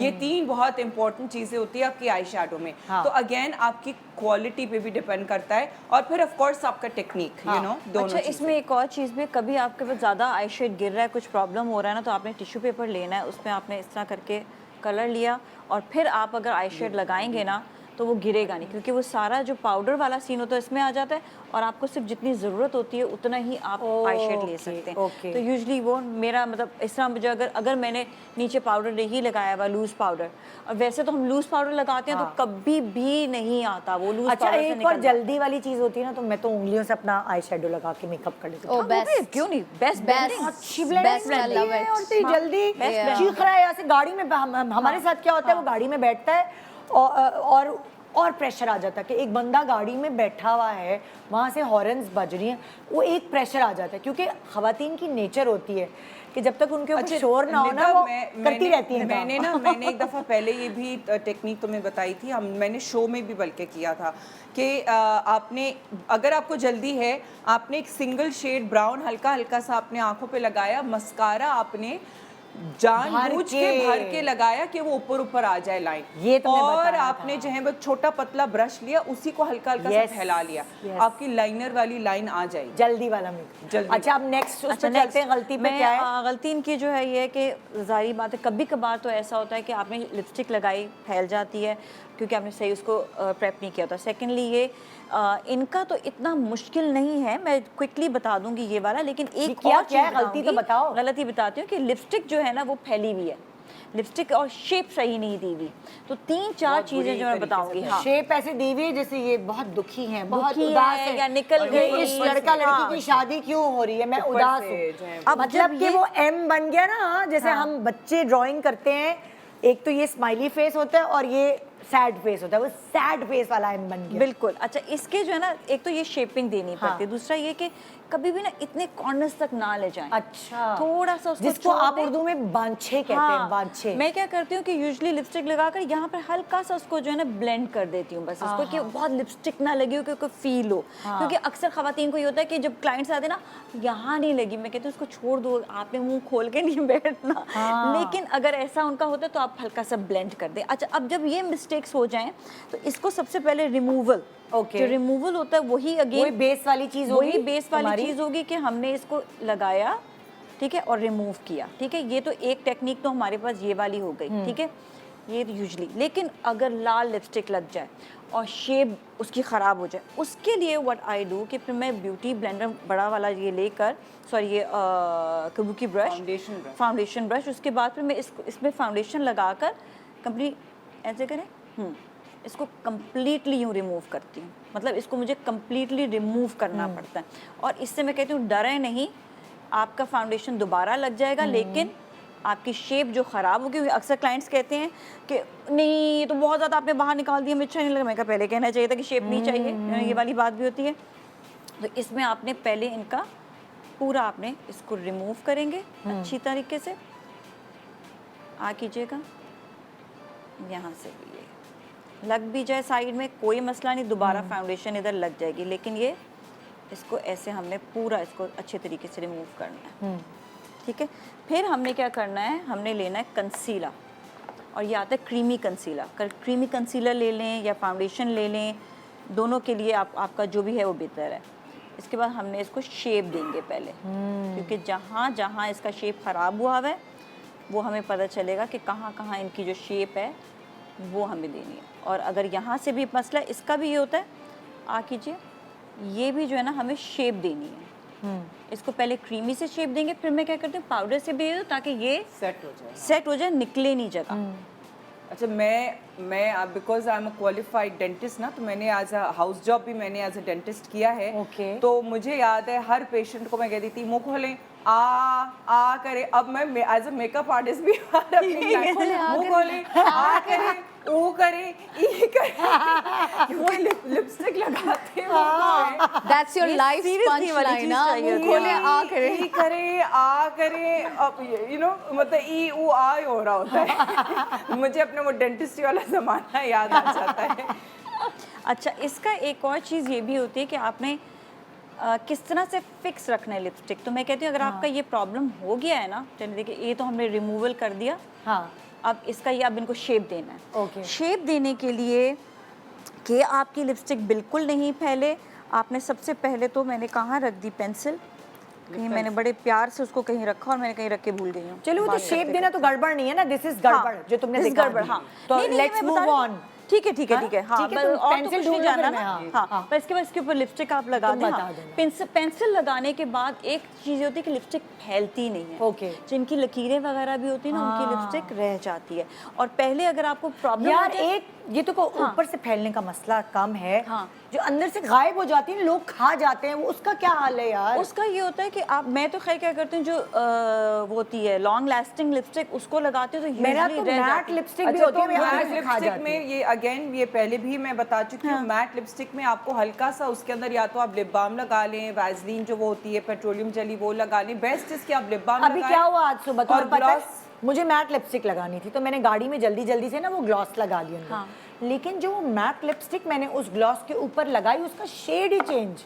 ये तीन बहुत इंपॉर्टेंट चीजें होती है आपकी आई शैडो में। हाँ। तो अगेन आपकी क्वालिटी पे भी डिपेंड करता है, और फिर ऑफ कोर्स आपका टेक्निक, दोनों अच्छा, चीजें। इसमें एक और चीज़ भी, कभी आपके पास ज़्यादा आई शेड गिर रहा है, कुछ प्रॉब्लम हो रहा है ना, तो आपने टिश्यू पेपर लेना है, उसमें आपने इस तरह करके कलर लिया, और फिर आप अगर आई शेड लगाएंगे ना तो वो गिरेगा नहीं, क्योंकि वो सारा जो पाउडर वाला सीन होता है इसमें आ जाता है, और आपको सिर्फ जितनी ज़रूरत होती है उतना ही आप आई शेड ले सकते हैं। okay. तो यूजली वो मेरा मतलब इस तरह, मुझे अगर मैंने नीचे पाउडर नहीं लगाया हुआ, लूज़ पाउडर, और वैसे तो हम लूज़ पाउडर लगाते हैं तो कभी भी नहीं आता वो लूज़ अच्छा, पाउडर से एक और निकल जल्दी वाली चीज होती है ना, तो मैं तो उंगलियों से अपना आई शेडो लगा के मेकअप कर लेती हूँ। Oh, best. क्यों नहीं, बेस्ट Best. अच्छी blending Best, I होती love है, it. और तो जल्दी Best चीख रहा है ऐसे गाड़ी में, हमारे साथ क्या होता है, वो गाड़ी में बैठता है और प्रेशर आ जाता है कि एक बंदा गाड़ी में बैठा हुआ है, वहाँ से हॉर्न्स बज रही हैं, वो एक प्रेशर आ जाता है, क्योंकि खवातीन की नेचर होती है कि जब तक उनके ऊपर शोर ना हो ना, वो करती रहती हैं काम। मैंने एक दफ़ा पहले ये भी टेक्निक तुम्हें बताई थी, मैंने शो में भी बल्कि किया था कि आपने, अगर आपको जल्दी है, आपने एक सिंगल शेड ब्राउन हल्का हल्का सा अपने आंखों पे लगाया, मस्कारा आपने जानबूझ के भर के लगाया कि वो ऊपर ऊपर आ जाए लाइन, ये तो मैं और बताया आपने जो है वो छोटा पतला ब्रश लिया, उसी को हल्का हल्का सा Yes, फैला लिया, yes. आपकी लाइनर वाली लाइन आ जाएगी। जल्दी वाला मेकअप। जल्दी। अच्छा, अब नेक्स्ट उस अच्छा, पे चलते हैं, गलती पे क्या है? गलती इनकी जो है ये है कि ज़ाहिर बात है, कभी कभार तो ऐसा होता है कि आपने लिपस्टिक लगाई, फैल जाती है क्योंकि आपने सही उसको प्रेप नहीं किया होता। सेकेंडली ये इनका तो इतना मुश्किल नहीं है, मैं क्विकली बता दूंगी ये वाला, लेकिन एक क्या और क्या है, चीज़ गलती तो बताऊंगी। बताओ। गलती बताती हूँ कि लिपस्टिक जो है ना वो फैली हुई है, लिपस्टिक और शेप सही नहीं दी हुई, तो 3-4 बहुत चीज़ें बुरी जो मैं तरीके से बताऊंगी। हाँ, शेप ऐसे दी हुई है जैसे ये बहुत दुखी हैं, बहुत दुखी उदास है है, या निकल ये गई, इस लड़का हाँ। लड़की की शादी क्यों हो रही है, मैं ऊपर उदास से जो है हूँ। अब मतलब जब कि ये- वो एम बन गया ना, जैसे हम बच्चे ड्राइंग करते हैं, एक तो ये स्माइली फेस होता है और ये सैड फेस होता है, वो सैड फेस वाला एम बन गया। बिल्कुल। अच्छा, इसके जो है ना, एक तो ये शेपिंग देनी हाँ। पड़ती है, दूसरा ये कि कभी भी ना इतने कॉर्नर्स तक ना ले जाएं। अच्छा, थोड़ा सा उसको जिसको छोड़ आप दें। उर्दू में बांछे कहते हाँ, हैं, बांछे। मैं क्या करती हूँ कि यूजुअली लिपस्टिक लगाकर यहाँ पर हल्का सा उसको जो है ना ब्लेंड कर देती हूँ, बस उसको, कि बहुत लिपस्टिक ना लगी हो, कि कोई फील हो। क्योंकि अक्सर खवातीन को ये होता है कि जब क्लाइंट्स आते हैं ना, यहाँ नहीं लगी, मैं कहती हूँ उसको छोड़ दो, आपने मुंह खोल के नहीं बैठना। लेकिन अगर ऐसा उनका होता है तो आप हल्का सा ब्लेंड कर दें। अच्छा, अब जब ये मिस्टेक्स हो जाएं तो इसको सबसे पहले रिमूवल, Okay. जो रिमूवल होता है वही वही अगेन बेस वाली चीज होगी, वही बेस वाली हमारी। चीज़ होगी कि हमने इसको लगाया, ठीक है, और रिमूव किया, ठीक है। ये तो एक टेक्निक तो हमारे पास ये वाली हो गई, ठीक है, ये यूजली। लेकिन अगर लाल लिपस्टिक लग जाए और शेप उसकी ख़राब हो जाए, उसके लिए व्हाट आई डू कि फिर मैं ब्यूटी ब्लेंडर बड़ा वाला ये लेकर, सॉरी ये कबूकी ब्रश, फाउंडेशन ब्रश, उसके बाद फिर मैं इसमें फाउंडेशन लगाकर कंप्लीट ऐसे करें, इसको कम्प्लीटली यूँ रिमूव करती हूँ। मतलब इसको मुझे कम्प्लीटली रिमूव करना पड़ता है, और इससे मैं कहती हूँ डरें नहीं, आपका फाउंडेशन दोबारा लग जाएगा, लेकिन आपकी शेप जो ख़राब होगी, अक्सर क्लाइंट्स कहते हैं कि नहीं ये तो बहुत ज़्यादा आपने बाहर निकाल दिया, मुझे अच्छा नहीं लगा। मैं कहा पहले कहना चाहिए था कि शेप नहीं चाहिए, ये वाली बात भी होती है। तो इसमें आपने पहले इनका पूरा आपने इसको रिमूव करेंगे अच्छी तरीके से, आ कीजिएगा, यहाँ से भी ये लग भी जाए साइड में कोई मसला नहीं, दोबारा फाउंडेशन इधर लग जाएगी, लेकिन ये इसको ऐसे हमने पूरा इसको अच्छे तरीके से रिमूव करना है, ठीक है। फिर हमने क्या करना है, हमने लेना है कंसीलर, और ये आता है क्रीमी कंसीलर। क्रीमी कंसीलर ले लें या फाउंडेशन ले लें, दोनों के लिए आपका जो भी है वो बेहतर है। इसके बाद हमने इसको शेप देंगे पहले, क्योंकि जहाँ जहाँ इसका शेप ख़राब हुआ है वो हमें पता चलेगा कि कहाँ कहाँ इनकी जो शेप है वो हमें देनी है। और अगर यहाँ से भी मसला है, इसका भी ये होता है, कीजिए, ये भी जो है ना हमें शेप देनी है। इसको पहले क्रीमी से शेप देंगे, फिर मैं क्या करती हूँ पाउडर से भी, ताकि ये सेट हो जाए, निकले नहीं जगह। अच्छा, मैं अब because I am a qualified dentist ना, तो मैंने एज अ हाउस जॉब भी मैंने एज अ डेंटिस्ट किया है। Okay. तो मुझे याद है हर पेशेंट को मैं कहती थी मुंह खोलें, आ करे। अब मैं एज अ मेकअप आर्टिस्ट भी अपनी मुंह खोलें, आ करे, ओ करे, ई करे, क्योंकि लिपस्टिक लगाते हैं। That's your life punch line ना, मुंह खोले आ करे, ई करे, आ करे, अब यू नो मतलब ई ऊ आ ही हो रहा होता है। मुझे अपने वो डेंटिस्ट वाला ज़माना याद आ जाता है। अच्छा, इसका एक और चीज़ ये भी होती है कि आपने किस तरह से फिक्स रखना है लिपस्टिक। तो मैं कहती हूँ अगर आपका ये प्रॉब्लम हो गया है ना, चलिए देखिए, ये तो हमने रिमूवल कर दिया, हाँ, अब इसका ये अब इनको शेप देना है। Okay. शेप देने के लिए कि आपकी लिपस्टिक बिल्कुल नहीं फैले, आपने सबसे पहले तो मैंने कहाँ रख दी पेंसिल, कहीं मैंने बड़े प्यार से उसको कहीं रखा और मैंने कहीं रख के भूल गई हूँ। चलो वो तो बात शेप करते देना तो गड़बड़ नहीं है ना, दिस इज गड़बड़ जो तुमने this is दिखा गड़बड़, दी। हाँ। तो नहीं, नहीं, लेट्स मैं मूव बता रही हूँ। ऑन। ठीक है, ठीक है, ठीक है, हाँ, ठीक है, तुम और तो पेंसिल कुछ ढूंढ नहीं लो, जानना फिर ना, मैं, हाँ, हाँ। पर इसके बाद इसके ऊपर लिपस्टिक आप लगा तुम दें। बता हाँ, देना। पेंसिल लगाने के बाद एक चीज़ होती है कि लिपस्टिक फैलती नहीं है। Okay. जिनकी लकीरें वगैरह भी होती है ना, उनकी लिपस्टिक रह जाती है। और पहले अगर आपको प्रॉब्लम यार एक ये तो ऊपर से फैलने का मसला कम है, हाँ। जो अंदर से गायब हो जाती है, लोग खा जाते हैं, वो उसका क्या हाल है यार? उसका ये होता है कि मैं तो खैर क्या करती हूँ, जो वो होती है लॉन्ग लास्टिंग लिपस्टिक, उसको लगाती हूँ तो मेरा usually तो रह मैट जाती है। लिपस्टिक भी अच्छा, होती तो है, वो अंदर मैट से खा लिपस्टिक जाती में है। ये अगेन ये पहले भी मैं बता चुकी हूँ, मैट लिपस्टिक में आपको हल्का सा उसके अंदर या तो आप लिप बाम लगा लें, वैसलीन जो वो होती है पेट्रोलियम जेली वो लगा लें, बेस्ट इसके आप लिप बाम अभी क्या हुआ आज सुबह, और तुम्हें पता है? ग्लॉस। मुझे मैट लिपस्टिक लगानी थी तो मैंने गाड़ी में जल्दी जल्दी से ना वो ग्लॉस लगा लिया अंदर। हाँ। लेकिन जो मैट लिपस्टिक मैंने उस ग्लॉस के ऊपर लगाई, उसका शेड ही चेंज,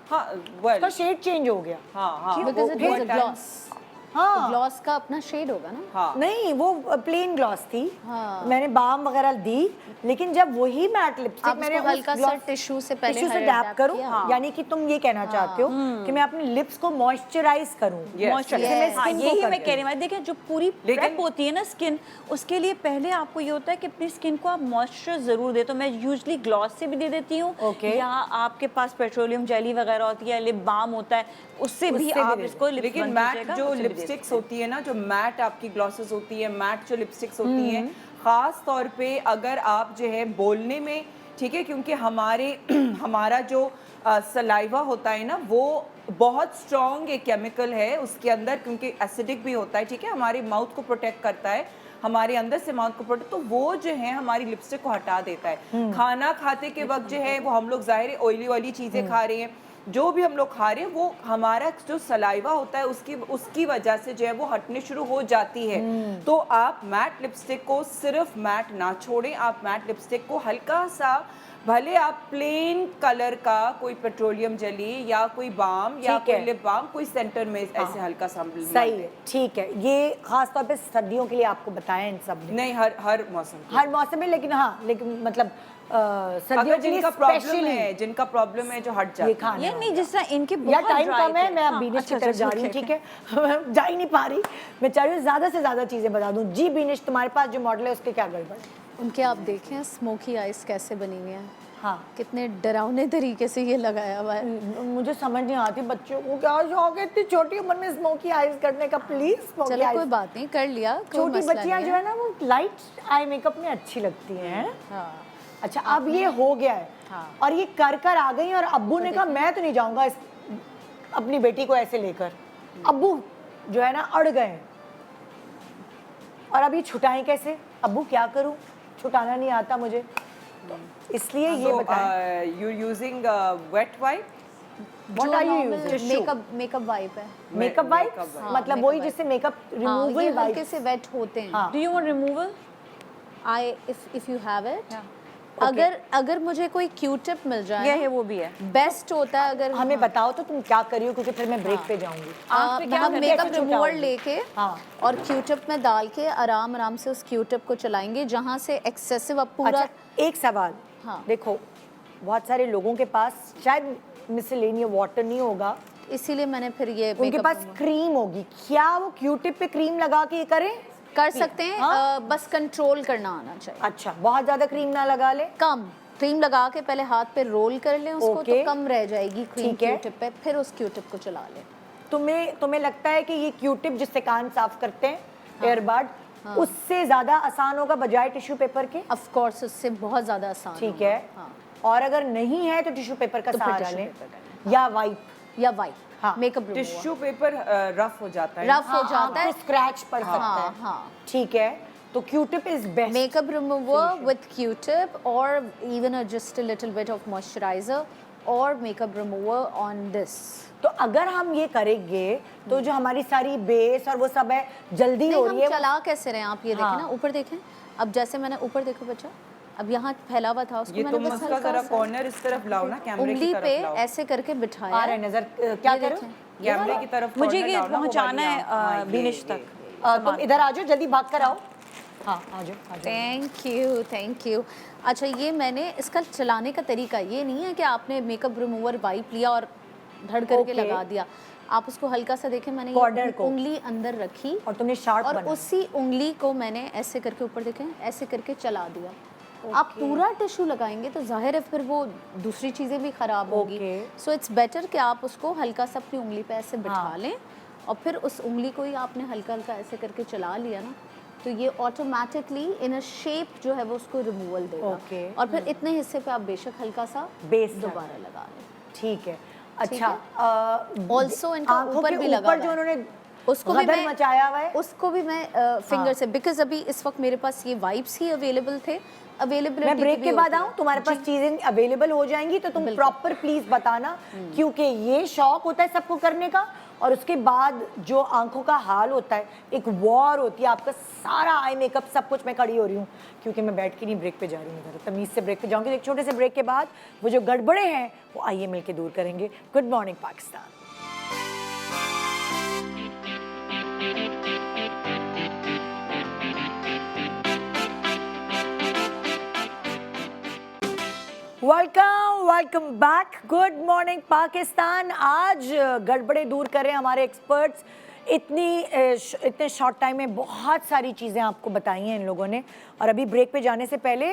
हाँ वेल उसका शेड चेंज हो गया। हाँ because it was a gloss. हाँ, ग्लॉस का अपना शेड होगा ना। हाँ नहीं वो प्लेन ग्लॉस थी, हाँ। मैंने बाम वगैरह दी, लेकिन जब वही मैट लिपस्टिक आप मैंने उसको हल्का सा टिश्यू से पहले टिश्यू से हर डैप dab करूं, किया। हाँ। यानी कि तुम ये कहना चाहते हो कि मैं अपने लिप्स को मॉइस्चराइज करूं। Yes. मैं हाँ, स्किन को यही करती मैं कह रही हूँ। देखिए, जो पूरी लेकिन- प्रेप होती है ना स्किन, उसके लिए पहले आपको ये होता है कि अपनी स्किन को आप मॉइस्चर जरूर दे। तो मैं यूजुअली ग्लॉस से भी दे देती हूँ, Okay. या आपके पास पेट्रोलियम जेली वगैरह होती है, लिप बाम होता है, उससे भी उससे भी आप दे इसको लिप लेकिन बन मैट कीजिएगा, जो उससे भी दे लिपस्टिक्स सकते हैं। होती है ना, जो मैट आपकी ग्लॉसेस होती है, मैट जो लिपस्टिक्स होती हैं, ख़ास तौर पे अगर आप जो है बोलने में, ठीक है, क्योंकि हमारा जो सलाइवा होता है ना, वो बहुत स्ट्रॉन्ग एक केमिकल है उसके अंदर, क्योंकि एसिडिक भी होता है, ठीक है, हमारे माउथ को प्रोटेक्ट करता है, हमारे अंदर से माउथ को प्रोटेक्ट, तो वो जो है हमारी लिपस्टिक को हटा देता है। खाना खाते के वक्त जो है वो हम लोग ज़ाहिर है ऑयली वाली चीज़ें खा रहे हैं, जो भी हम लोग खा रहे हैं वो हमारा जो सलाइवा होता है उसकी वजह से जो है वो हटने शुरू हो जाती है। तो आप मैट लिपस्टिक को सिर्फ मैट ना छोड़ें, आप मैट लिपस्टिक को हल्का सा, भले आप प्लेन कलर का कोई पेट्रोलियम जेली या कोई बाम या ठीक कोई है। लिप बाम कोई सेंटर में ऐसे हल्का सा सही है, ठीक है। ये खास तौर पे सर्दियों के लिए आपको बताया इन सब ने, नहीं, हर मौसम के। हर मौसम में, लेकिन हाँ, लेकिन मतलब सर्दियों अगर के लिए जिनका प्रॉब्लम स्पेशली है, जिनका प्रॉब्लम है जो हट ये जाता है। खाने ये नहीं, जिस तरह इनके यार बहुत टाइम dry कम है, थे। मैं अब हाँ, बीनिश की अच्छा, तरफ जा रही हूँ, okay, ठीक है। जा ही नहीं पा रही, मैं चाह रही हूँ ज़्यादा से ज़्यादा चीज़ें बता दूँ। जी बीनिश, तुम्हारे पास जो मॉडल है उसके क्या गड़बड़ है? उनके आप देखें स्मोकी आइज कैसे बनी हुई हैं, हाँ, कितने डरावने तरीके से ये लगाया हुआ है। मुझे समझ नहीं आती बच्चों को क्या शौक है इतनी छोटी उम्र में स्मोकी आईज करने का। प्लीज स्मोकी चलो कोई आईज, बात नहीं, कर लिया, कोई छोटी मसला बच्चियां नहीं जो है ना वो लाइट आई मेकअप में अच्छी लगती हैं। हाँ। अच्छा, अब ये हो गया है, हाँ। और ये कर आ गई, और अब्बू ने कहा मैं तो नहीं जाऊंगा अपनी बेटी को ऐसे लेकर। अब्बू जो है ना अड़ गए, और अब ये छुटाएं कैसे? अब्बू क्या करूं, छुटाना नहीं आता मुझे, तो इसलिए ये बताएं। You using wait wipe? What are you using? Makeup wipe है। मेकअप वाइप, हाँ, मतलब makeup वही wipe। जिससे मेकअप हाँ, रिमूवल ये वाइप। हल्के से वेट होते हैं। हाँ। Do you want removal? if you have it, अगर मुझे कोई क्यूटिप मिल ये जाए है, वो भी है। बेस्ट होता है अगर हमें बताओ तो तुम क्या करियो, क्योंकि फिर मैं ब्रेक पे जाऊंगी। हम मेकअप रिमूवर लेके हाँ। और क्यूटिप में डाल के आराम आराम से उस क्यूटिप को चलाएंगे जहाँ से एक्सेसिव अब पूरा। अच्छा, एक सवाल। हाँ। देखो, बहुत सारे लोगों के पास शायद मिसलेनियस वाटर नहीं होगा, इसीलिए मैंने फिर ये उनके makeup पास क्रीम होगी। क्या वो क्यूटिप पे क्रीम लगा के ये करें? कर सकते हैं। हाँ? बस कंट्रोल करना आना चाहिए। अच्छा, बहुत ज्यादा क्रीम ना लगा ले। कम क्रीम लगा के पहले हाथ पे रोल कर लें उसको, ओके। तो कम रह जाएगी क्रीम ठीक है। क्यूटिप पे, फिर उस क्यूटिप को चला लें। तुम्हें लगता है कि ये क्यूटिप जिससे कान साफ करते हैं, एयरबड, उससे ज्यादा आसान होगा बजाय टिश्यू पेपर के? ऑफ कोर्स उससे बहुत ज्यादा आसान ठीक होगा। है। हाँ। और अगर नहीं है तो टिश्यू पेपर का तो फिर सहारा टिश्यू लें पेपर का या वाइप। या वाइप। हाँ। Makeup remover tissue paper rough हो जाता है। रफ हो जाता है। स्क्रैच पड़ सकता हाँ, है। हाँ। ठीक है, तो Q tip is best. Makeup remover with Q-tip or even just a little bit of moisturizer or makeup remover on this. तो अगर हम ये करेंगे तो जो हमारी सारी बेस और वो सब है जल्दी नहीं, हो हम रही है। चला कैसे रहे हैं आप ये देखें हाँ। ना, ऊपर देखें। अब जैसे मैंने ऊपर देखो बच्चा, अब यहाँ फैला हुआ था उसको ये मैंने तुम बस उसका हल्का जरा सा कॉर्नर इस तरफ लाओ ना, कैमरे की उंगली तरफ पे लाओ। ऐसे करके बिठाया आ रहा है नजर, क्या ये करो? देखें। कैमरे की तरफ मुझे corner ये लाओ ना, वो पहुंचाना वाली, है हाँ, ये, बीनिश ये। तक। तुम इधर आ जाओ, जल्दी भाग कर आओ। हाँ, आ जाओ, आ जाओ। Thank you. अच्छा, ये मैंने इसका चलाने का तरीका ये नहीं है कि आपने मेकअप रिमूवर वाइप लिया और धड़ करके Okay. लगा दिया। आप उसको हल्का सा देखें, मैंने Corner ये को। उंगली अंदर रखी और तुमने शार्प और बना। उसी उंगली को मैंने ऐसे करके ऊपर देखें, ऐसे करके चला दिया। आप पूरा टिश्यू लगाएंगे तो जाहिर है फिर वो दूसरी चीज़ें भी ख़राब होगी। सो इट्स बेटर कि आप उसको हल्का सा अपनी उंगली पे ऐसे बिठा लें और फिर उस उंगली को ही आपने हल्का हल्का ऐसे करके चला लिया ना, तो ये ऑटोमेटिकली इन अ शेप जो है वो उसको रिमूवल देगा। और फिर इतने हिस्से पे आप बेशक हल्का सा बेस दोबारा लगा लें। ठीक है। अच्छा, ऑल्सो इनका आंखों ऊपर के भी लगा ऊपर हुआ जो है। उन्होंने उसको भी गदर मैं मचाया हुआ है, उसको भी मैं फिंगर से, बिकॉज अभी इस वक्त मेरे पास ये वाइप्स ही अवेलेबल थे। अवेलेबिलिटी मैं ब्रेक के बाद आऊँ, तुम्हारे पास चीजें अवेलेबल हो जाएंगी तो तुम प्रॉपर प्लीज बताना, क्योंकि ये शौक होता है सबको करने का और उसके बाद जो आंखों का हाल होता है, एक वॉर होती है, आपका सारा आई मेकअप सब कुछ। मैं खड़ी हो रही हूँ क्योंकि मैं बैठ के नहीं ब्रेक पे जा रही हूँ, तमीज से ब्रेक पे जाऊँगी। एक छोटे से ब्रेक के बाद वो जो गड़बड़े हैं वो आइए मिलके दूर करेंगे। Good morning Pakistan. Welcome back. Good morning Pakistan. आज गड़बड़े दूर करें हमारे एक्सपर्ट्स। इतने शॉर्ट टाइम में बहुत सारी चीज़ें आपको बताई हैं इन लोगों ने। और अभी ब्रेक पे जाने से पहले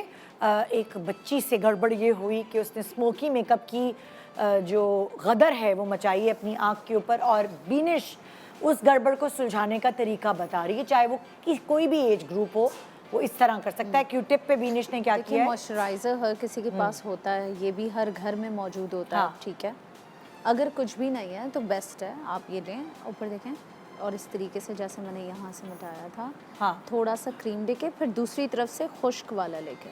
एक बच्ची से गड़बड़ ये हुई कि उसने स्मोकी मेकअप की जो गदर है वो मचाई है अपनी आँख के ऊपर, और बीनिश उस गड़बड़ को सुलझाने का तरीका बता रही है। चाहे वो कोई भी एज ग्रुप हो, वो इस तरह कर सकता है। क्यूटिप पे बीनिश ने क्या किया है? मॉइस्चराइजर हर किसी के पास होता है, ये भी हर घर में मौजूद होता है। ठीक है, अगर कुछ भी नहीं है तो बेस्ट है आप ये लें, ऊपर देखें और इस तरीके से जैसे मैंने यहाँ से मिटाया था, थोड़ा सा क्रीम देके फिर दूसरी तरफ से खुश्क वाला लेके,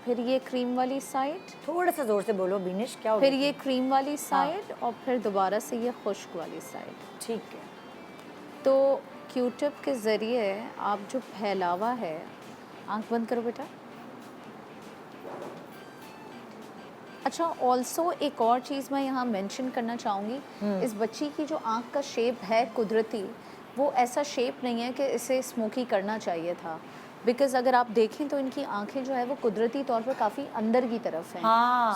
फिर ये क्रीम वाली साइड, थोड़ा सा जोर से बोलो बीनिश, क्या हो फिर गया? ये क्रीम वाली साइड और फिर दोबारा से ये खुश्क वाली साइड। ठीक है। तो क्यूटिप के ज़रिए आप जो फैलावा है, आंख बंद करो बेटा। अच्छा, ऑल्सो एक और चीज़ मैं यहाँ मेंशन करना चाहूँगी, इस बच्ची की जो आंख का शेप है कुदरती, वो ऐसा शेप नहीं है कि इसे स्मोकी करना चाहिए था। बिकॉज अगर आप देखें तो इनकी आंखें जो है वो कुदरती तौर पर काफ़ी अंदर की तरफ हैं।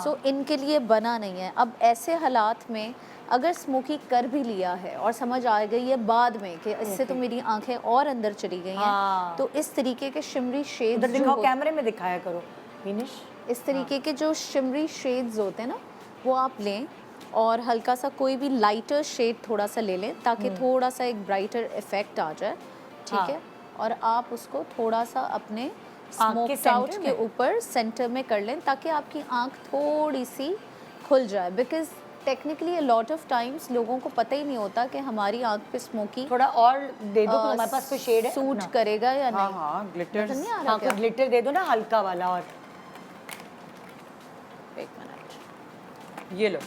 सो इनके लिए बना नहीं है। अब ऐसे हालात में अगर स्मोकी कर भी लिया है और समझ आ गई है बाद में कि इससे तो मेरी आंखें और अंदर चली गई हैं, तो इस तरीके के शिमरी शेड्स उधर दिखाओ, कैमरे में दिखाया करो बीनिश। इस तरीके के जो शिमरी शेड्स होते हैं ना, वो आप लें और हल्का सा कोई भी लाइटर शेड थोड़ा सा ले लें ताकि थोड़ा सा एक ब्राइटर इफेक्ट आ जाए। ठीक है, और आप उसको थोड़ा सा अपने स्मोक्ड आउट के ऊपर सेंटर में कर लें ताकि आपकी आंख थोड़ी सी खुल जाए। Because technically a lot of times लोगों को पता ही नहीं होता कि हमारी आंख पे स्मोकी थोड़ा और दे दो, तुम्हारे पास कोई शेड है सूट करेगा या नहीं। हाँ, ग्लिटर नहीं आ रहा कोई ग्लिटर दे दो ना हल्का वाला। और एक मिनट, ये लो।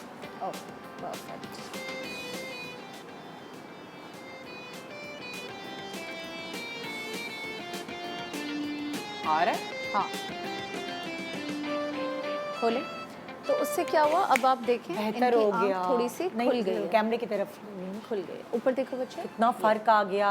परफेक्ट। आ रहा है? हाँ, खोलें। तो उससे क्या हुआ, अब आप देखें बेहतर इनकी हो आँख गया, थोड़ी सी खुल गई है, कैमरे की तरफ खुल गई। ऊपर देखो बच्चे, कितना फर्क आ गया।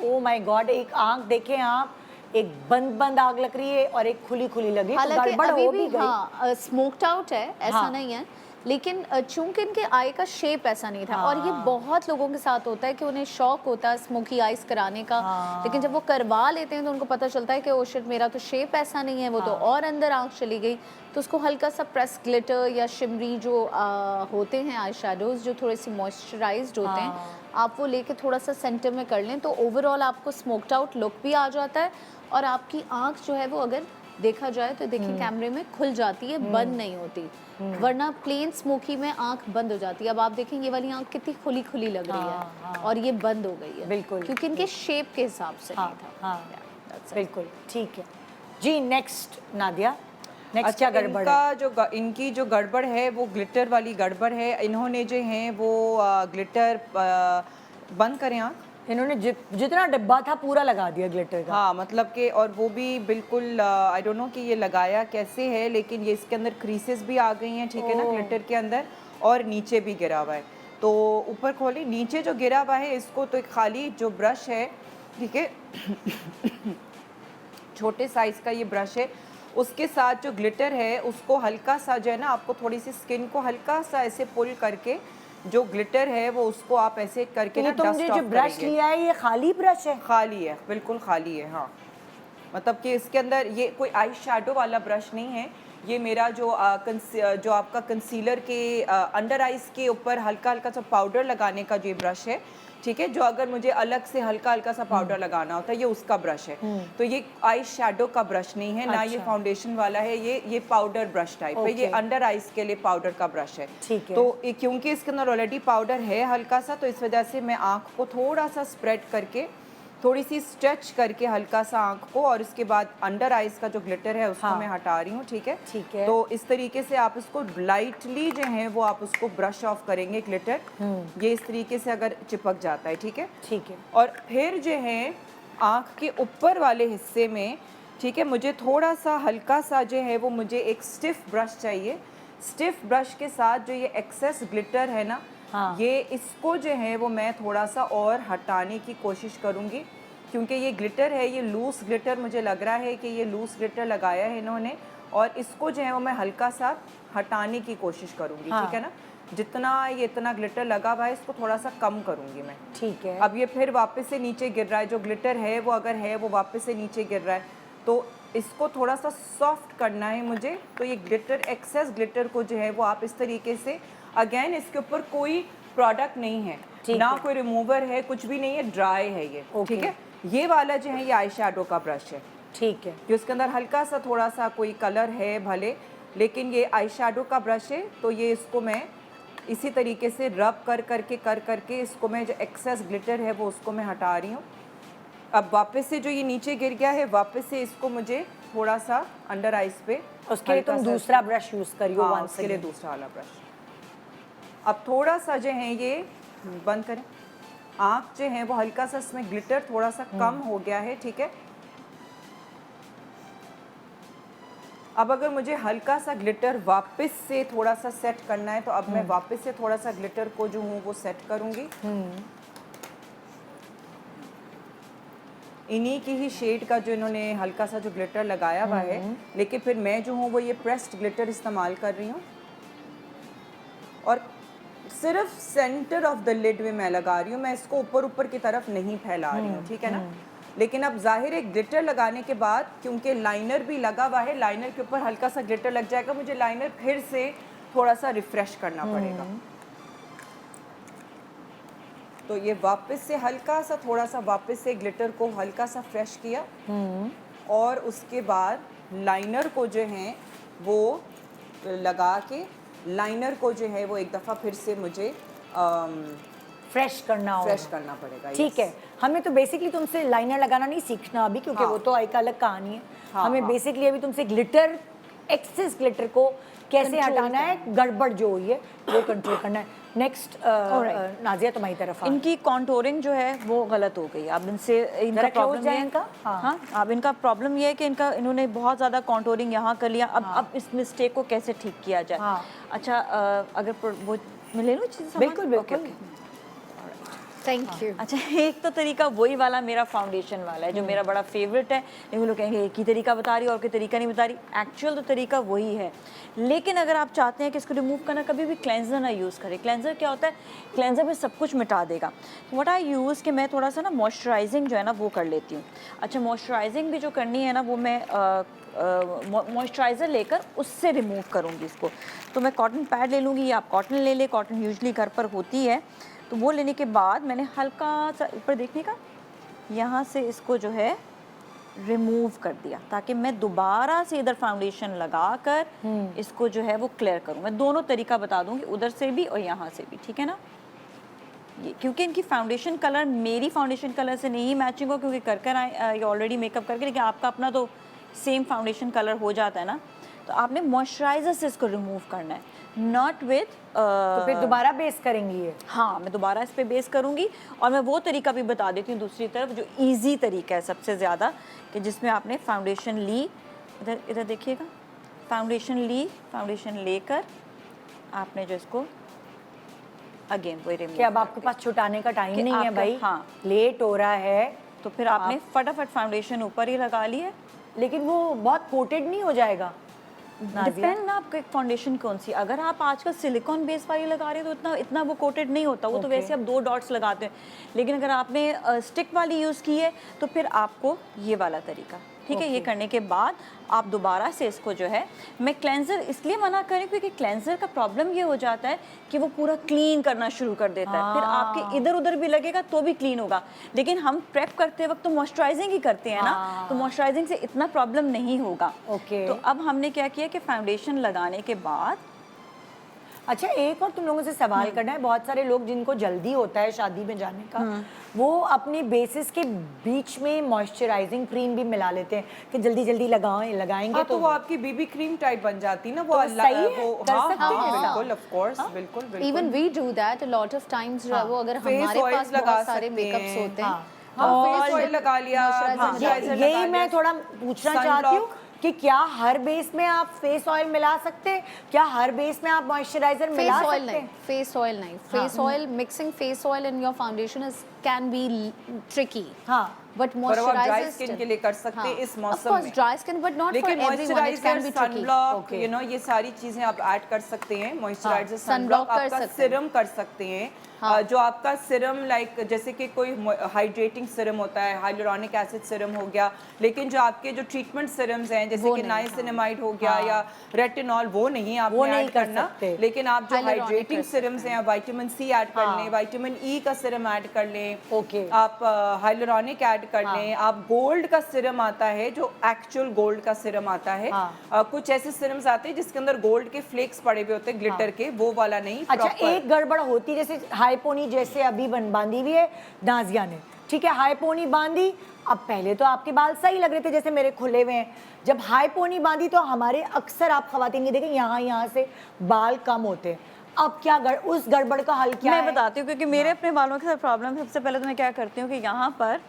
ओ माय गॉड, एक आंख देखें आप, एक बंद बंद आग लग रही है और एक खुली खुली लगी, तो हालांकि गड़बड़ अभी हो भी गई। हाँ स्मोक्ड आउट है, ऐसा हाँ। नहीं है, लेकिन चूंकि इनके आई का शेप ऐसा नहीं था, और ये बहुत लोगों के साथ होता है कि उन्हें शौक होता है स्मोकी आइज कराने का, लेकिन जब वो करवा लेते हैं तो उनको पता चलता है कि ओ शिट, मेरा तो शेप ऐसा नहीं है, वो तो और अंदर आंख चली गई। तो उसको हल्का सा प्रेस ग्लिटर या शिमरी जो होते हैं आई शेडोज जो थोड़े से मॉइस्चराइज्ड होते हैं, आप वो लेके थोड़ा सा सेंटर में कर लें, तो ओवरऑल आपको स्मोक्ड आउट लुक भी आ जाता है, और आपकी आंख जो है वो अगर देखा जाए तो देखिए कैमरे में खुल जाती है, बंद नहीं होती, वरना प्लेन स्मोकी में आंख बंद हो जाती है। अब आप देखें ये वाली आंख कितनी खुली खुली लग रही है, और ये बंद हो गई है बिल्कुल, क्योंकि इनके शेप के हिसाब से नहीं था। बिल्कुल ठीक है जी। नेक्स्ट नादिया, नेक्स्ट क्या गड़बड़ है? इनका इनकी जो गड़बड़ है वो ग्लिटर वाली गड़बड़ है। इन्होंने जो है वो ग्लिटर बंद करें आँख, इन्होंने जितना डिब्बा था पूरा लगा दिया ग्लिटर का। हाँ मतलब कि, और वो भी बिल्कुल आई डोंट नो कि ये लगाया कैसे है, लेकिन ये इसके अंदर क्रीसेस भी आ गई हैं, ठीक है ना, ग्लिटर के अंदर, और नीचे भी गिरा हुआ है। तो ऊपर खोली, नीचे जो गिरा हुआ है इसको तो एक खाली जो ब्रश है, ठीक है छोटे साइज़ का ये ब्रश है, उसके साथ जो ग्लिटर है उसको हल्का सा जो है ना, आपको थोड़ी सी स्किन को हल्का सा ऐसे पुल करके जो ग्लिटर है वो उसको आप ऐसे करके ना ये तुमने डस्ट जो ऑफ ब्रश करेंगे। लिया है ये खाली ब्रश है? खाली है, बिल्कुल खाली है, हाँ। मतलब कि इसके अंदर ये कोई आई शैडो वाला ब्रश नहीं है, ये मेरा जो जो आपका कंसीलर के अंडर आइज के ऊपर हल्का हल्का सा पाउडर लगाने का जो ये ब्रश है, ठीक है, जो अगर मुझे अलग से हल्का हल्का सा पाउडर लगाना होता है ये उसका ब्रश है। तो ये आई शैडो का ब्रश नहीं है, ना ये फाउंडेशन वाला है, ये पाउडर ब्रश टाइप है, ये अंडर आइज के लिए पाउडर का ब्रश है। ठीक है। तो क्योंकि इसके अंदर ऑलरेडी पाउडर है हल्का सा, तो इस वजह से मैं आँख को थोड़ा सा स्प्रेड करके, थोड़ी सी स्ट्रेच करके हल्का सा आँख को, और उसके बाद अंडर आइज का जो ग्लिटर है उसको मैं हटा रही हूँ, ठीक है। ठीक है। तो इस तरीके से आप इसको लाइटली जो है वो आप उसको ब्रश ऑफ करेंगे ग्लिटर, ये इस तरीके से अगर चिपक जाता है, ठीक है। ठीक है। और फिर जो है आँख के ऊपर वाले हिस्से में, ठीक है, मुझे थोड़ा सा हल्का सा जो है वो मुझे एक स्टिफ ब्रश चाहिए। स्टिफ ब्रश के साथ जो ये एक्सेस ग्लिटर है ना, ये इसको जो है वो मैं थोड़ा सा और हटाने की कोशिश करूँगी, क्योंकि ये ग्लिटर है, ये लूज ग्लिटर मुझे लग रहा है कि ये लूज ग्लिटर लगाया है इन्होंने, और इसको जो है वो मैं हल्का सा हटाने की कोशिश करूँगी, ठीक है ना। जितना ये इतना ग्लिटर लगा हुआ है इसको थोड़ा सा कम करूँगी मैं, ठीक है। अब ये फिर वापस से नीचे गिर रहा है, जो ग्लिटर है वो अगर है वो वापस से नीचे गिर रहा है, तो इसको थोड़ा सा सॉफ्ट करना है मुझे। तो ये ग्लिटर, एक्सेस ग्लिटर को जो है वो आप इस तरीके से, अगेन इसके ऊपर कोई प्रोडक्ट नहीं है, ना कोई रिमूवर है, कुछ भी नहीं है, ड्राई है ये, ठीक है। ये वाला जो है ये आई शैडो का ब्रश है, ठीक है, जो इसके अंदर हल्का सा थोड़ा सा कोई कलर है भले, लेकिन ये आई शैडो का ब्रश है। तो ये इसको मैं इसी तरीके से रब कर करके इसको मैं जो एक्सेस ग्लिटर है वो उसको मैं हटा रही हूँ। अब वापस से जो ये नीचे गिर गया है, वापस से इसको मुझे थोड़ा सा अंडर आइज पे, उसके लिए तुम दूसरा ब्रश यूज करियो। हाँ, उसके लिए दूसरा वाला ब्रश। अब थोड़ा सा जो है ये बंद करें, आँख जो है वो हल्का सा, इसमें ग्लिटर थोड़ा सा कम हो गया है, ठीक है। अब अगर मुझे हल्का सा ग्लिटर वापस से थोड़ा सा सेट करना है, तो अब मैं वापस से थोड़ा सा ग्लिटर को जो हूँ वो सेट करूँगी। इन्हीं की ही शेड का जो इन्होंने हल्का सा जो ग्लिटर लगाया हुआ है, लेकिन फिर मैं जो हूँ वो ये प्रेस्ड ग्लिटर इस्तेमाल कर रही हूँ, और सिर्फ सेंटर ऑफ द लिड में मैं लगा रही हूँ, मैं इसको ऊपर ऊपर की तरफ नहीं फैला रही हूँ, ठीक है ना। लेकिन अब जाहिर है ग्लिटर लगाने के बाद, क्योंकि लाइनर भी लगा हुआ है, लाइनर के ऊपर हल्का सा ग्लिटर लग जाएगा, मुझे लाइनर फिर से थोड़ा सा रिफ्रेश करना पड़ेगा। तो ये वापस से हल्का सा, थोड़ा सा वापस से ग्लिटर को हल्का सा फ्रेश किया, और उसके बाद लाइनर को जो है वो लगा के, लाइनर को जो है वो एक दफ़ा फिर से मुझे फ्रेश करना पड़ेगा। ठीक है। हमें तो बेसिकली तुमसे लाइनर लगाना नहीं सीखना अभी, क्योंकि वो तो एक अलग कहानी है। हमें बेसिकली अभी तुमसे ग्लिटर, एक्सेस ग्लिटर को कैसे हटाना है, गड़बड़ जो हुई है वो कंट्रोल करना है। नेक्स्ट नाजिया तुम्हारी तरफ आ। इनकी कॉन्टोरिंग जो है वो गलत हो गई। अब इनसे इनका जरा close प्रॉब्लम जाए ये है इनका? हाँ। हाँ, अब इनका प्रॉब्लम ये है कि इन्होंने बहुत ज़्यादा कॉन्टोरिंग यहाँ कर लिया। अब इस मिस्टेक को कैसे ठीक किया जाए? हाँ। अच्छा, अगर वो मैं ले लूँ चीज़? बिल्कुल ओके, बिल्कुल। ओके। Thank you. अच्छा, एक तो तरीका वही वाला मेरा फाउंडेशन वाला है जो मेरा बड़ा फेवरेट है। लेकिन वो लोग कहेंगे एक ही तरीका बता रही है और कोई तरीका नहीं बता रही। एक्चुअल तो तरीका वही है, लेकिन अगर आप चाहते हैं कि इसको रिमूव करना, कभी भी क्लेंजर ना यूज़ करें। क्लेंजर क्या होता है? क्लेंजर में सब कुछ मिटा देगा। व्हाट आई यूज़ कि मैं थोड़ा सा ना मॉइस्चराइजिंग जो है ना वो कर लेती हूँ। अच्छा, मॉइस्चराइजिंग भी जो करनी है ना वो मैं मॉइस्चराइज़र लेकर उससे रिमूव करूँगी इसको। तो मैं कॉटन पैड ले लूँगी, या आप कॉटन ले लें, कॉटन यूजली घर पर होती है। तो वो लेने के बाद मैंने हल्का सा ऊपर देखने का यहाँ से इसको जो है रिमूव कर दिया, ताकि मैं दोबारा से इधर फाउंडेशन लगाकर इसको जो है वो क्लियर करूँ। मैं दोनों तरीका बता दूँगी, उधर से भी और यहाँ से भी, ठीक है ना? ये क्योंकि इनकी फाउंडेशन कलर मेरी फाउंडेशन कलर से नहीं मैचिंग हो, क्योंकि कर आए ऑलरेडी मेकअप करके, लेकिन आपका अपना तो सेम फाउंडेशन कलर हो जाता है ना। तो आपने मॉइस्चराइज़र से इसको रिमूव करना है, नॉट विथ तो फिर दोबारा बेस करेंगी ये? हाँ, मैं दोबारा इस पे बेस करूँगी। और मैं वो तरीका भी बता देती हूँ दूसरी तरफ जो इजी तरीका है सबसे ज़्यादा, कि जिसमें आपने फाउंडेशन ली, इधर देखिएगा, फाउंडेशन लेकर आपने जो इसको अगेन वही रिमूव। कि अब आपके पास छुटाने का टाइम कि नहीं है आपका- भाई, हाँ। लेट हो रहा है। तो फिर आपने फटाफट फाउंडेशन ऊपर ही लगा ली है। लेकिन वो बहुत कोटेड नहीं हो जाएगा नाज़िया? डिपेंड ना आपका फाउंडेशन कौन सी। अगर आप आजकल सिलिकॉन बेस वाली लगा रहे हो तो इतना वो कोटेड नहीं होता, वो तो वैसे आप 2 डॉट्स लगाते हैं। लेकिन अगर आपने स्टिक वाली यूज़ की है तो फिर आपको ये वाला तरीका, ठीक है? ये करने के बाद आप दोबारा से इसको जो है, मैं क्लेंजर इसलिए मना करें क्योंकि क्लेंजर का प्रॉब्लम ये हो जाता है कि वो पूरा क्लीन करना शुरू कर देता है। फिर आपके इधर उधर भी लगेगा तो भी क्लीन होगा, लेकिन हम प्रेप करते वक्त तो मॉइस्चराइजिंग ही करते हैं ना, तो मॉइस्चराइजिंग से इतना प्रॉब्लम नहीं होगा। ओके। तो अब हमने क्या किया कि फाउंडेशन लगाने के बाद, अच्छा, एक और तुम लोगों से सवाल करना है। बहुत सारे लोग जिनको जल्दी होता है शादी में जाने का, वो अपने बेसिस के बीच में मॉइस्चराइजिंग क्रीम भी मिला लेते हैं कि जल्दी जल्दी लगाएंगे तो वो आपकी बीबी क्रीम टाइप बन जाती ना, वो तो सही है, कर हाँ, सकते हैं ऐसा। बिल्कुल, ऑफ कोर्स, बिल्कुल बिल्कुल। Even we do that a lot of times. जो है वो अगर Face हमारे oils पास लगा बहुत सारे सकते मेकअप्स हैं। होते हैं, हाँ, फेस ऑयल लगा लिया, moisturizer लगा यही मैं लिया, थोड़ा पूछना sunblock। चाहती हूँ कि क्या हर बेस में आप फेस ऑयल मिला सकते हैं? क्या हर बेस में आप मॉइस्चराइजर मिला फेस ऑयल सकते नहीं, हैं? फेस ऑयल नहीं। Face oil, mixing face oil in your foundation is can be tricky, हाँ, बट पर वो ड्राई मॉइस्चराइजर स्किन के लिए कर सकते हैं इस मौसम में। Dry skin but not for लेकिन everyone, it can moisturiser, be tricky. Sunblock, you know, ये सारी चीजें आप ऐड कर सकते हैं। मॉइस्चराइजर, sunblock सनब्लॉक, कर आपका सकते हैं। सिरम कर सकते हैं। जो आपका सिरम लाइक जैसे कि कोई हाइड्रेटिंग सिरम होता है, हाइलुरोनिक एसिड सिरम हो गया, लेकिन जो आपके जो ट्रीटमेंट सिरम्स हैं जैसे कि नाइसिनामाइड हो गया या रेटिनॉल, वो नहीं वो आपने नहीं ऐड कर करना। सकते। लेकिन आप जो Hyaluronic हाइड्रेटिंग कर सिरम्स हैं, विटामिन सी ऐड कर लें, विटामिन ई का सिरम ऐड कर लें, ओके। आप हाइलुरोनिक ऐड कर लें, आप गोल्ड का सिरम आता है जो एक्चुअल गोल्ड का सिरम आता है। कुछ ऐसे सिरम्स आते हैं जिसके अंदर गोल्ड के फ्लेक्स पड़े हुए होते हैं, ग्लिटर के, वो वाला नहीं। अच्छा, proper। एक गड़बड़ होती है, जैसे हाई पोनी जैसे अभी बांधी हुई है नाजिया ने, ठीक है, हाई पोनी बांधी। अब पहले तो आपके बाल सही लग रहे थे जैसे मेरे खुले हुए हैं, जब हाई पोनी बांधी तो हमारे अक्सर आप खवातीन ये देखें यहाँ से बाल कम होते हैं। अब क्या उस गड़बड़ का हल क्या मैं है? बताती हूँ, क्योंकि मेरे अपने बालों के साथ प्रॉब्लम है। सबसे पहले तो मैं क्या करती हूँ कि यहाँ पर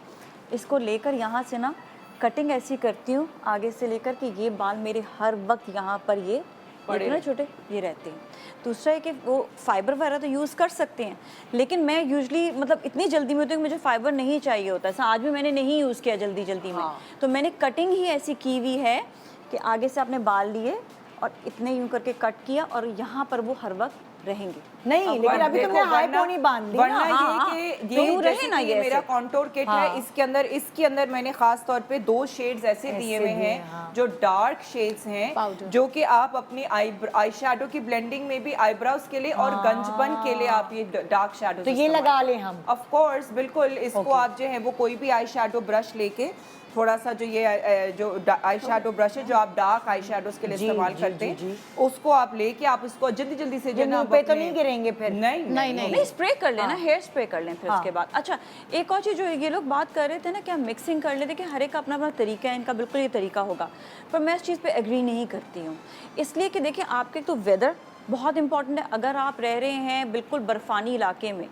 इसको लेकर यहाँ से ना कटिंग ऐसी करती हूँ आगे से लेकर कि ये बाल मेरे हर वक्त यहाँ पर ये इतने छोटे ये रहते हैं। दूसरा है कि वो फाइबर वगैरह तो यूज़ कर सकते हैं, लेकिन मैं यूजली मतलब इतनी जल्दी में होती हूँ कि मुझे फाइबर नहीं चाहिए होता है। आज भी मैंने नहीं यूज़ किया जल्दी में, तो मैंने कटिंग ही ऐसी की हुई है कि आगे से आपने बाल लिए और इतने यूं करके कट किया और यहाँ पर वो हर वक्त रहेंगे। नहीं, लेकिन अभी तुमने हाई पोनी बांध दी ना। वरना हाँ, ये तो कि यूं ये रहे जैसे ना कि ये ये मेरा ऐसे। कॉन्टोर किट है, इसके अंदर मैंने खास तौर पे 2 शेड्स ऐसे दिए हुए हैं जो डार्क शेड्स हैं, जो कि आप अपनी आई शैडो की ब्लेंडिंग में भी, आईब्रोज के लिए और गंजपन के लिए आप ये डार्क शैडो तो ये लगा लें हम। ऑफ कोर्स, बिल्कुल। इसको आप जो है वो कोई भी आई शैडो ब्रश लेके थोड़ा सा जो ये जो आई शैडो ब्रश है जो आप डार्क आई शैडोज के लिए इस्तेमाल करते हैं, उसको आप लेके आप इसको जल्दी से जो ना पे तो नहीं गिरेंगे फिर? नहीं, स्प्रे कर लेना, हेयर स्प्रे कर लें फिर उसके बाद। अच्छा, एक और चीज़ जो ये लोग बात कर रहे थे ना कि हम मिक्सिंग कर लेते, कि हर एक का अपना अपना तरीका है, इनका बिल्कुल ये तरीका होगा, पर मैं इस चीज़ पे एग्री नहीं करती हूँ। इसलिए कि देखिए, आपके तो वेदर बहुत इंपॉर्टेंट है। अगर आप रह रहे हैं बिल्कुल बर्फ़ानी इलाके में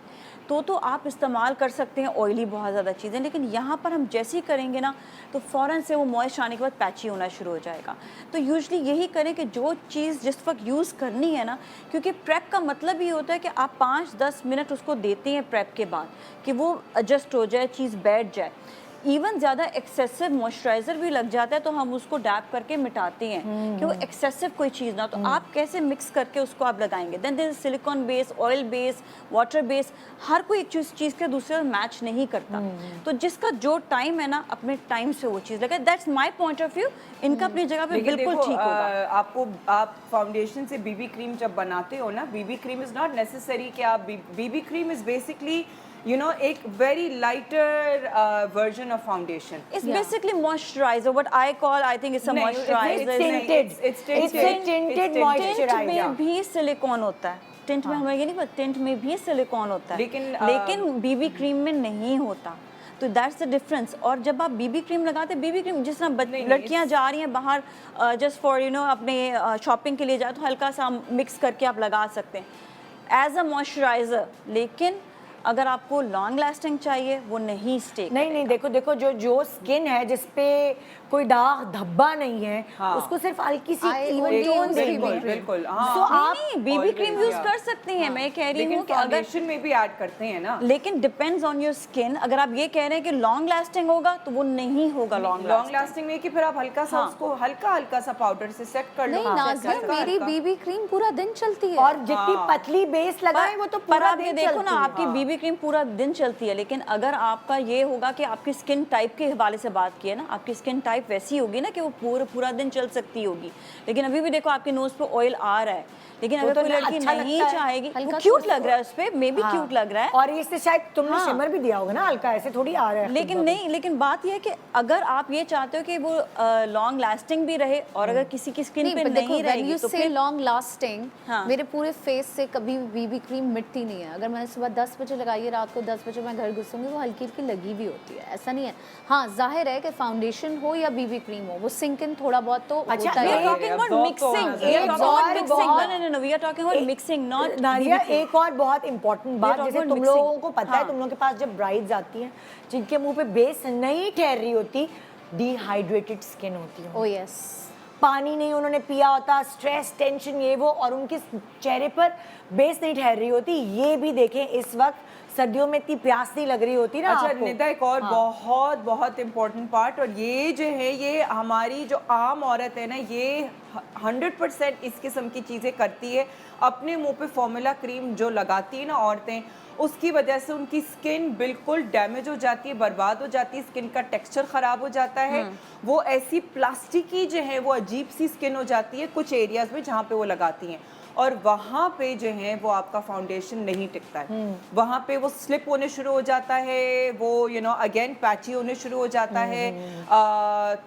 तो आप इस्तेमाल कर सकते हैं ऑयली बहुत ज़्यादा चीज़ें, लेकिन यहाँ पर हम जैसे ही करेंगे ना तो फ़ौरन से वो मॉइस्ट आने के बाद पैची होना शुरू हो जाएगा। तो यूजुअली यही करें कि जो चीज़ जिस वक्त यूज़ करनी है ना, क्योंकि प्रेप का मतलब ये होता है कि आप 5-10 मिनट उसको देते हैं प्रेप के बाद कि वो एडजस्ट हो जाए, चीज़ बैठ जाए। इवन ज़्यादा एक्सेसिव मॉइस्चराइज़र भी लग जाता है तो हम उसको डैप करके मिटाते हैं कि वो एक्सेसिव कोई चीज़ ना, तो आप कैसे मिक्स करके उसको आप लगाएंगे। Then there is silicone base, oil base, water base, हर कोई एक चीज़ के दूसरे मैच नहीं करता। तो जिसका जो टाइम है ना, अपने टाइम से वो चीज़ लगाए। That's my point of view. इनका अपनी जगह पे लेकिन बिल्कुल देखो, ठीक होगा। आपको आप फाउंडेशन से बीबी क्रीम जब बनाते हो ना, BB cream is not necessary कि आप बीबी क्रीम इज बेसिकली एक very lighter version of foundation. It's basically moisturizer. What I call, I think it's a moisturizer. It's tinted tint moisturizer. में भी silicon होता है। टिंट में हमें ये नहीं पता, टिंट में भी सिलिकॉन होता है, लेकिन बीबी क्रीम में नहीं होता। तो दैट्स द डिफरेंस। और जब आप बीबी क्रीम लगाते हैं, बीबी क्रीम जिस तरह लड़कियां जा रही हैं बाहर जस्ट फॉर अपने शॉपिंग के लिए जाए तो हल्का सा मिक्स करके आप लगा सकते हैं एज अ मॉइस्चराइज़र। लेकिन अगर आपको लॉन्ग लास्टिंग चाहिए वो नहीं स्टे। नहीं, देखो जो स्किन है जिसपे कोई दाग धब्बा नहीं है, उसको सिर्फ हल्की सी इवन टोन बिल्कुल तो आप बीबी क्रीम यूज कर सकते हैं। मैं कह रही हूँ कि अगर फाउंडेशन में भी ऐड करते हैं ना, लेकिन डिपेंड्स ऑन योर स्किन। अगर आप ये कह रहे हैं कि लॉन्ग लास्टिंग होगा तो वो नहीं होगा लॉन्ग लास्टिंग में कि फिर आप हल्का सा उसको हल्का सा पाउडर से सेट कर लो। नहीं नाज़िया, मेरी बीबी क्रीम पूरा दिन चलती है। और जितनी पतली बेस लगाए वो तो पर पूरा आप ये दिन देखो ना, चलती है। आपकी बीबी क्रीम पूरा दिन चलती है, लेकिन अगर आपका ये होगा कि आपकी स्किन टाइप के हवाले से बात की है ना, आपकी स्किन टाइप वैसी होगी ना कि वो पूरा दिन चल सकती होगी। लेकिन अभी भी देखो आपके नोज पे ऑयल आ रहा है, लेकिन अगर कोई लड़की नहीं चाहेगी, वो क्यूट लग रहा है उस पे, मे बी क्यूट लग रहा है। और इससे शायद तुमने शिमर भी दिया होगा ना हल्का, ऐसे थोड़ी आ रहा है। लेकिन बात यह है कि अगर आप ये चाहते हो कि वो लॉन्ग लास्टिंग भी रहे और अगर किसी की स्किन पे नहीं रहेगी तो फिर लॉन्ग लास्टिंग, मेरे पूरे फेस से कभी बीबी क्रीम मिटती नहीं है। अगर मैंने सुबह 10 बजे लगाई है, रात को 10 बजे मैं घर घुसूंगी, वो हल्की हल्की लगी भी होती है, ऐसा नहीं है। हाँ, जाहिर है कि फाउंडेशन हो या बीबी क्रीम हो, वो सिंक इन थोड़ा बहुत तो अच्छा, होता we are है। talking about mixing. We are talking about mixing. No, we are talking about mixing, not Nazia, एक और बहुत इंपॉर्टेंट बात, talking जैसे about तुम mixing. लोगों को पता है, तुम लोगों के पास जब ब्राइड्स आती हैं जिनके मुंह पे बेस नहीं ठहर रही होती, डिहाइड्रेटेड स्किन होती है, ओह यस, पानी नहीं उन्होंने पिया होता, स्ट्रेस, टेंशन, ये वो, और उनके चेहरे पर बेस नहीं ठहर रही होती। ये भी देखें, इस वक्त सर्दियों में इतनी प्यास नहीं लग रही होती ना अच्छा आपको। निदा, एक और बहुत इम्पोर्टेंट पार्ट, और ये जो है ये हमारी जो आम औरत है ना, ये 100% इस किस्म की चीज़ें करती है। अपने मुंह पे फॉर्मूला क्रीम जो लगाती है ना औरतें, उसकी वजह से उनकी स्किन बिल्कुल डैमेज हो जाती है, बर्बाद हो जाती है, स्किन का टेक्सचर ख़राब हो जाता है। वो ऐसी प्लास्टिकी जो है वो अजीब सी स्किन हो जाती है कुछ एरियाज़ में जहाँ पे वो लगाती हैं, और वहाँ पे जो है वो आपका फाउंडेशन नहीं टिकता है। वहाँ पे वो स्लिप होने शुरू हो जाता है, वो अगेन पैची होने शुरू हो जाता है।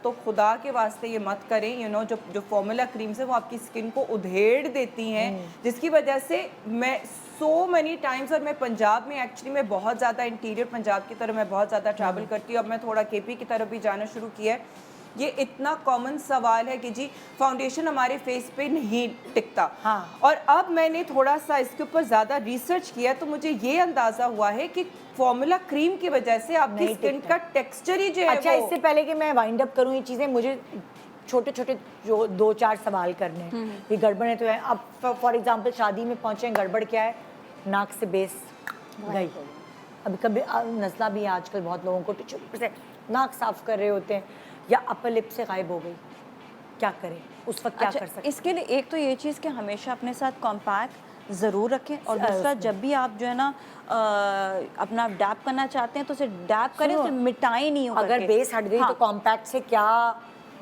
तो खुदा के वास्ते ये मत करें। जो फॉर्मूला क्रीम्स है वो आपकी स्किन को उधेड़ देती हैं, जिसकी वजह से मैं सो मैनी टाइम्स, और मैं पंजाब में एक्चुअली मैं बहुत ज़्यादा इंटीरियर पंजाब की तरफ मैं बहुत ज़्यादा ट्रैवल करती हूँ। अब मैं थोड़ा केपी की तरफ भी जाना शुरू किया है। ये इतना कॉमन सवाल है कि जी फाउंडेशन हमारे फेस पे नहीं टिकता। हाँ। और अब मैंने थोड़ा सा इसके ऊपर ज़्यादा रिसर्च किया तो मुझे ये अंदाज़ा हुआ है कि फॉर्मूला क्रीम की वजह से आपकी स्किन का टेक्सचर ही जो है अच्छा, इससे पहले कि मैं वाइंड अप करूँ ये चीज़ें, मुझे छोटे छोटे जो 2-4 सवाल करने हैं। ये गड़बड़ है तो है। अब फॉर एग्जांपल शादी में पहुँचे हैं, गड़बड़ क्या है? नाक से बेस गई। अभी कभी नज़ला भी है आजकल, बहुत लोगों को टिश्यू से नाक साफ कर रहे होते हैं, या अपर लिप से गायब हो गई, क्या करें उस वक्त? क्या कर सकते? इसके लिए एक तो ये चीज़ कि हमेशा अपने साथ कॉम्पैक्ट ज़रूर रखें, और दूसरा जब भी आप जो है ना अपना डैप करना चाहते हैं तो उसे डैप करें, उसे मिटाएं नहीं हो। अगर बेस हट गई तो कॉम्पैक्ट से क्या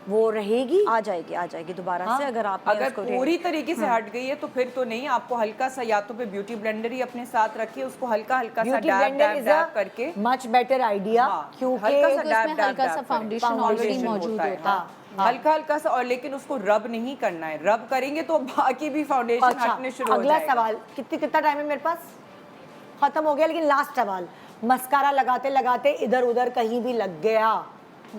वो रहेगी? आ जाएगी दोबारा से। अगर पूरी तरीके से हट गई है तो फिर तो नहीं, आपको हल्का सा या तो पे ब्यूटी ब्लेंडर ही अपने साथ रखिए, उसको हल्का सा डैब करके मच बेटर आइडिया, क्योंकि हल्का सा फाउंडेशन ऑलरेडी मौजूद होता है, हल्का सा। और लेकिन उसको रब नहीं करना है, रब करेंगे तो बाकी भी फाउंडेशन हटने शुरू हो जाएगा। अगला सवाल, कितना टाइम है मेरे पास? खत्म हो गया, लेकिन लास्ट सवाल, मस्कारा लगाते लगाते इधर उधर कहीं भी लग गया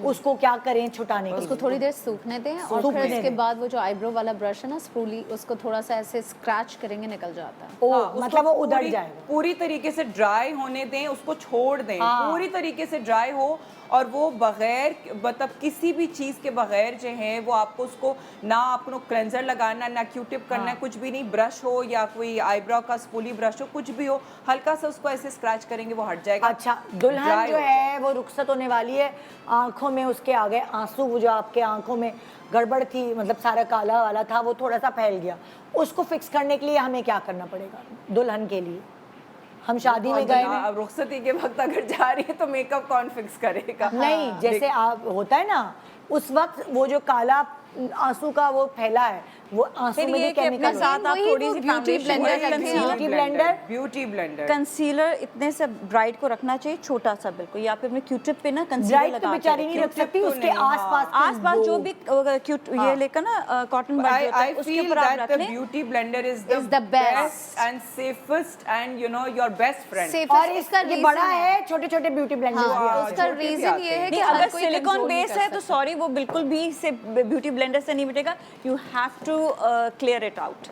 उसको क्या करें छुटाने के उसको लिए? थोड़ी देर सूखने दें और सूखने फिर उसके दें। बाद वो जो आईब्रो वाला ब्रश है ना स्पूली, उसको थोड़ा सा ऐसे स्क्रैच करेंगे, निकल जाता है। ओ हाँ, उसको मतलब वो उधड़ पूरी- जाएगा। पूरी तरीके से ड्राई होने दें, उसको छोड़ दें, हाँ। पूरी तरीके से ड्राई हो, और वो बगैर मतलब किसी भी चीज़ के बगैर जो है वो आपको उसको ना आपको क्लेंजर लगाना, ना क्यू टिप करना है, कुछ भी नहीं, ब्रश हो या कोई आईब्रो का स्पूली ब्रश हो, कुछ भी हो, हल्का सा उसको ऐसे स्क्रैच करेंगे वो हट जाएगा। अच्छा, दुल्हन Dry जो हो है वो रुखसत होने वाली है, आंखों में उसके आ गए आंसू, वो जो आपके आंखों में गड़बड़ थी, मतलब सारा काला वाला था वो थोड़ा सा फैल गया, उसको फिक्स करने के लिए हमें क्या करना पड़ेगा दुल्हन के लिए? हम शादी में गए अब रुखसती के वक्त अगर जा रही है तो मेकअप कौन फिक्स करेगा? नहीं, जैसे आप होता है ना उस वक्त वो जो काला आंसू का वो फैला है, वो आंसू फिर में ये भी कि अपने केमिकल साथ आप वही थोड़ी वो सी beauty blender रखें। Beauty blender? Beauty blender concealer इतने से ब्राइट को रखना चाहिए, छोटा सा बिल्कुल, या फिर अपने क्यूटिप पे ना कंसीलर ब्राइट तो लगा बेचारी नहीं रख सकती, तो उसके नहीं, हाँ। आसपास आसपास जो भी क्यूट ये लेकर ना कॉटन बड होता I है उसके feel ऊपर आप that रख the लें। beauty blender is Is the best. best and safest and you know your best friend. Safest और इसका ये reason बड़ा है, छोटे छोटे ब्यूटी ब्लेंडर हाँ, हाँ, उसका छोटे भी रीजन आते ये है हैं। कि नहीं, हर अगर कोई सिलिकॉन control नहीं बेस कर है तो सकता। सॉरी वो बिल्कुल भी से ब्यूटी ब्लेंडर से नहीं मिटेगा, you have to clear it out,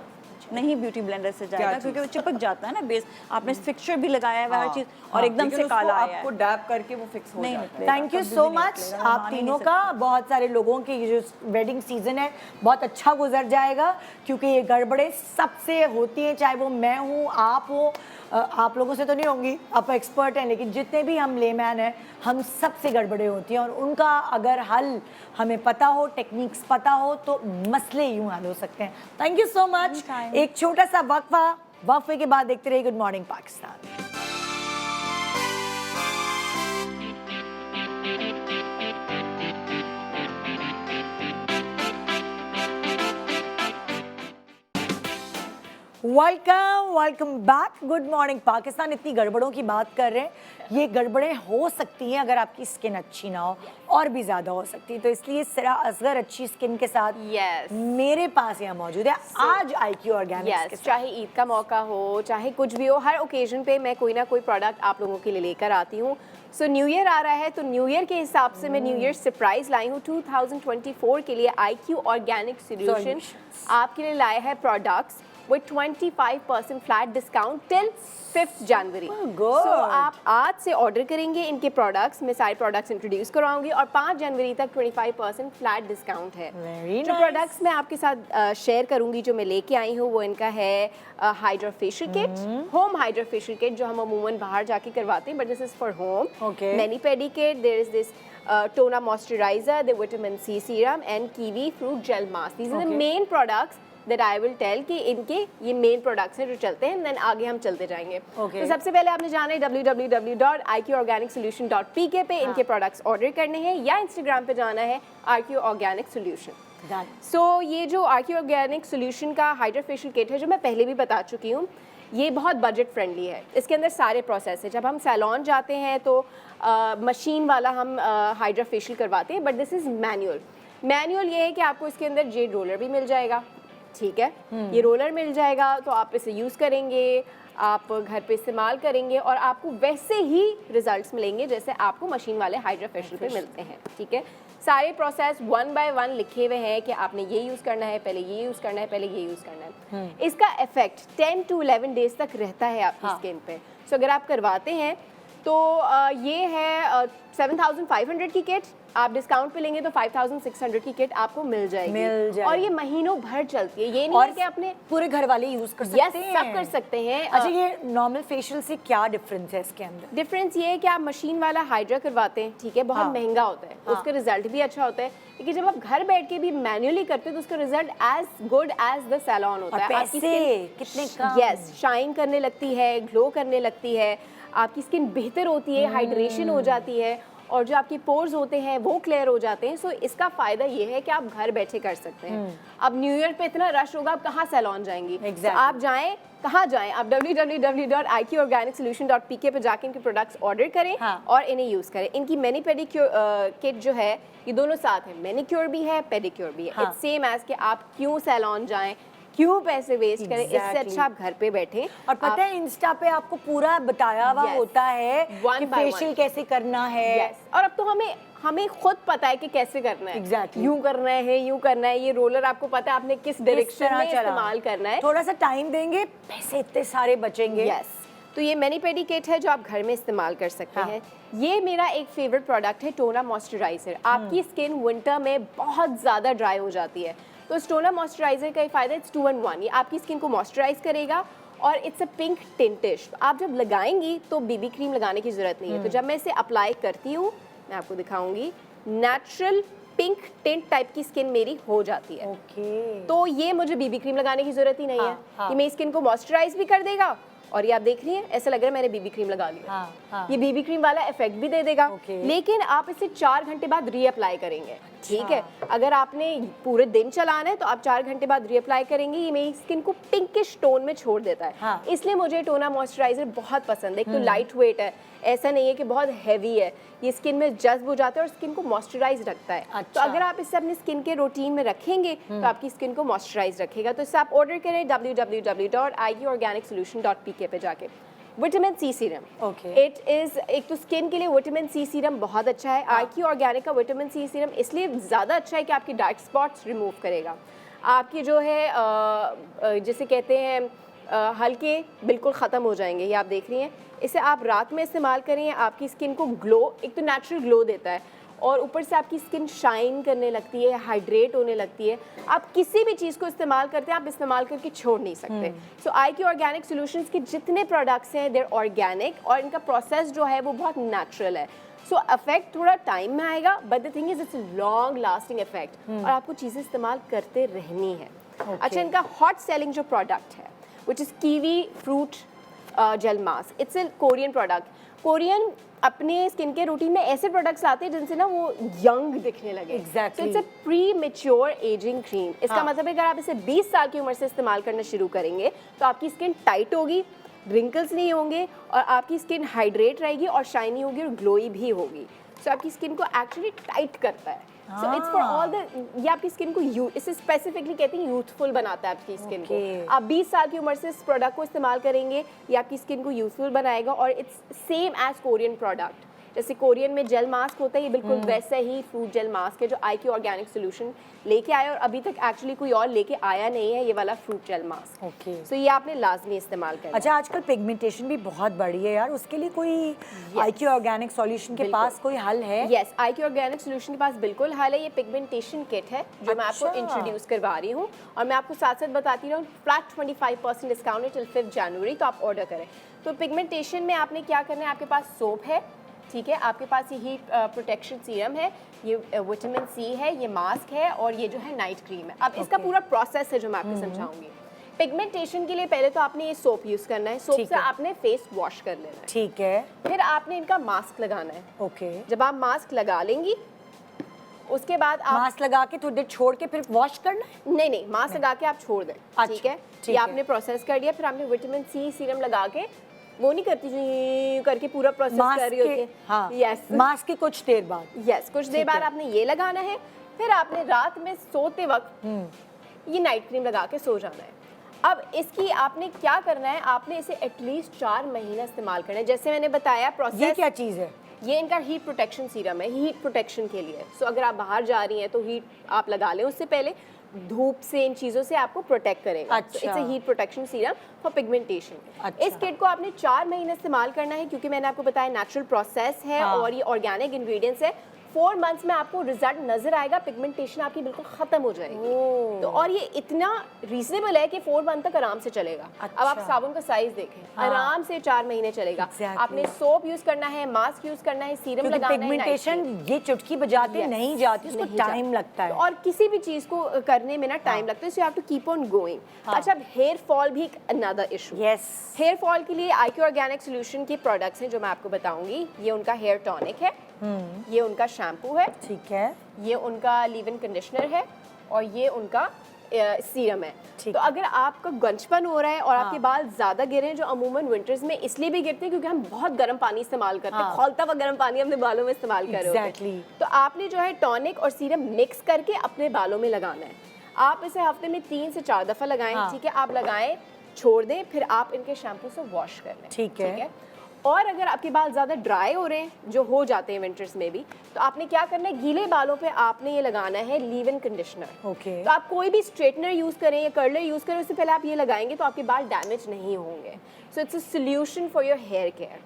नहीं ब्यूटी ब्लेंडर से जाएगा चीज़? क्योंकि वो चिपक जाता है ना बेस, आपने फिक्सचर भी लगाया है हर हाँ, चीज और हाँ, एकदम लेकिन से उसको काला आया आपको है। डैप करके वो फिक्स हो नहीं जाता है। निकलेगा, थैंक यू कभी सो भी नहीं मच निकलेगा, आप मान ही तीनों नहीं का। सकते। बहुत सारे लोगों के ये जो वेडिंग सीजन है बहुत अच्छा गुजर जाएगा, क्योंकि ये गड़बड़े सबसे होती हैं, चाहे वो मैं हूँ, आप हो, आप लोगों से तो नहीं होंगी, आप एक्सपर्ट हैं, लेकिन जितने भी हम लेमैन हैं हम सबसे गड़बड़े होती हैं, और उनका अगर हल हमें पता हो, टेक्निक्स पता हो, तो मसले यूँ हल हो सकते हैं। Thank you so much. एक छोटा सा वक्फे के बाद देखते रहिए good morning Pakistan. Welcome back, good morning Pakistan. इतनी गड़बड़ों की बात कर रहे हैं, ये गड़बड़ें हो सकती हैं अगर आपकी स्किन अच्छी ना हो, और भी ज़्यादा हो सकती है, तो इसलिए सिरा असगर अच्छी स्किन के साथ Yes. मेरे पास यहाँ मौजूद है आज IQ ऑर्गेनिक्स के यस साथ। चाहे ईद का मौका हो, चाहे कुछ भी हो, हर ओकेजन पे मैं कोई ना कोई प्रोडक्ट आप लोगों के लिए लेकर आती हूँ। सो न्यू ईयर आ रहा है, तो न्यू ईयर के हिसाब से मैं न्यू ईयर सरप्राइज लाई हूँ 2024 के लिए। IQ ऑर्गेनिक सॉल्यूशन आपके लिए लाया है products with 25% flat discount till 5th January. good. सो आप आज से ऑर्डर करेंगे इनके प्रोडक्ट्स, मैं सारे प्रोडक्ट्स इंट्रोड्यूस कराऊंगी, और 5 जनवरी तक 25% फ्लैट डिस्काउंट है। Very जो nice. प्रोडक्ट्स मैं आपके साथ शेयर करूंगी, जो मैं लेके आई हूँ, वो इनका है hydra facial kit, home hydra facial kit, जो हम अमूमन बाहर जाके करवाते हैं, but this is for home. Okay. Mani pedi kit, there is this toner moisturiser, the vitamin C serum and kiwi fruit gel mask. These are the Okay. Main products that I will tell कि इनके ये main products हैं जो चलते हैं, then आगे हम चलते जाएंगे। Okay. तो सबसे पहले आपने जाना है www.iqorganicsolution.pk पे इनके प्रोडक्ट्स ऑर्डर करने हैं, या इंस्टाग्राम पे जाना है IQ ऑर्गेनिक सोल्यूशन। Done. सो ये जो IQ ऑर्गेनिक सोल्यूशन का हाइड्रा फेशियल किट है, जो मैं पहले भी बता चुकी हूँ, ये बहुत बजट फ्रेंडली है। इसके अंदर सारे प्रोसेस है। जब हम सैलॉन जाते हैं तो मशीन वाला हम हाइड्रा फेशियल करवाते हैं, but this is manual. Manual ये है कि आपको इसके अंदर जेड रोलर भी मिल जाएगा, ठीक है, ये रोलर मिल जाएगा, तो आप इसे यूज़ करेंगे, आप घर पे इस्तेमाल करेंगे, और आपको वैसे ही रिजल्ट्स मिलेंगे जैसे आपको मशीन वाले हाइड्रा फेशियल पे मिलते हैं, ठीक है। सारे प्रोसेस 1 by 1 लिखे हुए हैं कि आपने ये यूज़ करना है, पहले ये यूज़ करना है, पहले ये यूज़ करना है। इसका इफेक्ट 10 to 11 डेज तक रहता है आपकी स्किन पे। सो अगर आप करवाते हैं तो ये है 7,500 की किट, आप डिस्काउंट पे लेंगे तो 5,600 की किट आपको मिल जाएगी, और ये महीनों भर चलती है। ये नहीं है कि आपने पूरे घर वाले यूज कर यस सकते हैं। सब कर सकते हैं। अच्छा, ये नॉर्मल फेशियल से क्या डिफरेंस है इसके अंदर? डिफरेंस ये है कि आप मशीन वाला हाइड्रा करवाते हैं, ठीक है, बहुत हाँ। महंगा होता है, उसका रिजल्ट भी अच्छा होता है, लेकिन जब आप घर बैठ के भी मैन्युअली करते हो तो उसका result as good as the salon होता और है। पैसे कितने कम। यस, शाइन करने लगती है, ग्लो करने लगती है, आपकी स्किन बेहतर होती है, हाइड्रेशन हो जाती है, और जो आपके पोर्स होते हैं वो क्लियर हो जाते हैं। सो इसका फ़ायदा ये है कि आप घर बैठे कर सकते हैं। अब न्यू ईयर पे इतना रश होगा, आप कहाँ सैलून जाएंगी? Exactly. तो आप जाएं, कहाँ जाएं? आप www.iqorganicsolution.pk पे जाके इनके प्रोडक्ट्स ऑर्डर करें, हाँ। और इन्हें यूज़ करें। इनकी मैनी पेडिक्योर किट जो है, ये दोनों साथ है, मैनिक्योर भी है, पेडिक्योर भी है। हाँ। इट्स सेम एज कि आप क्यों सैलून जाएं, क्यों पैसे वेस्ट करें, इससे Exactly. अच्छा आप घर पे बैठे। और पता है इंस्टा पे आपको पूरा बताया हुआ Yes. होता है One कि by one. फेशियल कैसे करना है। Yes. और अब तो हमें खुद पता है कि कैसे करना है। Exactly. यूं करना है, यूं करना है, ये रोलर आपको पता है आपने किस डायरेक्शन में इस्तेमाल करना है। थोड़ा सा टाइम देंगे, पैसे इतने सारे बचेंगे। यस, तो ये मैनी पेडी किट है जो आप घर में इस्तेमाल कर सकते हैं। ये मेरा एक फेवरेट प्रोडक्ट है, टोनर मॉइस्चराइजर। आपकी स्किन विंटर में बहुत ज़्यादा ड्राई हो जाती है, तो इस टोनर मॉइस्चराइजर का ये फ़ायदा, इट्स 2 in 1। ये आपकी स्किन को मॉइस्चराइज करेगा और इट्स अ पिंक टिंटिश। आप जब लगाएंगी तो बीबी क्रीम लगाने की ज़रूरत नहीं है। तो जब मैं इसे अप्लाई करती हूँ, मैं आपको दिखाऊंगी, नेचुरल पिंक टिंट टाइप की स्किन मेरी हो जाती है। ओके। तो ये मुझे बीबी क्रीम लगाने की ज़रूरत ही नहीं है। ये मेरी स्किन को मॉइस्चराइज भी कर देगा, और ये आप देख रही हैं ऐसा लग रहा है मैंने बीबी क्रीम लगा लिया। ये बीबी क्रीम वाला इफेक्ट भी दे देगा। लेकिन आप इसे 4 घंटे बाद रीअप्लाई करेंगे। ठीक है, अगर आपने पूरे दिन चलाना है तो आप 4 घंटे बाद रीअप्लाई करेंगे। ये मेरी स्किन को पिंकिश टोन में छोड़ देता है। इसलिए मुझे टोनर मॉइस्चराइजर बहुत पसंद है। एक तो लाइट वेट है, ऐसा नहीं है कि बहुत हैवी है, ये स्किन में जज्ब हो जाता है और स्किन को मॉइस्चराइज रखता है। तो अगर आप इसे अपनी स्किन के रूटीन में रखेंगे तो आपकी स्किन को मॉइस्चराइज रखेगा। तो इसे आप ऑर्डर करें www.iqorganicsolution.pk पे जाके। Vitamin C serum, it is, एक तो स्किन के लिए विटामिन सी सीरम बहुत अच्छा है। IQ ऑर्गेनिक का विटामिन सी सीरम इसलिए ज़्यादा अच्छा है कि आपकी डार्क स्पॉट्स रिमूव करेगा, आपकी जो है जिसे कहते हैं हल्के बिल्कुल ख़त्म हो जाएंगे। ये आप देख रही हैं, इसे आप रात में इस्तेमाल करें, आपकी स्किन को ग्लो, एक तो नेचुरल ग्लो देता है और ऊपर से आपकी स्किन शाइन करने लगती है, हाइड्रेट होने लगती है। आप किसी भी चीज़ को इस्तेमाल करते हैं, आप इस्तेमाल करके छोड़ नहीं सकते। सो IQ ऑर्गेनिक सॉल्यूशंस के जितने प्रोडक्ट्स हैं देर ऑर्गेनिक और इनका प्रोसेस जो है वो बहुत नेचुरल है। सो इफेक्ट थोड़ा टाइम में आएगा, but the thing is it's long lasting effect और आपको चीज़ें इस्तेमाल करते रहनी है। अच्छा, इनका हॉट सेलिंग जो प्रोडक्ट है which is kiwi fruit gel mask, it's a Korean product. Korean अपने स्किन के रूटीन में ऐसे प्रोडक्ट्स लाते हैं जिनसे ना वो यंग दिखने लगे। Exactly. It's a pre mature ageing cream. इसका मतलब है अगर आप इसे 20 साल की उम्र से इस्तेमाल करना शुरू करेंगे तो आपकी स्किन टाइट होगी, रिंकल्स नहीं होंगे और आपकी स्किन हाइड्रेट रहेगी और शाइनी होगी और ग्लोई भी होगी। सो आपकी स्किन को एक्चुअली टाइट करता है। So it's for all the, ये आपकी स्किन को इसे स्पेसिफिकली कहते हैं यूथफुल बनाता है आपकी स्किन को। आप 20 साल की उम्र से इस प्रोडक्ट को इस्तेमाल करेंगे, ये आपकी स्किन को यूथफुल बनाएगा और it's same as Korean product. जैसे कोरियन में जेल मास्क होता है, ये बिल्कुल वैसा ही फ्रूट जेल मास्क है जो IQ ऑर्गेनिक सॉल्यूशन लेके आया और अभी तक एक्चुअली कोई और लेके आया नहीं है ये वाला फ्रूट जेल मास्क। ओके। सो ये आपने लाजमी इस्तेमाल करना। अच्छा, आजकल पिगमेंटेशन भी बहुत बढ़ी है यार, उसके लिए कोई IQ ऑर्गेनिक सॉल्यूशन के पास कोई हल है? यस, IQ ऑर्गेनिक सॉल्यूशन के पास बिल्कुल हल है। ये पिगमेंटेशन किट है जो मैं आपको इंट्रोड्यूस करवा रही हूँ और मैं आपको साथ साथ बताती रहूँ, फ्लैट 25% डिस्काउंट है टिल 5 जनवरी, तो आप ऑर्डर करें। तो पिगमेंटेशन में आपने क्या करना है, आपके पास सोप है, ठीक है, आपके पास ये हीट प्रोटेक्शन सीरम है, ये विटामिन सी है, ये मास्क है और ये जो है नाइट क्रीम है। अब इसका पूरा प्रोसेस है जो मैं आपको समझाऊंगी। पिगमेंटेशन के लिए पहले तो आपने ये सोप यूज़ करना है, सोप से आपने फेस वॉश कर लेना है, ठीक है। फिर आपने इनका मास्क लगाना है। ओके। जब आप मास्क लगा लेंगी उसके बाद आप मास्क लगा के थोड़ी देर छोड़ के फिर वॉश करना है? नहीं, मास्क लगा के आप छोड़ दें। ठीक है, ये आपने प्रोसेस कर दिया। फिर आपने विटामिन सी सीरम लगा के, वो नहीं करती जो करके पूरा प्रोसेस कर रही होती है। हाँ, यस, मास्क की कुछ देर बाद। यस, कुछ देर बाद आपने ये लगाना है। फिर आपने रात में सोते वक्त ये नाइट क्रीम लगा के सो जाना है। अब इसकी आपने क्या करना है, आपने इसे एटलीस्ट 4 महीना इस्तेमाल करना है। जैसे मैंने बताया प्रोसेस। ये क्या चीज़ है? ये इनका हीट प्रोटेक्शन सीरम है, हीट प्रोटेक्शन के लिए। सो अगर आप बाहर जा रही हैं तो हीट आप लगा लें, उससे पहले धूप से इन चीज़ों से आपको प्रोटेक्ट करेगा। अच्छा। It's a heat protection serum for pigmentation. अच्छा। इस किट को आपने 4 महीने इस्तेमाल करना है क्योंकि मैंने आपको बताया नेचुरल प्रोसेस है और ये ऑर्गेनिक इंग्रेडिएंट्स है। 4 मंथ्स में आपको रिजल्ट नजर आएगा, पिगमेंटेशन आपकी बिल्कुल खत्म हो जाएगी। तो और ये इतना रीजनेबल है कि 4 मंथ तक आराम से चलेगा। अब आप साबुन का साइज देखें, आराम से 4 महीने चलेगा। आपने सोप यूज करना है, मास्क यूज करना है, सीरम लगाना है। पिगमेंटेशन ये चुटकी बजाते नहीं जाती, उसको टाइम लगता है। और किसी भी चीज को करने में ना टाइम लगता है, so you have to keep on going. अच्छा, अब हेयर फॉल भी एक another issue. Yes, hair fall के लिए IQ ऑर्गेनिक सॉल्यूशन के प्रोडक्ट्स हैं जो मैं आपको बताऊंगी। ये उनका हेयर टॉनिक है, ये उनका शैम्पू है, ठीक है, ये उनका लीव इन कंडीशनर है और ये उनका सीरम है। तो अगर आपका गंजपन हो रहा है और आपके बाल ज़्यादा गिरे हैं, जो अमूमन विंटर्स में इसलिए भी गिरते हैं क्योंकि हम बहुत गर्म पानी इस्तेमाल करते हैं, खौलता हुआ गर्म पानी अपने बालों में इस्तेमाल कर रहे होते हैं। तो आपने जो है टॉनिक और सीरम मिक्स करके अपने बालों में लगाना है। आप इसे हफ्ते में 3 से 4 दफ़ा लगाएं, हाँ। ठीक है, आप लगाएं, छोड़ दें, फिर आप इनके शैम्पू से वॉश कर लें, ठीक है। और अगर आपके बाल ज़्यादा ड्राई हो रहे हैं, जो हो जाते हैं विंटर्स में भी, तो आपने क्या करना है, गीले बालों पे आपने ये लगाना है लीव इन कंडीशनर। ओके। तो आप कोई भी स्ट्रेटनर यूज़ करें या कर्लर यूज़ करें, उससे पहले आप ये लगाएंगे तो आपके बाल डैमेज नहीं होंगे। So it's a solution for your hair care.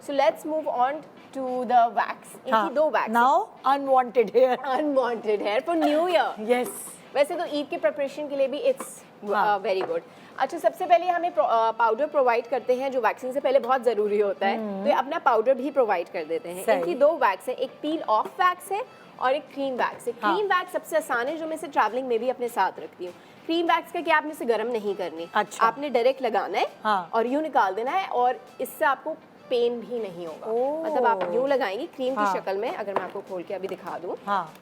So let's move on to the wax. इनकी 2 wax. Now unwanted hair. Unwanted hair for new year. Yes. वैसे तो ईद के प्रिपरेशन के लिए भी इट्स वेरी गुड। अच्छा, सबसे पहले हमें पाउडर प्रोवाइड करते हैं जो वैक्सिंग से पहले बहुत ज़रूरी होता है, तो ये अपना पाउडर भी प्रोवाइड कर देते हैं। सही। इनकी 2 वैक्स है, एक पील ऑफ वैक्स है और एक क्रीम वैक्स है। क्रीम वैक्स सबसे आसान है, जो मैं इसे ट्रैवलिंग में भी अपने साथ रखती हूँ। क्रीम वैक्स का क्या, आपने इसे गर्म नहीं करनी, अच्छा। आपने डायरेक्ट लगाना है हाँ। और यूँ निकाल देना है, और इससे आपको पेन भी नहीं होगा। मतलब आप यूँ लगाएंगी क्रीम की शक्ल में, अगर मैं आपको खोल के अभी दिखा दूँ,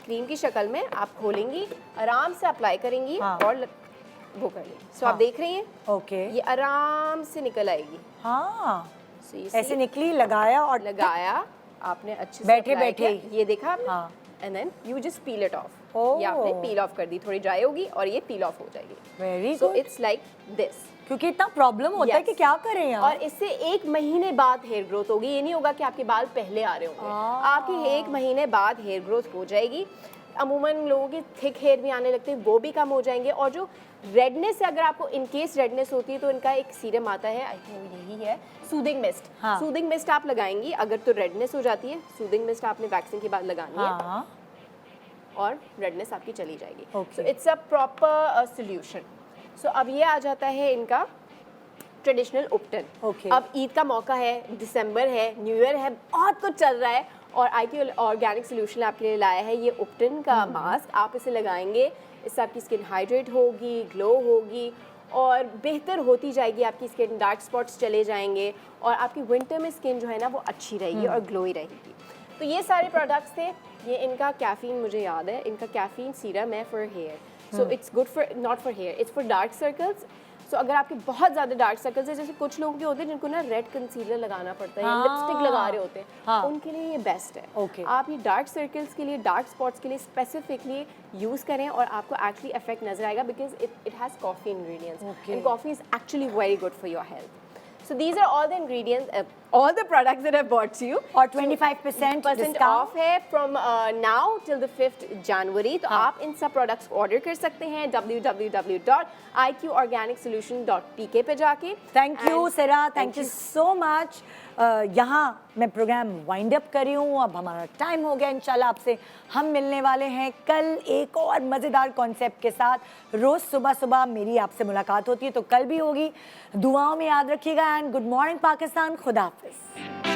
क्रीम की शक्ल में आप खोलेंगी, आराम से अप्लाई करेंगी और वो कर लेंगी। सो आप देख रही हैं, ओके। ये आराम से निकल आएगी। हाँ, So you ऐसे see, निकली, लगाया और लगाया आपने अच्छे से बैठे apply बैठे किया, ये देखा आपने, हाँ। And then you just peel it off. Oh. ये आपने पील ऑफ कर दी, थोड़ी ड्राई होगी और ये पील ऑफ हो जाएगी। Very so good. It's like this. क्योंकि इतना प्रॉब्लम होता है Yes. कि क्या करें यार। और इससे 1 महीने बाद हेयर ग्रोथ होगी। ये नहीं होगा कि आपके बाल पहले आ रहे होंगे, आपके 1 महीने बाद हेयर ग्रोथ हो जाएगी। अमूमन लोगों के थिक हेयर भी आने लगते हैं, वो भी कम हो जाएंगे। और जो रेडनेस है, अगर आपको इन केस रेडनेस होती है तो इनका एक सीरम आता है, आई थिंक यही है, सूदिंग मिस्ट। हाँ। सूदिंग मिस्ट आप लगाएंगी अगर तो रेडनेस हो जाती है, सूदिंग मिस्ट आपने वैक्सिंग के बाद लगानी है हाँ। और रेडनेस आपकी चली जाएगी। Okay. So it's a proper solution. So अब ये आ जाता है इनका ट्रेडिशनल उपटन। Okay. अब ईद का मौका है, दिसंबर है, न्यू ईयर है, बहुत कुछ चल रहा है, और IQ ऑर्गेनिक सोल्यूशन आपके लिए लाया है ये उपटन का मास्क। आप इसे लगाएंगे, इससे आपकी स्किन हाइड्रेट होगी, ग्लो होगी और बेहतर होती जाएगी आपकी स्किन, डार्क स्पॉट्स चले जाएंगे और आपकी विंटर में स्किन जो है ना वो अच्छी रहेगी और ग्लोई रहेगी। तो ये सारे प्रोडक्ट्स थे। ये इनका कैफीन, मुझे याद है, इनका कैफीन सीरम है for hair. So it's good for, not for hair, it's for dark circles. So अगर आपके बहुत ज़्यादा डार्क सर्कल्स है, जैसे कुछ लोगों के होते हैं जिनको ना रेड कंसीलर लगाना पड़ता है, लिपस्टिक लगा रहे होते हैं, उनके लिए ये बेस्ट है। Okay. आप ये डार्क सर्कल्स के लिए, डार्क स्पॉट्स के लिए स्पेसिफिकली यूज़ करें और आपको एक्चुअली इफेक्ट नजर आएगा, because it has coffee ingredients and coffee is actually very good for your health. So these are all the ingredients, all the products that I bought you. और 25% % off है from now till the 5th January. तो आप इन सब products को order कर सकते हैं www.iqorganicsolution.pk पे जाके। Thank you And Sera, thank you so much. यहाँ मैं प्रोग्राम वाइंड अप कर रही हूँ, अब हमारा टाइम हो गया। इंशाल्लाह आपसे हम मिलने वाले हैं कल एक और मज़ेदार कॉन्सेप्ट के साथ। रोज़ सुबह सुबह मेरी आपसे मुलाकात होती है, तो कल भी होगी। दुआओं में याद रखिएगा एंड गुड मॉर्निंग पाकिस्तान। खुदा हाफिज़।